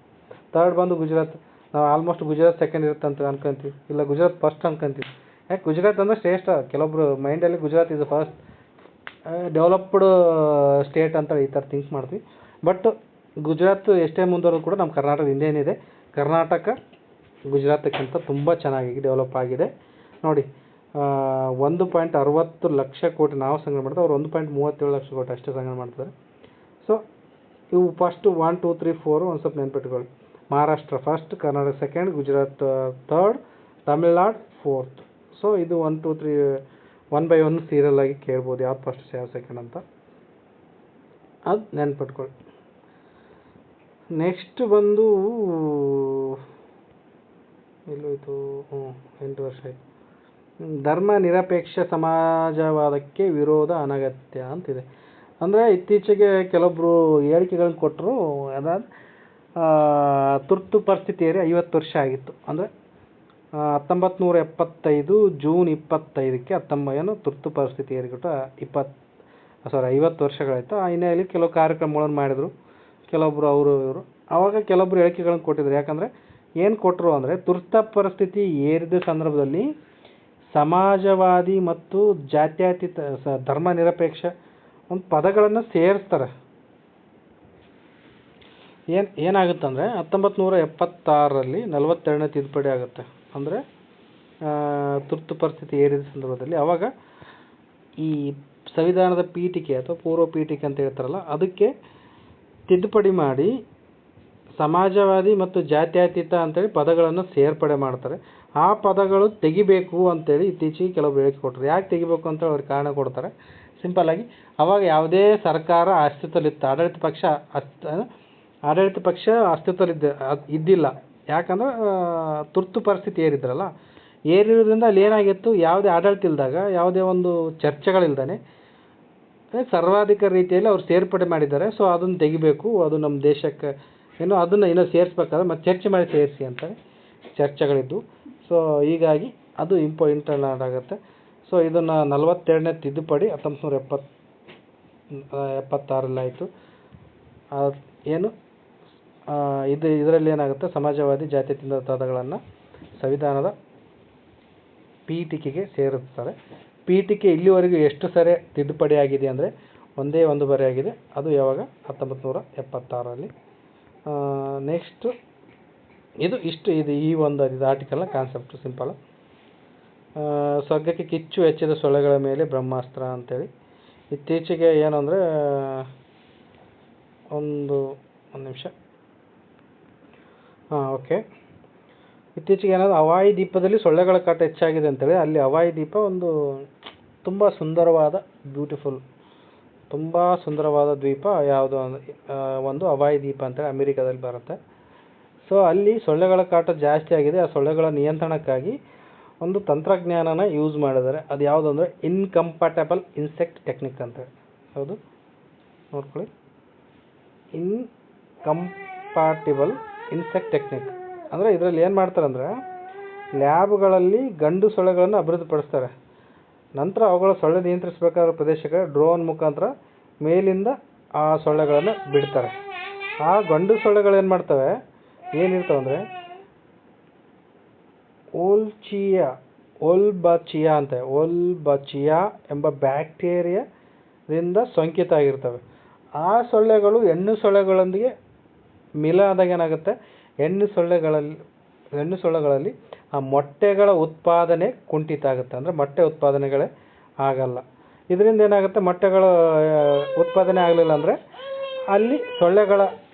ಥರ್ಡ್ ಬಂದು ಗುಜರಾತ್. ನಾವು ಆಲ್ಮೋಸ್ಟ್ ಗುಜರಾತ್ ಸೆಕೆಂಡ್ ಇರುತ್ತೆ ಅಂತ ಅನ್ಕೊಂತೀವಿ, ಇಲ್ಲ ಗುಜರಾತ್ ಫಸ್ಟ್ ಅನ್ಕೊಂತೀವಿ. ಯಾಕೆ ಗುಜರಾತ್ ಅಂದರೆ ಶ್ರೇಷ್ಠ, ಕೆಲವೊಬ್ರು ಮೈಂಡಲ್ಲಿ Gujarat is first developed state ಅಂತ ಈ ಥರ ಥಿಂಕ್ ಮಾಡ್ತೀವಿ. ಬಟ್ ಗುಜರಾತ್ ಎಷ್ಟೇ ಮುಂದುವರೆದು ಕೂಡ ನಮ್ಮ ಕರ್ನಾಟಕ ಹಿಂದೇನಿದೆ. ಕರ್ನಾಟಕ ಗುಜರಾತಕ್ಕಿಂತ ತುಂಬ ಚೆನ್ನಾಗಿ ಡೆವಲಪ್ ಆಗಿದೆ. ನೋಡಿ 1.60 ಲಕ್ಷ ಕೋಟಿ ನಾವು ಸಂಗ್ರಹಣೆ ಮಾಡ್ತೀವಿ, ಅವ್ರು 1.37 ಲಕ್ಷ ಕೋಟಿ ಅಷ್ಟೇ ಸಂಗ್ರಹಣೆ ಮಾಡ್ತಾರೆ. ಸೊ ಇವು ಫಸ್ಟು 1, 2, 3, 4 ಒಂದು ಸ್ವಲ್ಪ ನೆನ್ಪಿಟ್ಕೊಳ್ಳಿ. Maharashtra first, Karnataka second, Gujarat third, Tamil Nadu fourth. So ಇದು 1, 2, 3 1 by 1 ಸೀರಿಯಲ್ ಆಗಿ ಕೇಳ್ಬೋದು, ಯಾವ್ದು ಫಸ್ಟ್ ಯಾವ್ದು ಸೆಕೆಂಡ್ ಅಂತ, ಅದು ನೆನ್ಪಿಟ್ಕೊಳ್ಳಿ. ನೆಕ್ಸ್ಟ್ ಬಂದು ಎಲ್ಲೋಯ್ತು? 8 ವರ್ಷ ಆಯಿತು. ಧರ್ಮ ನಿರಪೇಕ್ಷ ಸಮಾಜವಾದಕ್ಕೆ ವಿರೋಧ ಅನಗತ್ಯ ಅಂತಿದೆ. ಅಂದರೆ ಇತ್ತೀಚೆಗೆ ಕೆಲವೊಬ್ಬರು ಹೇಳಿಕೆಗಳನ್ನು ಕೊಟ್ಟರು. ಅದಾದ ತುರ್ತು ಪರಿಸ್ಥಿತಿಯಲ್ಲಿ 50 ವರ್ಷ ಆಗಿತ್ತು. ಅಂದರೆ 1975 ಜೂನ್ 25ಕ್ಕೆ ತುರ್ತು ಪರಿಸ್ಥಿತಿ ಏರಿಬಿಟ್ಟು 50 ವರ್ಷಗಳಾಯಿತು. ಆ ಹಿನ್ನೆಲೆಯಲ್ಲಿ ಕೆಲವು ಕಾರ್ಯಕ್ರಮಗಳನ್ನು ಮಾಡಿದರು ಕೆಲವೊಬ್ಬರು, ಅವರು ಇವರು. ಆವಾಗ ಕೆಲವೊಬ್ಬರು ಹೇಳಿಕೆಗಳನ್ನು ಕೊಟ್ಟಿದ್ರು. ಯಾಕಂದರೆ ಏನು ಕೊಟ್ಟರು ಅಂದರೆ, ತುರ್ತು ಪರಿಸ್ಥಿತಿ ಏರಿದ ಸಂದರ್ಭದಲ್ಲಿ ಸಮಾಜವಾದಿ ಮತ್ತು ಜಾತ್ಯತೀತ ಧರ್ಮ ನಿರಪೇಕ್ಷ ಒಂದು ಪದಗಳನ್ನು ಸೇರಿಸ್ತಾರೆ. ಏನಾಗುತ್ತಂದರೆ 1976ರಲ್ಲಿ 42ನೇ ತಿದ್ದುಪಡಿ ಆಗುತ್ತೆ. ಅಂದರೆ ತುರ್ತು ಪರಿಸ್ಥಿತಿ ಏರಿದ ಸಂದರ್ಭದಲ್ಲಿ ಆವಾಗ ಈ ಸಂವಿಧಾನದ ಪೀಠಿಕೆ ಅಥವಾ ಪೂರ್ವ ಪೀಠಿಕೆ ಅಂತ ಹೇಳ್ತಾರಲ್ಲ, ಅದಕ್ಕೆ ತಿದ್ದುಪಡಿ ಮಾಡಿ ಸಮಾಜವಾದಿ ಮತ್ತು ಜಾತ್ಯತೀತ ಅಂತೇಳಿ ಪದಗಳನ್ನು ಸೇರ್ಪಡೆ ಮಾಡ್ತಾರೆ. ಆ ಪದಗಳು ತೆಗಿಬೇಕು ಅಂತೇಳಿ ಇತ್ತೀಚೆಗೆ ಕೆಲವರು ಹೇಳಿಕೆ ಕೊಟ್ಟರು. ಯಾಕೆ ತೆಗಿಬೇಕು ಅಂತ ಅವ್ರಿಗೆ ಕಾರಣ ಕೊಡ್ತಾರೆ. ಸಿಂಪಲ್ಲಾಗಿ ಅವಾಗ ಯಾವುದೇ ಸರ್ಕಾರ ಅಸ್ತಿತ್ವದಲ್ಲಿತ್ತು, ಆಡಳಿತ ಪಕ್ಷ ಇದ್ದಿಲ್ಲ. ಯಾಕಂದ್ರೆ ತುರ್ತು ಪರಿಸ್ಥಿತಿ ಏರಿದ್ರಲ್ಲ, ಏರಿರೋದ್ರಿಂದ ಅಲ್ಲಿ ಏನಾಗಿತ್ತು, ಯಾವುದೇ ಆಡಳಿತ ಇಲ್ದಾಗ, ಯಾವುದೇ ಒಂದು ಚರ್ಚೆಗಳಿಲ್ದೇ ಸರ್ವಾಧಿಕಾರ ರೀತಿಯಲ್ಲಿ ಅವ್ರು ಸೇರ್ಪಡೆ ಮಾಡಿದ್ದಾರೆ. ಸೊ ಅದನ್ನು ತೆಗಿಬೇಕು, ಅದು ನಮ್ಮ ದೇಶಕ್ಕೆ ಅದನ್ನು ಇನ್ನೂ ಸೇರಿಸ್ಬೇಕಾದ್ರೆ ಮತ್ತೆ ಚರ್ಚೆ ಮಾಡಿ ಸೇರಿಸಿ ಅಂತ ಚರ್ಚೆಗಳಿದ್ದು. ಸೊ ಹೀಗಾಗಿ ಅದು ಇಂಪಾರ್ಟೆಂಟ್ ಆಗುತ್ತೆ. ಸೊ ಇದನ್ನು 42ನೇ ತಿದ್ದುಪಡಿ 1976 ಆಯಿತು. ಏನು ಇದರಲ್ಲಿ ಏನಾಗುತ್ತೆ, ಸಮಾಜವಾದಿ ಜಾತ್ಯತೀತ ಪದಗಳನ್ನು ಸಂವಿಧಾನದ ಪೀಠಿಕೆಗೆ ಸೇರಿಸ್ತಾರೆ. ಪೀಠಿಕೆ ಇಲ್ಲಿವರೆಗೂ ಎಷ್ಟು ಸರಿ ತಿದ್ದುಪಡಿ ಆಗಿದೆ ಅಂದರೆ ಒಂದೇ ಒಂದು ಬಾರಿ ಆಗಿದೆ. ಅದು ಯಾವಾಗ, 1976ರಲ್ಲಿ. ನೆಕ್ಸ್ಟು ಇದು ಈ ಒಂದು ಆರ್ಟಿಕಲ್ನ ಕಾನ್ಸೆಪ್ಟು ಸಿಂಪಲ್. ಸ್ವರ್ಗಕ್ಕೆ ಕಿಚ್ಚು ಹೆಚ್ಚಿದ ಸೊಳ್ಳೆಗಳ ಮೇಲೆ ಬ್ರಹ್ಮಾಸ್ತ್ರ ಅಂತೇಳಿ ಇತ್ತೀಚೆಗೆ ಏನು ಅಂದರೆ ಒಂದು ನಿಮಿಷ ಓಕೆ. ಇತ್ತೀಚೆಗೆ ಏನಾದರೂ ಹವಾಯಿ ದ್ವೀಪದಲ್ಲಿ ಸೊಳ್ಳೆಗಳ ಕಾಟ ಹೆಚ್ಚಾಗಿದೆ ಅಂತೇಳಿ, ಅಲ್ಲಿ ಹವಾಯಿ ದ್ವೀಪ ಒಂದು ತುಂಬ ಸುಂದರವಾದ ದ್ವೀಪ ಯಾವುದು ಒಂದು ಹವಾಯಿ ದ್ವೀಪ ಅಂತೇಳಿ ಅಮೆರಿಕಾದಲ್ಲಿ ಬರುತ್ತೆ. ಸೊ ಅಲ್ಲಿ ಸೊಳ್ಳೆಗಳ ಕಾಟ ಜಾಸ್ತಿ ಆಗಿದೆ. ಆ ಸೊಳ್ಳೆಗಳ ನಿಯಂತ್ರಣಕ್ಕಾಗಿ ಒಂದು ತಂತ್ರಜ್ಞಾನನ ಯೂಸ್ ಮಾಡಿದ್ದಾರೆ. ಅದು ಯಾವುದು ಅಂದರೆ ಇನ್ಕಂಪ್ಯಾಟಬಲ್ ಇನ್ಸೆಕ್ಟ್ ಟೆಕ್ನಿಕ್ ಅಂತೇಳಿ. ಯಾವುದು ನೋಡ್ಕೊಳ್ಳಿ, ಇನ್ಕಂಪ್ಯಾಟಿಬಲ್ ಇನ್ಸೆಕ್ಟ್ ಟೆಕ್ನಿಕ್ ಅಂದರೆ ಇದರಲ್ಲಿ ಏನು ಮಾಡ್ತಾರೆ ಅಂದರೆ, ಲ್ಯಾಬ್ಗಳಲ್ಲಿ ಗಂಡು ಸೊಳ್ಳೆಗಳನ್ನು ಅಭಿವೃದ್ಧಿಪಡಿಸ್ತಾರೆ. ನಂತರ ಅವುಗಳ ಸೊಳ್ಳೆ ನಿಯಂತ್ರಿಸಬೇಕಾದ ಪ್ರದೇಶಕ್ಕೆ ಡ್ರೋನ್ ಮುಖಾಂತರ ಮೇಲಿಂದ ಆ ಸೊಳ್ಳೆಗಳನ್ನು ಬಿಡ್ತಾರೆ. ಆ ಗಂಡು ಸೊಳ್ಳೆಗಳು ಏನು ಮಾಡ್ತವೆ, ಏನಿರ್ತವೆ ಅಂದರೆ ಓಲ್ಬಚಿಯಾ ಎಂಬ ಬ್ಯಾಕ್ಟೀರಿಯಾದಿಂದ ಸೋಂಕಿತ ಆಗಿರ್ತವೆ. ಆ ಸೊಳ್ಳೆಗಳು ಹೆಣ್ಣು ಸೊಳ್ಳೆಗಳೊಂದಿಗೆ ಮಿಲ ಆದಾಗ ಏನಾಗುತ್ತೆ, ಹೆಣ್ಣು ಸೊಳ್ಳೆಗಳಲ್ಲಿ ಆ ಮೊಟ್ಟೆಗಳ ಉತ್ಪಾದನೆ ಕುಂಠಿತ ಆಗುತ್ತೆ. ಅಂದರೆ ಮೊಟ್ಟೆ ಉತ್ಪಾದನೆಗಳೇ ಆಗಲ್ಲ. ಇದರಿಂದ ಏನಾಗುತ್ತೆ, ಮೊಟ್ಟೆಗಳ ಉತ್ಪಾದನೆ ಆಗಲಿಲ್ಲ ಅಂದರೆ ಅಲ್ಲಿ ಸೊಳ್ಳೆಗಳ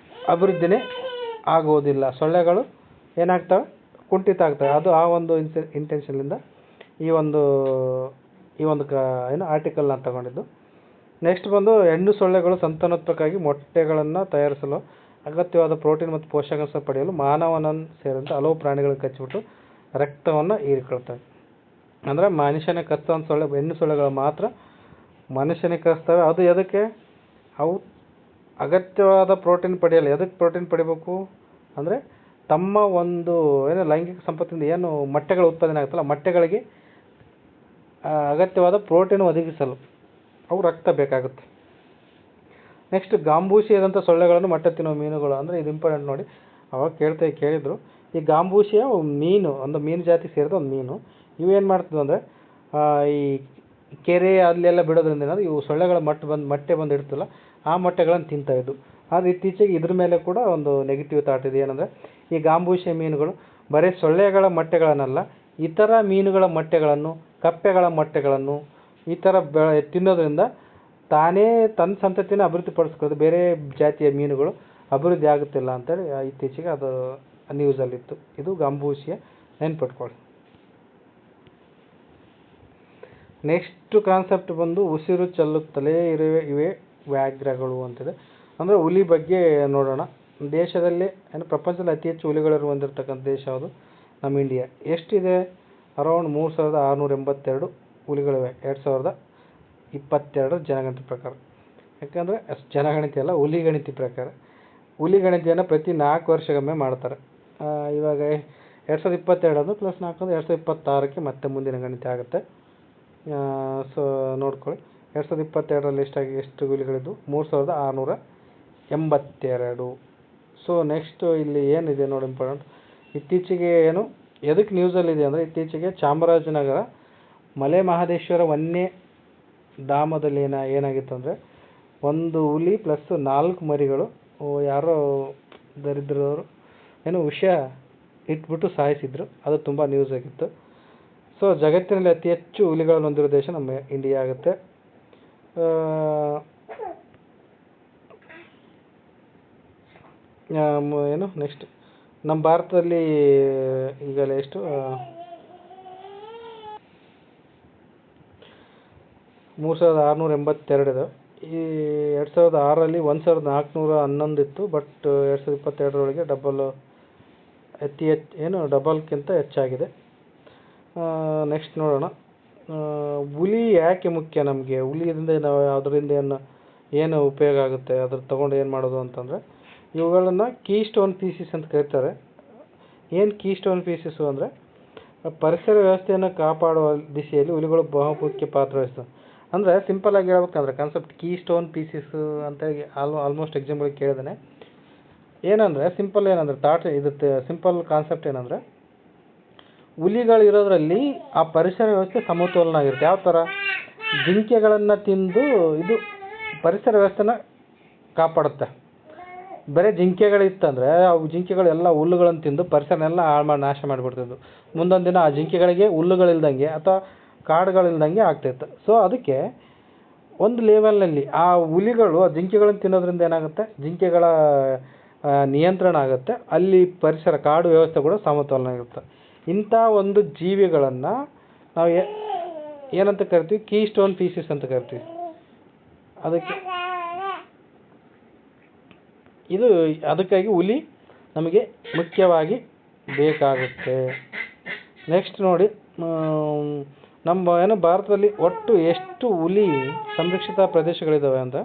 ಅಭಿವೃದ್ಧಿನೇ ಆಗುವುದಿಲ್ಲ. ಸೊಳ್ಳೆಗಳು ಏನಾಗ್ತವೆ, ಕುಂಠಿತ ಆಗ್ತವೆ. ಅದು ಆ ಒಂದು ಇಂಟೆನ್ಷನ್ನಿಂದ ಈ ಒಂದು ಆರ್ಟಿಕಲ್ನ ತಗೊಂಡಿದ್ದು. ನೆಕ್ಸ್ಟ್ ಬಂದು, ಹೆಣ್ಣು ಸೊಳ್ಳೆಗಳು ಸಂತಾನೋತ್ಪತ್ತಿಗಾಗಿ ಮೊಟ್ಟೆಗಳನ್ನು ತಯಾರಿಸಲು ಅಗತ್ಯವಾದ ಪ್ರೋಟೀನ್ ಮತ್ತು ಪೋಷಕಾಂಶ ಪಡೆಯಲು ಮಾನವನನ್ನು ಸೇರಿದಂತೆ ಹಲವು ಪ್ರಾಣಿಗಳಿಗೆ ಕಚ್ಚಿಬಿಟ್ಟು ರಕ್ತವನ್ನು ಹೀರಿಕೊಳ್ತವೆ. ಅಂದರೆ ಮನುಷ್ಯನಿಗೆ ಕಚ್ಚುವಂಥ ಸೊಳ್ಳೆ ಹೆಣ್ಣು ಸೊಳ್ಳೆಗಳು ಮಾತ್ರ ಮನುಷ್ಯನಿಗೆ ಕಚ್ತವೆ. ಅದು ಎದಕ್ಕೆ, ಅವು ಅಗತ್ಯವಾದ ಪ್ರೋಟೀನ್ ಪಡೆಯಲು. ಎದಕ್ಕೆ ಪ್ರೋಟೀನ್ ಪಡಿಬೇಕು ಅಂದರೆ, ತಮ್ಮ ಒಂದು ಲೈಂಗಿಕ ಸಂಪತ್ತಿಂದ ಏನು ಮೊಟ್ಟೆಗಳ ಉತ್ಪಾದನೆ ಆಗುತ್ತಲ್ಲ, ಮೊಟ್ಟೆಗಳಿಗೆ ಅಗತ್ಯವಾದ ಪ್ರೋಟೀನ್ ಒದಗಿಸಲು ಅವು ರಕ್ತ ಬೇಕಾಗುತ್ತೆ. ನೆಕ್ಸ್ಟ್, ಗಾಂಬೂಸಿಯಾದಂಥ ಸೊಳ್ಳೆಗಳನ್ನು ಮೊಟ್ಟೆ ತಿನ್ನುವ ಮೀನುಗಳು. ಅಂದರೆ ಇದು ಇಂಪಾರ್ಟೆಂಟ್ ನೋಡಿ, ಅವಾಗ ಕೇಳಿದ್ರು. ಈ ಗಾಂಬೂಸಿಯ ಒಂದು ಮೀನು ಜಾತಿ ಸೇರಿದ ಒಂದು ಮೀನು. ಇವೇನು ಮಾಡ್ತದೆ ಅಂದರೆ, ಈ ಕೆರೆ ಅಲ್ಲೆಲ್ಲ ಬಿಡೋದ್ರಿಂದ ಏನಾದರೂ ಇವು ಸೊಳ್ಳೆಗಳ ಮೊಟ್ಟೆ ಬಂದು ಇಡ್ತಲ್ಲ, ಆ ಮೊಟ್ಟೆಗಳನ್ನು ತಿಂತಾಯಿದ್ದು. ಆದರೆ ಇತ್ತೀಚೆಗೆ ಇದ್ರ ಮೇಲೆ ಕೂಡ ಒಂದು ನೆಗೆಟಿವ್ ಥಾಟ್ ಇದೆ. ಏನಂದರೆ, ಈ ಗಾಂಬೂಸಿಯ ಮೀನುಗಳು ಬರೀ ಸೊಳ್ಳೆಗಳ ಮೊಟ್ಟೆಗಳನ್ನಲ್ಲ, ಇತರ ಮೀನುಗಳ ಮೊಟ್ಟೆಗಳನ್ನು, ಕಪ್ಪೆಗಳ ಮೊಟ್ಟೆಗಳನ್ನು ಈ ಥರ ತಿನ್ನೋದ್ರಿಂದ ತಾನೇ ತನ್ನ ಸಂತತಿನ ಅಭಿವೃದ್ಧಿಪಡಿಸ್ಕೊಳ್ಳೋದು. ಬೇರೆ ಜಾತಿಯ ಮೀನುಗಳು ಅಭಿವೃದ್ಧಿ ಆಗುತ್ತಿಲ್ಲ ಅಂತೇಳಿ ಇತ್ತೀಚೆಗೆ ಅದು ನ್ಯೂಸಲ್ಲಿತ್ತು. ಇದು ಗಾಂಬೂಸಿಯ, ನೆನ್ಪಿಟ್ಕೊಳ್ಳಿ. ನೆಕ್ಸ್ಟ್ ಕಾನ್ಸೆಪ್ಟ್ ಬಂದು, ಉಸಿರು ಚೆಲ್ಲುತ್ತಲೇ ಇವೆ ವ್ಯಾಘ್ರಗಳು ಅಂತಿದೆ. ಅಂದರೆ ಹುಲಿ ಬಗ್ಗೆ ನೋಡೋಣ. ದೇಶದಲ್ಲಿ ಪ್ರಪಂಚದಲ್ಲಿ ಅತಿ ಹೆಚ್ಚು ಹುಲಿಗಳನ್ನು ಹೊಂದಿರತಕ್ಕಂಥ ದೇಶ ಯಾವುದು, ನಮ್ಮ ಇಂಡಿಯಾ. ಎಷ್ಟಿದೆ, ಅರೌಂಡ್ 3682 ಹುಲಿಗಳಿವೆ 2022 ಜನಗಣತಿ ಪ್ರಕಾರ. ಯಾಕಂದರೆ ಅಷ್ಟು ಜನಗಣತಿ ಅಲ್ಲ, ಹುಲಿ ಗಣತಿ ಪ್ರಕಾರ. ಹುಲಿ ಗಣತಿಯನ್ನು ಪ್ರತಿ 4 ವರ್ಷಗೊಮ್ಮೆ ಮಾಡ್ತಾರೆ. ಇವಾಗ 2022 + 4 2026ಕ್ಕೆ ಮತ್ತೆ ಮುಂದಿನ ಗಣತಿ ಆಗುತ್ತೆ. ಸೊ ನೋಡ್ಕೊಳ್ಳಿ, 2022ರಲ್ಲಿ ಎಷ್ಟು ಹುಲಿಗಳಿದ್ದು, 3682. ಸೊ ನೆಕ್ಸ್ಟು ಇಲ್ಲಿ ಏನಿದೆ ನೋಡಿ ಇಂಪಾರ್ಟೆಂಟ್. ಇತ್ತೀಚೆಗೆ ಎದಕ್ಕೆ ನ್ಯೂಸಲ್ಲಿದೆ ಅಂದರೆ, ಇತ್ತೀಚೆಗೆ ಚಾಮರಾಜನಗರ ಮಲೆ ಮಹದೇಶ್ವರ ವನ್ಯಧಾಮದಲ್ಲಿ ಏನಾಗಿತ್ತು ಅಂದರೆ, ಒಂದು ಹುಲಿ ಪ್ಲಸ್ 4 ಮರಿಗಳು ಯಾರೋ ದರಿದ್ರದವರು ವಿಷ ಇಟ್ಬಿಟ್ಟು ಸಾಯಿಸಿದ್ರು. ಅದು ತುಂಬ ನ್ಯೂಸ್ ಆಗಿತ್ತು. ಸೊ ಜಗತ್ತಿನಲ್ಲಿ ಅತಿ ಹೆಚ್ಚು ಹುಲಿಗಳನ್ನು ಹೊಂದಿರೋ ದೇಶ ನಮ್ಮ ಇಂಡಿಯಾ ಆಗುತ್ತೆ. ಏನು ನೆಕ್ಸ್ಟ್ ನಮ್ಮ ಭಾರತದಲ್ಲಿ ಈಗಲೇ ಎಷ್ಟು 3682 ಇದೆ. ಈ 2006ರಲ್ಲಿ 1411 ಇತ್ತು. ಬಟ್ 2022ರೊಳಗೆ ಡಬಲ್ಗಿಂತ ಹೆಚ್ಚಾಗಿದೆ. ನೆಕ್ಸ್ಟ್ ನೋಡೋಣ. ಹುಲಿ ಯಾಕೆ ಮುಖ್ಯ ನಮಗೆ? ಹುಲಿಯಿಂದ ನಾವು ಅದರಿಂದ ಏನು ಉಪಯೋಗ ಆಗುತ್ತೆ, ಅದ್ರ ತೊಗೊಂಡು ಏನು ಮಾಡೋದು ಅಂತಂದರೆ, ಇವುಗಳನ್ನು ಕೀ ಸ್ಟೋನ್ ಪೀಸಸ್ ಅಂತ ಕರೀತಾರೆ. ಏನು ಕೀ ಸ್ಟೋನ್ ಪೀಸಸ್ಸು ಅಂದರೆ, ಪರಿಸರ ವ್ಯವಸ್ಥೆಯನ್ನು ಕಾಪಾಡುವ ದಿಶೆಯಲ್ಲಿ ಹುಲಿಗಳು ಬಹುಮುಖ್ಯ ಪಾತ್ರ ವಹಿಸ್ತವೆ. ಅಂದರೆ ಸಿಂಪಲಾಗಿ ಹೇಳ್ಬೇಕಂದ್ರೆ ಕಾನ್ಸೆಪ್ಟ್ ಕೀ ಸ್ಟೋನ್ ಪೀಸಸ್ಸು ಅಂತ ಆಲ್ಮೋಸ್ಟ್ ಎಕ್ಸಾಂಪಲ್ಗೆ ಕೇಳಿದಾನೆ. ಏನಂದರೆ ಸಿಂಪಲ್ ಕಾನ್ಸೆಪ್ಟ್ ಏನಂದರೆ, ಹುಲಿಗಳಿರೋದ್ರಲ್ಲಿ ಆ ಪರಿಸರ ವ್ಯವಸ್ಥೆ ಸಮತೋಲನ ಆಗಿರುತ್ತೆ. ಯಾವ ಥರ? ಜಿಂಕೆಗಳನ್ನು ತಿಂದು ಇದು ಪರಿಸರ ವ್ಯವಸ್ಥೆನ ಕಾಪಾಡುತ್ತೆ. ಬರೀ ಜಿಂಕೆಗಳಿತ್ತಂದರೆ ಅವು ಜಿಂಕೆಗಳೆಲ್ಲ ಹುಲ್ಲುಗಳನ್ನು ತಿಂದು ಪರಿಸರನೆಲ್ಲ ನಾಶ ಮಾಡಿಬಿಡ್ತಿದ್ವು. ಮುಂದೊಂದು ದಿನ ಆ ಜಿಂಕೆಗಳಿಗೆ ಹುಲ್ಲುಗಳಿಲ್ದಂಗೆ ಅಥವಾ ಕಾಡುಗಳಿಲ್ದಂಗೆ ಆಗ್ತಾಯಿತ್ತು. ಸೊ ಅದಕ್ಕೆ ಒಂದು ಲೆವೆಲ್ನಲ್ಲಿ ಆ ಹುಲಿಗಳು ಆ ಜಿಂಕೆಗಳನ್ನು ತಿನ್ನೋದ್ರಿಂದ ಏನಾಗುತ್ತೆ, ಜಿಂಕೆಗಳ ನಿಯಂತ್ರಣ ಆಗುತ್ತೆ. ಅಲ್ಲಿ ಪರಿಸರ ಕಾಡು ವ್ಯವಸ್ಥೆ ಕೂಡ ಸಮತೋಲನ ಇರುತ್ತೆ. ಇಂಥ ಒಂದು ಜೀವಿಗಳನ್ನು ನಾವು ಏನಂತ ಕರಿತೀವಿ? ಕೀ ಸ್ಟೋನ್ ಪೀಸಸ್ ಅಂತ ಕರಿತೀವಿ. ಅದಕ್ಕಾಗಿ ಹುಲಿ ನಮಗೆ ಮುಖ್ಯವಾಗಿ ಬೇಕಾಗುತ್ತೆ. ನೆಕ್ಸ್ಟ್ ನೋಡಿ, ನಮ್ಮ ಭಾರತದಲ್ಲಿ ಒಟ್ಟು ಎಷ್ಟು ಹುಲಿ ಸಂರಕ್ಷಿತ ಪ್ರದೇಶಗಳಿದ್ದಾವೆ ಅಂತ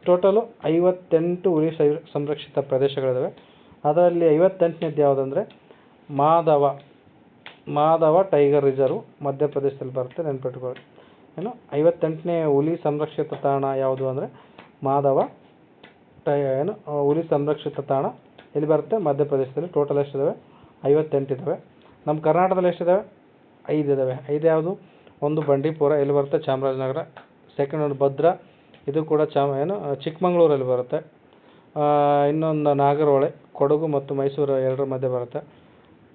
ಟೋಟಲು 58 ಹುಲಿ ಸಂರಕ್ಷಿತ ಪ್ರದೇಶಗಳಿದ್ದಾವೆ. ಅದರಲ್ಲಿ 58ನೇದು ಯಾವುದಂದರೆ ಮಾಧವ ಟೈಗರ್ ರಿಸರ್ವ್ ಮಧ್ಯಪ್ರದೇಶದಲ್ಲಿ ಬರುತ್ತೆ, ನೆನ್ಪಿಟ್ಕೊಳ್ಳಿ. 58ನೇ ಹುಲಿ ಸಂರಕ್ಷಿತ ತಾಣ ಯಾವುದು ಅಂದರೆ ಹುಲಿ ಸಂರಕ್ಷಿತ ತಾಣ ಎಲ್ಲಿ ಬರುತ್ತೆ? ಮಧ್ಯಪ್ರದೇಶದಲ್ಲಿ. ಟೋಟಲ್ ಎಷ್ಟಿದ್ದಾವೆ? 58 ಇದ್ದಾವೆ. ನಮ್ಮ ಕರ್ನಾಟಕದಲ್ಲಿ ಎಷ್ಟಿದ್ದಾವೆ? 5 ಇದ್ದಾವೆ. 5 ಯಾವುದು? ಒಂದು ಬಂಡೀಪುರ, ಎಲ್ಲಿ ಬರುತ್ತೆ? ಚಾಮರಾಜನಗರ. ಸೆಕೆಂಡ್ ಒಂದು ಭದ್ರಾ, ಇದು ಕೂಡ ಚಿಕ್ಕಮಗಳೂರಲ್ಲಿ ಬರುತ್ತೆ. ಇನ್ನೊಂದು ನಾಗರಹೊಳೆ, ಕೊಡಗು ಮತ್ತು ಮೈಸೂರು ಎರಡರ ಮಧ್ಯೆ ಬರುತ್ತೆ.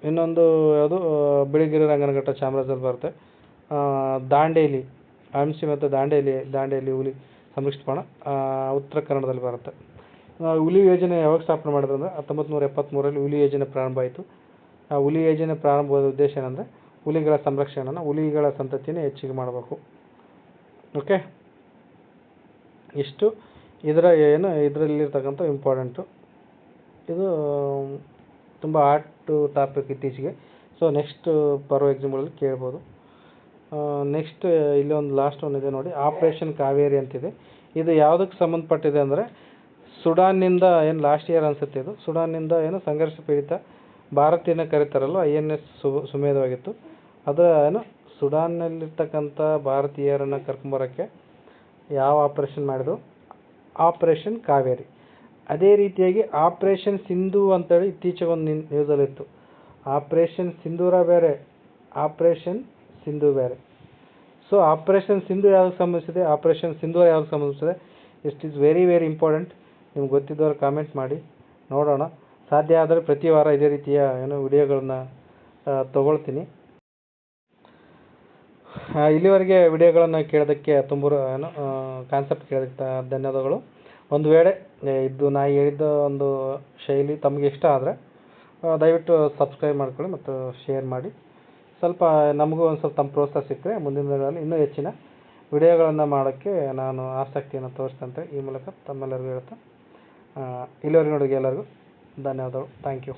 ಇನ್ನೊಂದು ಯಾವುದು? ಬಿಳಿಗಿರಿ ರಂಗನಘಟ್ಟ, ಚಾಮರಾಜದಲ್ಲಿ ಬರುತ್ತೆ. ದಾಂಡೇಲಿ, ಆಂಶಿ ಮತ್ತು ದಾಂಡೇಲಿ ಹುಲಿ ಸಂರಕ್ಷಿತ ತಾಣ ಉತ್ತರ ಕನ್ನಡದಲ್ಲಿ ಬರುತ್ತೆ. ಹುಲಿ ಯೋಜನೆ ಯಾವಾಗ ಸ್ಥಾಪನೆ ಮಾಡಿದ್ರು ಅಂದರೆ 1973ರಲ್ಲಿ ಹುಲಿ ಯೋಜನೆ ಪ್ರಾರಂಭ ಆಯಿತು. ಆ ಹುಲಿ ಯೋಜನೆ ಪ್ರಾರಂಭವಾದ ಉದ್ದೇಶ ಏನಂದರೆ, ಹುಲಿಗಳ ಸಂರಕ್ಷಣೆಯನ್ನು, ಹುಲಿಗಳ ಸಂತತಿಯನ್ನು ಹೆಚ್ಚಿಗೆ ಮಾಡಬೇಕು. ಓಕೆ, ಇಷ್ಟು ಇದರಲ್ಲಿರ್ತಕ್ಕಂಥ ಇಂಪಾರ್ಟೆಂಟು. ಇದು ತುಂಬ ಹಾಟ್ ಟಾಪಿಕ್ ಇತ್ತೀಚೆಗೆ. ಸೊ ನೆಕ್ಸ್ಟ್ ಬರೋ ಎಕ್ಸಾಮ್ಗಳಲ್ಲಿ ಕೇಳ್ಬೋದು. ನೆಕ್ಸ್ಟ್ ಇಲ್ಲಿ ಒಂದು ಲಾಸ್ಟ್ ಇದೆ ನೋಡಿ, ಆಪರೇಷನ್ ಕಾವೇರಿ ಅಂತಿದೆ. ಇದು ಯಾವುದಕ್ಕೆ ಸಂಬಂಧಪಟ್ಟಿದೆ ಅಂದರೆ, ಸುಡಾನ್ನಿಂದ ಲಾಸ್ಟ್ ಇಯರ್ ಅನಿಸುತ್ತೆ ಇದು, ಸುಡಾನ್ನಿಂದ ಸಂಘರ್ಷ ಪೀಡಿತ ಭಾರತೀಯನ ಕರೀತಾರಲ್ಲ, INS ಸುಮೇಧವಾಗಿತ್ತು. ಅದು ಸುಡಾನ್ನಲ್ಲಿರ್ತಕ್ಕಂಥ ಭಾರತೀಯರನ್ನು ಕರ್ಕೊಂಬರೋಕ್ಕೆ ಯಾವ ಆಪರೇಷನ್ ಮಾಡಿದ್ರು? ಆಪರೇಷನ್ ಕಾವೇರಿ. ಅದೇ ರೀತಿಯಾಗಿ ಆಪರೇಷನ್ ಸಿಂಧು ಅಂತೇಳಿ ಇತ್ತೀಚೆಗೆ ಒಂದು ನ್ಯೂಸಲ್ಲಿತ್ತು. ಆಪರೇಷನ್ ಸಿಂಧೂರ ಬೇರೆ, ಆಪರೇಷನ್ ಸಿಂಧು ಬೇರೆ. ಸೊ ಆಪರೇಷನ್ ಸಿಂಧು ಯಾವುದಕ್ಕೆ ಸಂಬಂಧಿಸಿದೆ, ಆಪರೇಷನ್ ಸಿಂಧೂರ ಯಾವುದಕ್ಕೆ ಸಂಬಂಧಿಸಿದೆ? It is very very important. ನಿಮ್ಗೆ ಗೊತ್ತಿದ್ದವರು ಕಾಮೆಂಟ್ ಮಾಡಿ ನೋಡೋಣ. ಸಾಧ್ಯ ಆದರೆ ಪ್ರತಿ ವಾರ ಇದೇ ರೀತಿಯ ವಿಡಿಯೋಗಳನ್ನ ತಗೊಳ್ತೀನಿ. ಇಲ್ಲಿವರೆಗೆ ವಿಡಿಯೋಗಳನ್ನು ಕೇಳೋದಕ್ಕೆ ತುಂಬ ಕಾನ್ಸೆಪ್ಟ್ ಕೇಳೋದಕ್ಕೆ ಧನ್ಯವಾದಗಳು. ಒಂದು ವೇಳೆ ಇದು ನಾ ಹೇಳಿದ್ದ ಒಂದು ಶೈಲಿ ತಮಗೆ ಇಷ್ಟ ಆದರೆ ದಯವಿಟ್ಟು ಸಬ್ಸ್ಕ್ರೈಬ್ ಮಾಡ್ಕೊಳ್ಳಿ ಮತ್ತು ಶೇರ್ ಮಾಡಿ. ಸ್ವಲ್ಪ ನಮಗೂ ಒಂದು ಸ್ವಲ್ಪ ತಮ್ಮ ಪ್ರೋತ್ಸಾಹ ಸಿಕ್ಕರೆ ಮುಂದಿನ ದಿನಗಳಲ್ಲಿ ಇನ್ನೂ ಹೆಚ್ಚಿನ ವಿಡಿಯೋಗಳನ್ನು ಮಾಡೋಕ್ಕೆ ನಾನು ಆಸಕ್ತಿಯನ್ನು ತೋರಿಸ್ತಂತೆ ಈ ಮೂಲಕ ತಮ್ಮೆಲ್ಲರಿಗೂ ಹೇಳ್ತಾ, ಇಲ್ಲಿವರೆಗೆ ನೋಡಿಗೆ ಎಲ್ಲರಿಗೂ ಧನ್ಯವಾದಗಳು. Thank you.